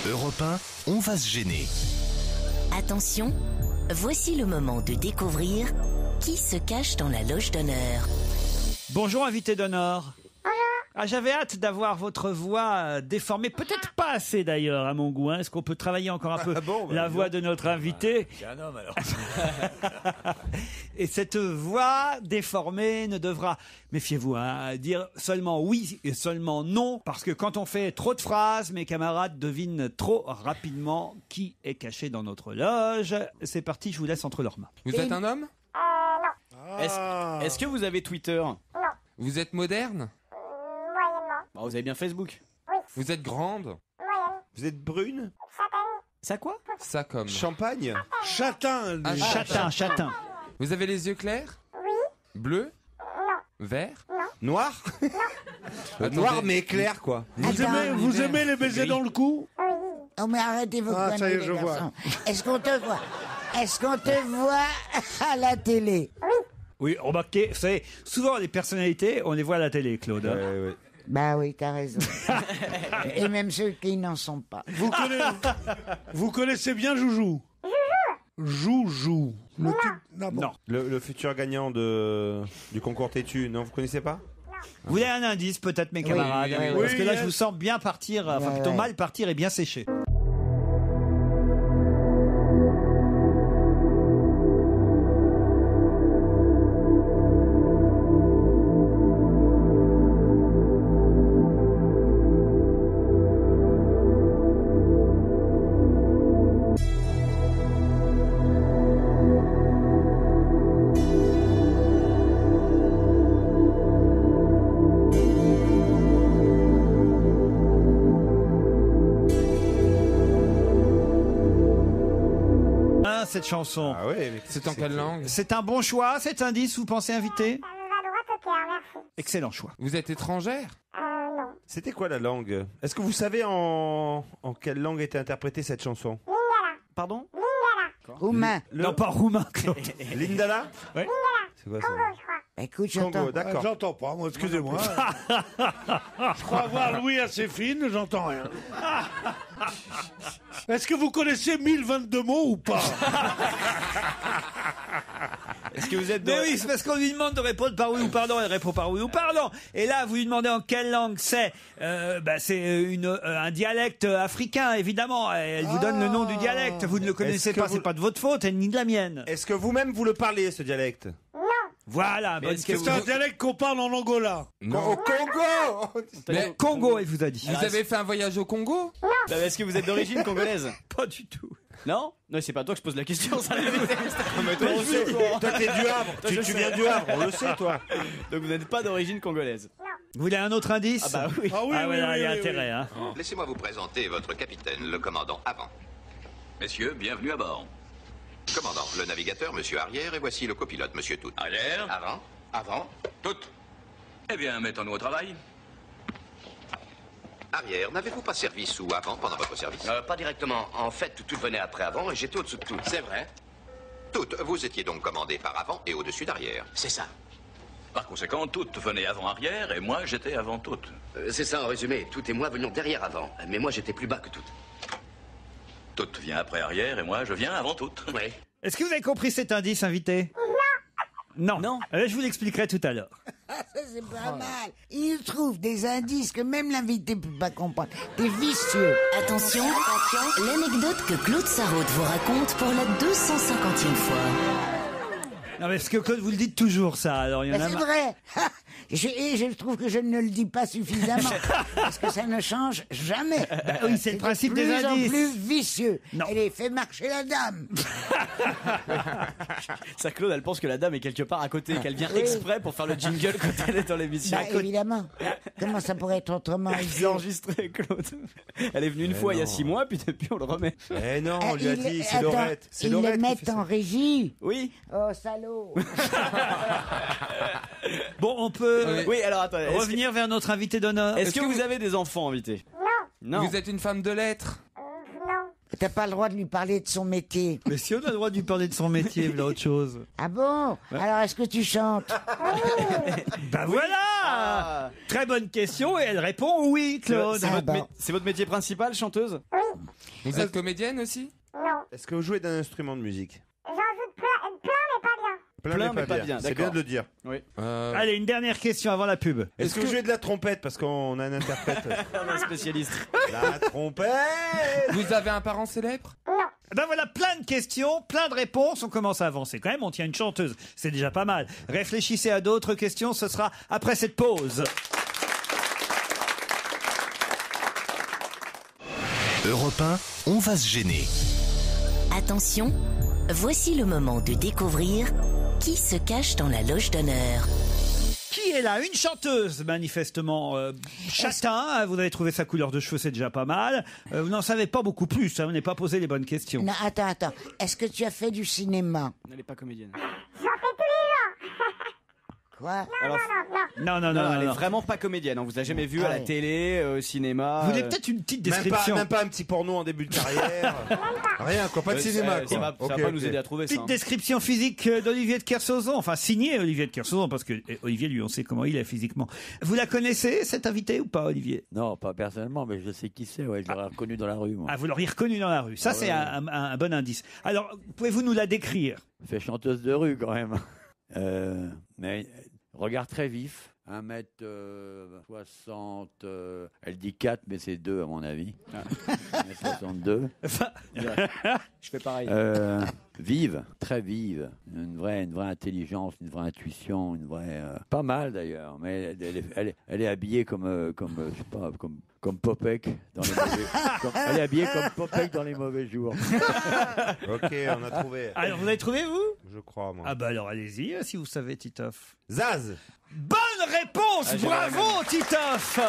Europe 1, on va se gêner. Attention, voici le moment de découvrir qui se cache dans la loge d'honneur. Bonjour invité d'honneur. Ah, j'avais hâte d'avoir votre voix déformée, peut-être pas assez d'ailleurs à mon goût. Est-ce qu'on peut travailler encore un peu la voix de notre invité? C'est un homme alors. Et cette voix déformée ne devra, méfiez-vous, dire seulement oui et seulement non, parce que quand on fait trop de phrases, mes camarades devinent trop rapidement qui est caché dans notre loge. C'est parti, je vous laisse entre leurs mains. Vous êtes un homme? Est-ce que vous avez Twitter? Vous êtes moderne? Bah, vous avez bien Facebook? Vous êtes grande? Vous êtes brune? Ça quoi? Ça comme. Champagne? Châtain. Ah, châtain. Vous avez les yeux clairs? Oui. Bleu? Non. Vert? Noir? Attendez. Noir mais clair quoi. Vous aimez les baisers dans le cou? Oh, mais arrêtez vos Ah, ça y est, conneries, je les vois. garçons. Est-ce qu'on te voit à la télé? Oui, remarquez, vous savez, souvent les personnalités, on les voit à la télé, Claude. Bah oui, t'as raison. Et même ceux qui n'en sont pas. Vous connaissez bien Joujou? Joujou. Le type- Non, bon. Non. Le futur gagnant du concours Tétu, non, vous connaissez pas? Vous voulez un indice peut-être mes camarades? oui, Parce que là yes. je vous sens bien partir, enfin plutôt mal partir et bien sécher. Cette chanson. Ah ouais, mais c'est en quelle langue? C'est un bon choix, cet indice, vous pensez invité? Excellent choix. Vous êtes étrangère? Non. C'était quoi la langue? Est-ce que vous savez en quelle langue était interprétée cette chanson? Pardon? Roumain. Non, pas roumain, Claude. Lindala? Oui. C'est quoi ça? Écoute, Congo, j'entends. d'accord. J'entends pas, moi, excusez-moi. Je crois avoir l'ouïe assez fine, j'entends rien. Est-ce que vous connaissez 1022 mots ou pas? Est-ce que vous êtes Mais oui, c'est parce qu'on lui demande de répondre par oui ou pardon, elle répond par oui ou pardon. Et là, vous lui demandez en quelle langue c'est. C'est un dialecte africain, évidemment. Elle vous donne le nom du dialecte. Vous ne le connaissez que pas, vous- c'est pas de votre faute, ni de la mienne. Est-ce que vous-même vous le parlez ce dialecte? Voilà, bonne C'est question. un dialecte qu'on parle en Angola. Au Congo? Mais Congo, elle vous a dit. vous avez fait un voyage au Congo? Bah, est-ce que vous êtes d'origine congolaise? Pas du tout. Non? Non, c'est pas toi que je pose la question, ça l'invité. Toi, on le sait. Toi, t'es du Havre. Toi, je Tu sais. viens du Havre, on le sait, toi. Donc vous n'êtes pas d'origine congolaise? Vous voulez un autre indice? Ah bah oui. Ah oui, Ah ouais, oui, là, il y a oui, intérêt. oui. Hein. Laissez-moi vous présenter votre capitaine, le commandant Avant. Messieurs, bienvenue à bord. Commandant, le navigateur, monsieur Arrière, et voici le copilote, monsieur Tout. Arrière. Avant. Avant. Tout. Eh bien, mettons-nous au travail. Arrière, n'avez-vous pas servi sous Avant pendant votre service? Pas directement. En fait, tout venait après Avant et j'étais au-dessous de tout. C'est vrai. Tout, vous étiez donc commandé par Avant et au-dessus d'Arrière. C'est ça. Par conséquent, toutes venaient avant-arrière et moi, j'étais avant toutes. C'est ça en résumé. Tout et moi venions derrière avant. Mais moi, j'étais plus bas que toutes. Toutes vient après-arrière et moi, je viens avant toutes. Oui. Est-ce que vous avez compris cet indice, invité? Non. Non. Je vous l'expliquerai tout à l'heure. Ah, ça, c'est pas mal. Il trouve des indices que même l'invité peut pas comprendre. T'es vicieux. Attention, l'anecdote que Claude Sarraute vous raconte pour la 250e fois. Non, mais parce que Claude, vous le dites toujours, ça. Alors, il y en a C'est marre. vrai. Je trouve que je ne le dis pas suffisamment. Parce que ça ne change jamais. Bah oui, c'est le principe des indices. De plus en plus vicieux. Non. Elle fait marcher la dame. Ça, Claude, elle pense que la dame est quelque part à côté, qu'elle vient exprès pour faire le jingle quand elle est dans l'émission. Bah, évidemment. Comment ça pourrait être autrement? Il l'a enregistré, Claude. Elle est venue une fois il y a 6 mois, puis depuis on le remet. Eh non, on lui a dit, c'est Attends, Laurette. C'est ils Laurette le qui mettent fait ça. en régie. Oui. Oh, salaud. Bon, on peut Oui, alors attendez. revenir vers notre invité d'honneur. Est-ce que vous avez des enfants invités? Non. Vous êtes une femme de lettres? T'as pas le droit de lui parler de son métier. Mais si on a le droit de lui parler de son métier, voilà autre chose. Ah bon? Alors, est-ce que tu chantes? Bah voilà. Très bonne question et elle répond oui, Claude. C'est votre métier principal, chanteuse? Vous êtes comédienne aussi? Est-ce que vous jouez d'un instrument de musique? J'en joue plein, Plein, mais pas bien. C'est D'accord. bien de le dire. Oui. Allez, une dernière question avant la pub. Est-ce que vous jouez de la trompette? Parce qu'on a un interprète. On est un spécialiste. La trompette. Vous avez un parent célèbre? Ben voilà, plein de questions, plein de réponses. On commence à avancer quand même. On tient une chanteuse. C'est déjà pas mal. Réfléchissez à d'autres questions. Ce sera après cette pause. Europe 1, on va se gêner. Attention, voici le moment de découvrir qui se cache dans la loge d'honneur. Qui est là? Une chanteuse, manifestement châtain. Hein, vous avez trouvé sa couleur de cheveux, c'est déjà pas mal. Vous n'en savez pas beaucoup plus. Hein, vous n'avez pas posé les bonnes questions. Non, attends. Est-ce que tu as fait du cinéma? Elle n'est pas comédienne. Quoi? Non, elle est vraiment pas comédienne. On vous a jamais vu à la télé, au cinéma. Vous voulez peut-être une petite description? Même pas un petit porno en début de carrière. Rien, quoi. Pas de cinéma, quoi. Ça va pas nous aider à trouver ça. Petite description physique d'Olivier de Kersauzon. Enfin, signé Olivier de Kersauzon, parce que Olivier, lui, on sait comment il est physiquement. Vous la connaissez, cette invitée, ou pas, Olivier? Non, pas personnellement, mais je sais qui c'est. Ouais, je l'aurais reconnu dans la rue. Moi. Ah, vous l'auriez reconnu dans la rue. Ça, c'est un bon indice. Alors, pouvez-vous nous la décrire? Fait chanteuse de rue, quand même. Mais regard très vif. 1m60, elle dit 4, mais c'est 2 à mon avis. 1m62. Je fais pareil. Vive, très vive. Une vraie intelligence, une vraie intuition, une vraie. Pas mal d'ailleurs, mais elle est habillée comme je sais pas, comme Popek dans les mauvais. Elle est habillée comme Popek dans les mauvais jours. Ok, on a trouvé. Alors, vous avez trouvé, vous? Je crois, moi. Ah bah alors, allez-y, si vous savez, Titoff. Zaz. Bonne réponse. Bravo, Titoff.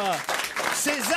C'est Zaz.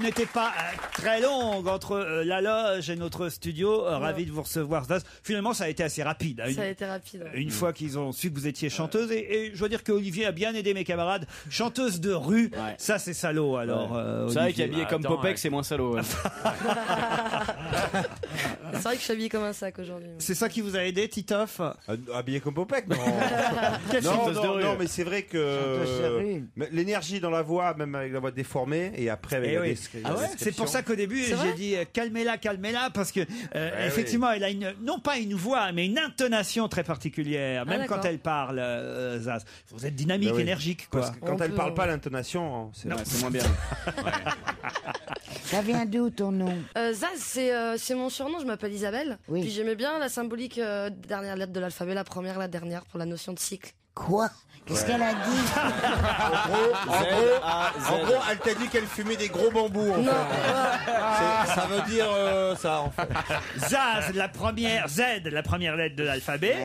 n'était pas très longue entre la loge et notre studio. Ravi de vous recevoir, Zaz. Finalement, ça a été assez rapide. Hein. Ça a été rapide. Une fois qu'ils ont su que vous étiez chanteuse, et je dois dire qu'Olivier a bien aidé mes camarades. Chanteuse de rue, ça c'est salaud. Alors, c'est vrai qu'habillé comme Popek, c'est moins salaud. C'est vrai que je suis habillé comme un sac aujourd'hui. C'est ça qui vous a aidé, Titoff? Habillé comme Popek, non. Non, mais c'est vrai que l'énergie dans la voix, même avec la voix déformée, et après avec la description. C'est pour ça qu'au début j'ai dit calmez-la, parce que effectivement elle a non pas une voix mais une intonation très particulière, même quand elle parle. Zaz, vous êtes dynamique, énergique, quoi. Parce que quand elle parle pas, l'intonation, c'est moins bien. Ça vient d'où ton nom? Zaz, c'est mon surnom, je m'appelle Isabelle. Puis j'aimais bien la symbolique dernière lettre de l'alphabet, la première, la dernière, pour la notion de cycle. Quoi? Qu'est-ce qu'elle a dit? En gros, elle t'a dit qu'elle fumait des gros bambous. En fait. Ça veut dire ça, en fait. Zaz, la première lettre de l'alphabet.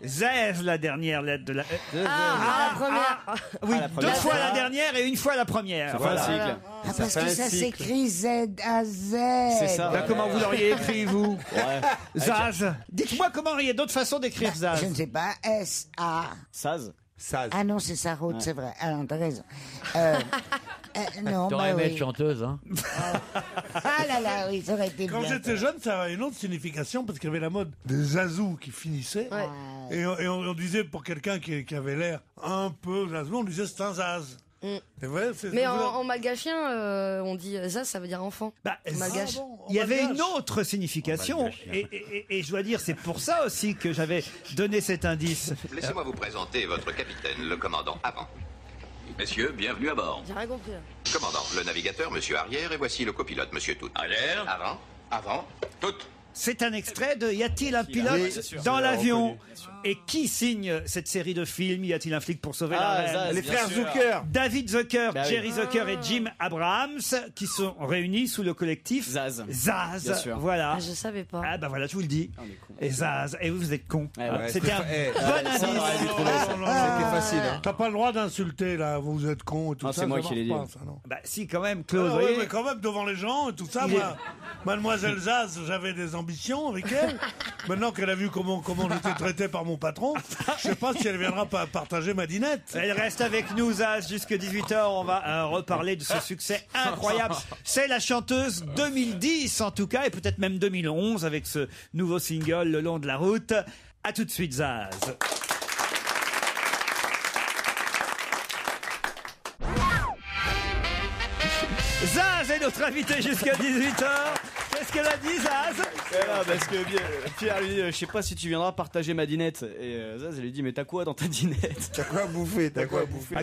Zaz, la dernière lettre de la... la première. Oui, deux fois la dernière et une fois la première. Ça fait un cycle. Parce que ça s'écrit Z-A-Z. C'est ça. Comment vous l'auriez écrit, vous? Zaz. Dites-moi comment il y a d'autres façons d'écrire Zaz. Je ne sais pas. S-A. Saz. Ah non, c'est Sarraute, c'est vrai. Ah non, t'as raison. Non, T'aurais aimé être oui. chanteuse, hein? Ah là là, oui, ça aurait été Quand bien. j'étais jeune, ça avait une autre signification parce qu'il y avait la mode des zazous qui finissaient. Et on disait pour quelqu'un qui avait l'air un peu zazou, on disait c'est un zaz. C'est vrai, Mais en malgachien, on dit Zaz, ça veut dire enfant. Malgache. Il y avait une autre signification, et je dois dire, c'est pour ça aussi que j'avais donné cet indice. Laissez-moi vous présenter votre capitaine, le commandant Avant. Messieurs, bienvenue à bord. J'ai rien compris. Commandant, le navigateur, monsieur Arrière, et voici le copilote, monsieur Tout. Arrière. Avant, Tout. C'est un extrait de Y a-t-il un pilote dans l'avion? Et qui signe cette série de films Y a-t-il un flic pour sauver la reine? Les frères Zucker. David Zucker, Jerry Zucker et Jim Abrahams, qui sont réunis sous le collectif Zaz. Bien sûr. Voilà. Je savais pas. Ah bah voilà, je vous le dis. Et Zaz. Et vous êtes cons. Ouais. C'était un bon indice. C'était facile. Hein. T'as pas le droit d'insulter, là, vous êtes cons et tout ça. C'est moi qui l'ai dit. Bah si, quand même, Claude. Oui, mais quand même, devant les gens et tout ça, Mademoiselle Zaz, j'avais des ambitions avec elle. Maintenant qu'elle a vu comment j'étais traité par mon patron, je sais pas si elle viendra partager ma dinette. Elle reste avec nous, Zaz, jusqu'à 18h. On va reparler de ce succès incroyable. C'est la chanteuse 2010, en tout cas, et peut-être même 2011, avec ce nouveau single, Le long de la route. À tout de suite, Zaz. Zaz est notre invité jusqu'à 18h. Qu'est-ce qu'elle a dit, Zaz? Parce que Pierre lui dit, je sais pas si tu viendras partager ma dinette. Et Zaz, elle lui dit, mais t'as quoi dans ta dinette? T'as quoi à bouffer?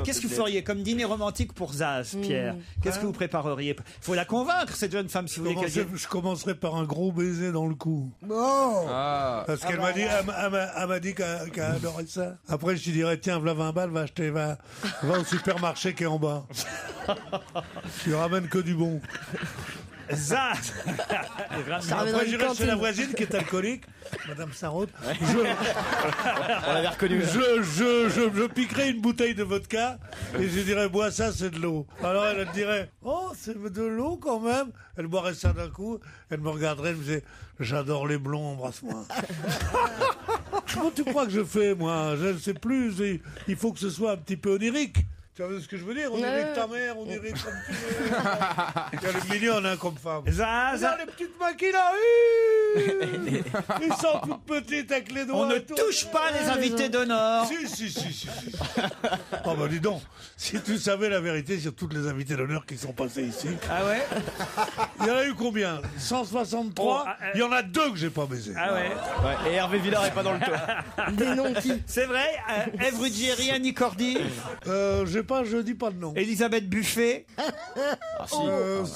Qu'est-ce que vous feriez comme dîner romantique pour Zaz, Pierre? Qu'est-ce que vous prépareriez? Faut la convaincre, cette jeune femme, si vous voulez qu'elle... Je commencerai par un gros baiser dans le cou. Oh. Parce qu'elle m'a dit, elle m'a dit qu'elle adorait ça. Après, je lui dirais, tiens, voilà 20 balles, va au supermarché qui est en bas. Tu ramènes que du bon. Zaz. Après, j'irai chez la voisine qui est alcoolique, Madame Sarraute. On l'avait reconnu. Je piquerai une bouteille de vodka et je dirais, bois ça, c'est de l'eau. Alors elle dirait, oh, c'est de l'eau quand même. Elle boirait ça d'un coup, elle me regarderait, elle me disait, j'adore les blonds, embrasse-moi. Comment tu crois que je fais, moi? Je ne sais plus, il faut que ce soit un petit peu onirique. Tu vois ce que je veux dire? On dirait que ta mère, on dirait comme tu veux. Elle est mignonne, hein, comme femme. Zaz. Regarde les petites mains qu'il a. Ils sont toutes petites avec les doigts. On ne touche pas les invités d'honneur. Si. Oh bah dis donc, si tu savais la vérité sur toutes les invités d'honneur qui sont passés ici. Ah ouais? Il y en a eu combien? 163. Il y en a 2 que j'ai pas baisé. Ah ouais. Et Hervé Villard est pas dans le top. Des noms qui? C'est vrai? Ève Ruggieri, Annie Cordy? Je dis pas de nom. Elisabeth Buffet?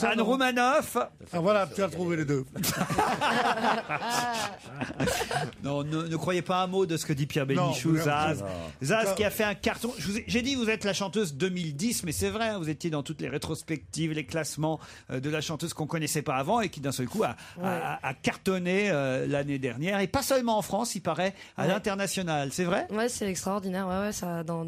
Anne Romanoff? Ah voilà, tu as trouvé les 2. Non, ne croyez pas un mot de ce que dit Pierre Bénichou. Zaz. Zaz qui a fait un carton. J'ai dit, vous êtes la chanteuse 2010, mais c'est vrai, hein, vous étiez dans toutes les rétrospectives, les classements de la chanteuse qu'on connaissait pas avant et qui d'un seul coup a cartonné l'année dernière. Et pas seulement en France, il paraît, à l'international. C'est vrai? Ouais, c'est extraordinaire. Ouais,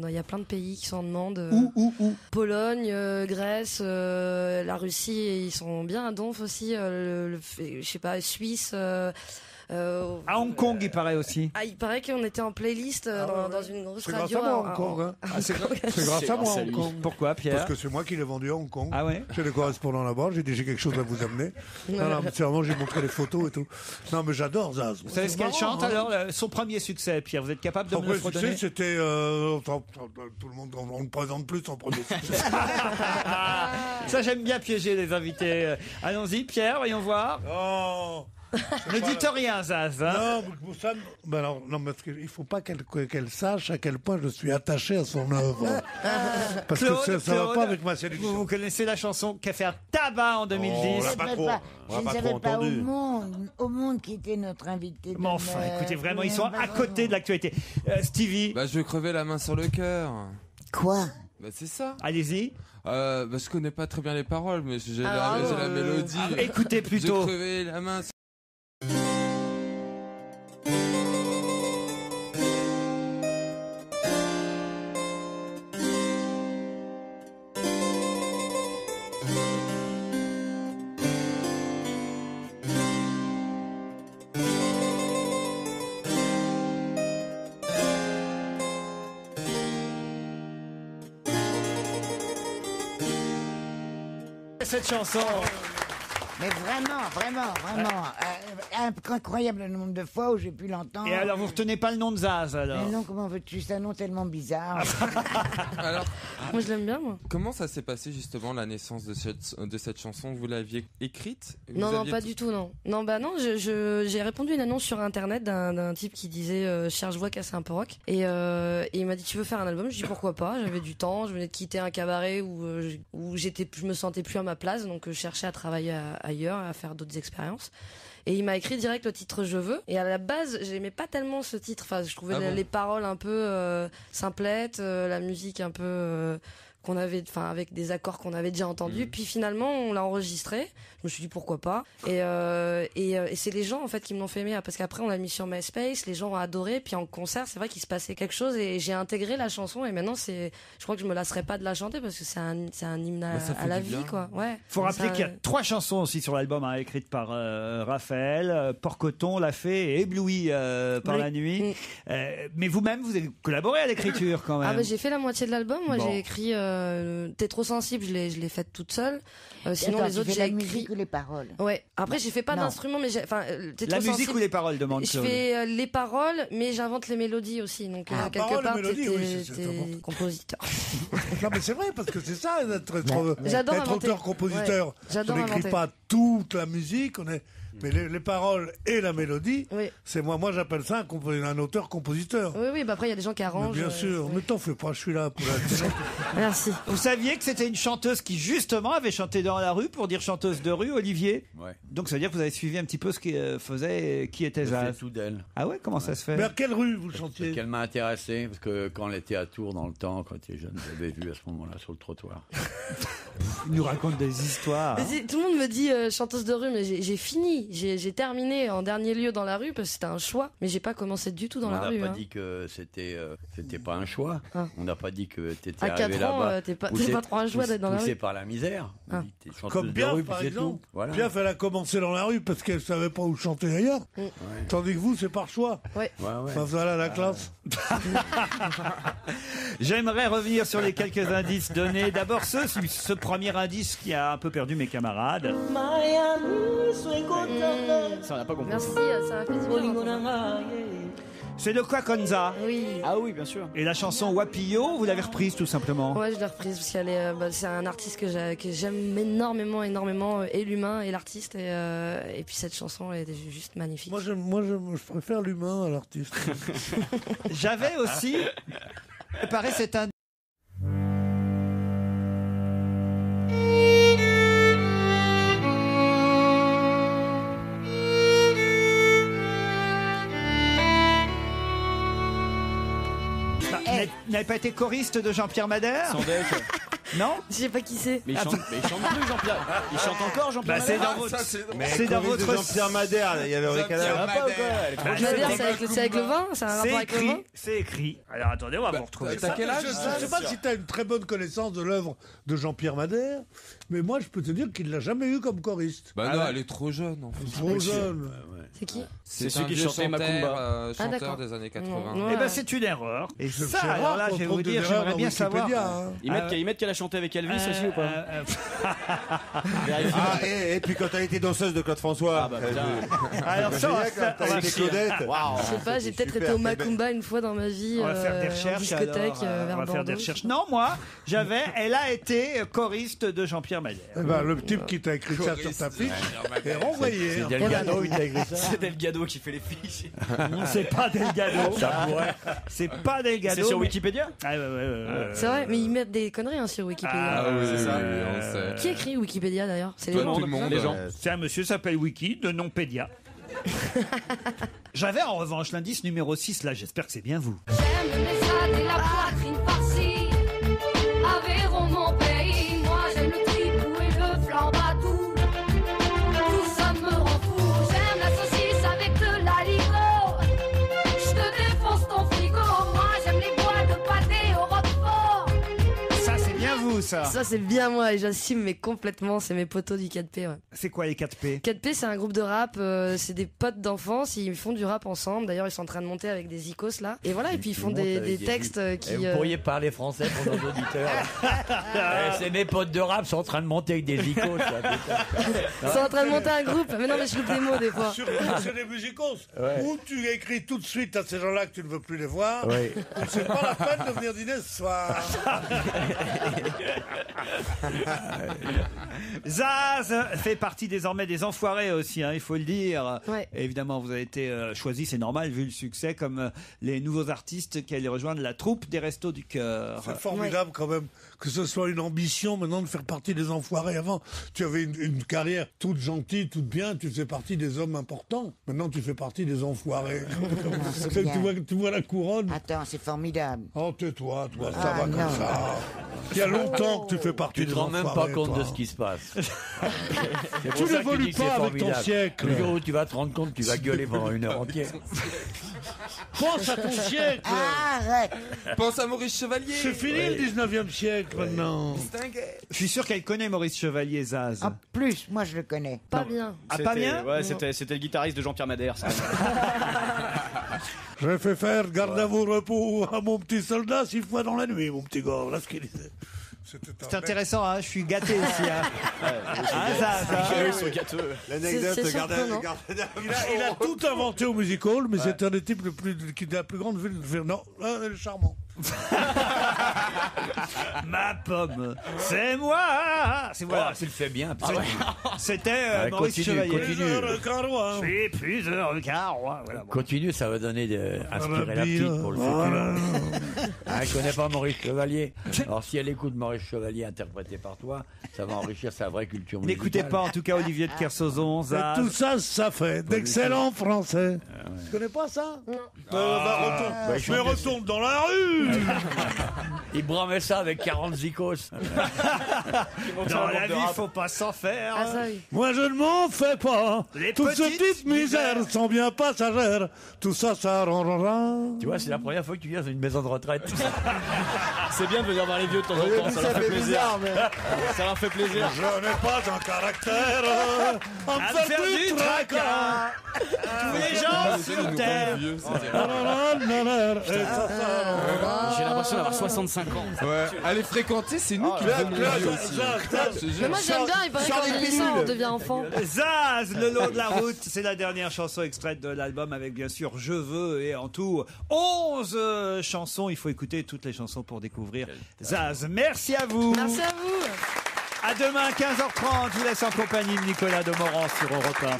il y a plein de pays qui s'en demandent. Où Pologne, Grèce, la Russie, ils sont bien à donf aussi. Je sais pas, Suisse. À Hong Kong, il paraît aussi. Ah, il paraît qu'on était en playlist dans une grosse C'est grâce radio. à moi, Hong Kong. Hein. C'est grâce à moi, Hong Kong. Pourquoi, Pierre? Parce que c'est moi qui l'ai vendu à Hong Kong. Ah ouais? J'ai des correspondants là-bas, j'ai dit j'ai quelque chose à vous amener. Non, mais c'est vraiment, j'ai montré les photos et tout. Non, mais j'adore Zaz. Vous savez ce qu'elle chante alors? Son premier succès, Pierre, vous êtes capable de Son me le premier redonner? succès, c'était. Tout le monde, on ne présente plus son premier succès. Ça, j'aime bien piéger les invités. Allons-y, Pierre, voyons voir. Oh. Ne dites rien, Zaz. Hein. Non, mais ça, non, mais il ne faut pas qu'elle sache à quel point je suis attaché à son œuvre. Parce que ça ne va pas avec ma sélection. Vous connaissez la chanson qui a fait un tabac en 2010? Oh, on l'a pas trop. Je ne savais pas au monde qui était notre invité. Mais enfin, écoutez, vraiment, ils sont à côté de l'actualité. Stevie? Bah, je vais crever la main sur le cœur. Quoi? Bah, c'est ça. Allez-y. Je connais pas très bien les paroles, mais j'ai la mélodie. Écoutez plutôt. Je vais crever la main sur... Cette chanson. Mais vraiment, incroyable le nombre de fois où j'ai pu l'entendre. Et alors, vous retenez pas le nom de Zaz, alors? Mais non, comment veux-tu? C'est un nom tellement bizarre. Alors, moi je l'aime bien, moi. Comment ça s'est passé justement la naissance de cette chanson? Vous l'aviez écrite? Non, pas du tout, non. Non, bah non, j'ai répondu à une annonce sur internet d'un type qui disait cherche voix cassée un peu rock. Et il m'a dit tu veux faire un album? Je dis pourquoi pas, j'avais du temps, je venais de quitter un cabaret où je me sentais plus à ma place, donc je cherchais à travailler ailleurs, à faire d'autres expériences. Et il m'a écrit direct le titre Je veux. Et à la base, j'aimais pas tellement ce titre. Enfin, je trouvais les paroles un peu simplettes, la musique un peu qu'on avait, enfin avec des accords qu'on avait déjà entendus. Puis finalement, on l'a enregistré. Je me suis dit pourquoi pas. Et c'est les gens en fait qui me l'ont fait aimer, parce qu'après on l'a mis sur MySpace, les gens ont adoré. Puis en concert, c'est vrai qu'il se passait quelque chose et j'ai intégré la chanson. Et maintenant, je crois que je me lasserai pas de la chanter parce que c'est un hymne à la vie, quoi. Ouais. Faut rappeler qu'il y a 3 chansons aussi sur l'album, écrites par Raphaël, Porcoton, La Fée et Ébloui par la nuit. Mais vous-même, vous avez collaboré à l'écriture quand même. Ah bah j'ai fait la moitié de l'album. Moi, j'ai écrit T'es trop sensible, je l'ai faite toute seule. Sinon les autres, j'ai écrit les paroles. Ouais. Après, j'ai fait pas d'instrument, mais la musique ou les paroles, demande Claude. Je fais les paroles, mais j'invente les mélodies aussi. Donc quelque part, t'es compositeur. Non, mais c'est vrai, parce que c'est ça d'être auteur-compositeur. Ouais. J'adore on n'écrit pas toute la musique, mais les paroles et la mélodie, c'est moi j'appelle ça un auteur-compositeur. Oui, bah après il y a des gens qui arrangent. Mais bien sûr, mais t'en fais pas, je suis là pour la Merci. Vous saviez que c'était une chanteuse qui justement avait chanté dans la rue, pour dire chanteuse de rue, Olivier? Ouais. Donc ça veut dire que vous avez suivi un petit peu ce qu'il faisait et qui était Zaz. tout d'elle. Ah ouais, comment ça se fait? Mais à quelle rue vous chantiez? Parce qu'elle m'a intéressé, parce que quand elle était à Tours dans le temps, quand elle était jeune, je l'avais vue à ce moment-là sur le trottoir. Il nous raconte des histoires. Tout le monde me dit chanteuse de rue, mais j'ai fini. J'ai terminé en dernier lieu dans la rue parce que c'était un choix, mais j'ai pas commencé du tout dans la rue. On n'a pas dit que c'était pas un choix. On n'a pas dit que t'étais à arrivé 4 ans, là-bas. t'es pas trop un choix d'être dans la rue. Poussé par la misère. Comme Piaf, par exemple. Piaf, elle a commencé dans la rue parce qu'elle savait pas où chanter ailleurs. Tandis que vous, c'est par choix. Voilà la classe. J'aimerais revenir sur les quelques indices donnés. D'abord ce premier indice qui a un peu perdu mes camarades. Ça, on n'a pas compris. Merci, ça m'a fait du bien. C'est de Kwakonza. Oui. Ah oui, bien sûr. Et la chanson Wapillo, vous l'avez reprise tout simplement? Ouais, je l'ai reprise parce qu'elle c'est un artiste que j'aime énormément, et l'humain et l'artiste. Et puis cette chanson est juste magnifique. Moi, je préfère l'humain à l'artiste. J'avais aussi préparé cet indice. N'avez pas été choriste de Jean-Pierre Madère? Non. Je sais pas qui c'est. Mais il chante plus, Jean-Pierre. Il chante encore, Jean-Pierre Bah, c'est Madère. dans votre. Mais C'est dans Choriste de votre. Jean-Pierre Madère, il y avait Henri Canal. Madère, c'est avec le vin. C'est un C'est rapport avec le vin. écrit. C'est écrit. Alors attendez, on va vous retrouver T'as ça. quel âge? Je ne sais pas si tu as une très bonne connaissance de l'œuvre de Jean-Pierre Madère, mais moi je peux te dire qu'il ne l'a jamais eu comme choriste. Bah non, elle est trop jeune en fait. Trop jeune. C'est qui? C'est celui un qui vieux chantait Macumba. chanteur d'accord. des années 80. Eh ben c'est une erreur. Et C'est ça, rare alors là, qu'on je vais trouve vous des dire, erreurs j'aimerais dans bien savoir. Wikipédia, hein. Ils mettent qu'elle a chanté avec Elvis aussi ou pas? Ah, et puis quand elle était danseuse de Claude François. Ah bah putain. Alors ça, on va faire- on va avec faire- Claudette. Je sais pas, j'ai peut-être super, été au c'est Macumba une fois dans ma vie. On va faire des en recherches. discothèque alors, vers on va faire des Bordeaux. recherches. Non, moi, elle a été choriste de Jean-Pierre Madère. Eh ben, le type qui t'a écrit ça sur ta fiche est renvoyé. C'est Delgado qui t'a écrit ça. C'est Delgado qui fait les fiches. C'est pas Delgado. Ça pourrait. C'est pas Delgado. C'est sur mais- Wikipédia? Ah, ouais. C'est vrai, mais ils mettent des conneries hein, sur Wikipédia. Ah oui, c'est ça. oui, on sait. Qui écrit Wikipédia d'ailleurs? C'est Tout les gens. le monde. Les gens. C'est un monsieur qui s'appelle Wiki, de Nonpédia. J'avais en revanche l'indice numéro 6, là, j'espère que c'est bien vous. J'aime le message et la poitrine farcie. Aveyron, mon pays. Moi, j'aime le tripou et le flambadou. Tout ça me rend fou. J'aime la saucisse avec de l'aligot. Je te défonce ton frigo. Moi, j'aime les boîtes de pâté au roquefort. Ça, c'est bien vous, ça. Ça c'est bien moi et j'assume mais complètement, c'est mes potos du 4P. Ouais. C'est quoi les 4P? 4P c'est un groupe de rap, c'est des potes d'enfance, ils font du rap ensemble, d'ailleurs ils sont en train de monter avec des icos là. Et voilà, et puis ils font des textes qui... Vous pourriez parler français pour nos auditeurs. C'est mes potes de rap sont en train de monter avec des icônes. Ils sont en train de monter un groupe, mais non mais je loupe des mots des fois. Surtout c'est des musicos. Ouais. Ou tu écris tout de suite à ces gens-là que tu ne veux plus les voir. Oui. Ou c'est pas la peine de venir dîner ce soir. Zaz fait partie désormais des enfoirés aussi, hein, il faut le dire. Ouais. Et évidemment, vous avez été choisi, c'est normal, vu le succès, comme les nouveaux artistes qui allaient rejoindre la troupe des Restos du Cœur. C'est formidable quand même que ce soit une ambition maintenant de faire partie des enfoirés. Avant, tu avais une carrière toute gentille, toute bien, tu faisais partie des hommes importants. Maintenant, tu fais partie des enfoirés. tu vois la couronne. Attends, c'est formidable. Oh, tais-toi, toi, ça Ah, va non. comme ça. Il y a longtemps que tu fais partie Tu des te rends même enfoirés. pas compte toi. de ce qui se passe. C'est pour Tu ça que n'évolues dis que pas c'est avec ton formidable. siècle. Le jour où tu vas te rendre compte, tu vas gueuler pendant 1 heure entière. Pense à ton siècle. Arrête. Pense à Maurice Chevalier. C'est fini le 19e siècle maintenant. Je suis sûr qu'elle connaît Maurice Chevalier, Zaz. En plus, moi je le connais. Pas bien. Ah, pas bien? Ouais, c'était le guitariste de Jean-Pierre Madère. Ça. J'ai fait faire garde à vos repos à mon petit soldat 6 fois dans la nuit, mon petit gars. Voilà ce qu'il disait. C'est intéressant, hein, je suis gâté ici. Hein. Zaz, hein. Ils sont gâteux. L'anecdote C'est garde surprenant. Il a tout inventé au musical, mais c'est un des types qui a la plus grande ville de faire. Non, il est charmant. Ma pomme, c'est moi. C'est voilà. Tu le fais bien. C'était Maurice continue, Chevalier. continue. Carrois. Je suis plus heureux qu'un roi. Voilà, bon. Continue, ça va donner inspirer la petite pour le futur. Elle connaît pas Maurice Chevalier. Alors si elle écoute Maurice Chevalier interprété par toi, ça va enrichir sa vraie culture musicale. N'écoutez pas en tout cas Olivier de Kersauzon, Et Zaz. tout ça, ça fait d'excellents français. Tu connais pas ça? Non. Retourne dans la rue. Il bramait ça avec 40 zikos. Dans la vie, faut pas s'en faire. Ah ça oui. Moi je ne m'en fais pas. Les Toutes ces petites petites misères sont bien passagères. Tout ça, ça rend. Tu vois, c'est la première fois que tu viens dans une maison de retraite. C'est bien de venir voir les vieux de temps en temps, ça leur fait plaisir. Ça leur fait plaisir. Je n'ai pas un caractère à me À faire du tracas. Tous les gens sur terre. J'ai l'impression d'avoir 65 ans. Ouais. Allez fréquenter, c'est nous qui devenons vieux aussi. Mais moi j'aime bien, il paraît qu'en vieillissant on devient enfant. Zaz, le long de la route, c'est la dernière chanson extraite de l'album avec bien sûr Je veux et en tout 11 chansons. Il faut écouter toutes les chansons pour découvrir Zaz. Merci à vous. Merci à vous. À demain 15h30. Je vous laisse en compagnie de Nicolas Demorand sur Europe 1.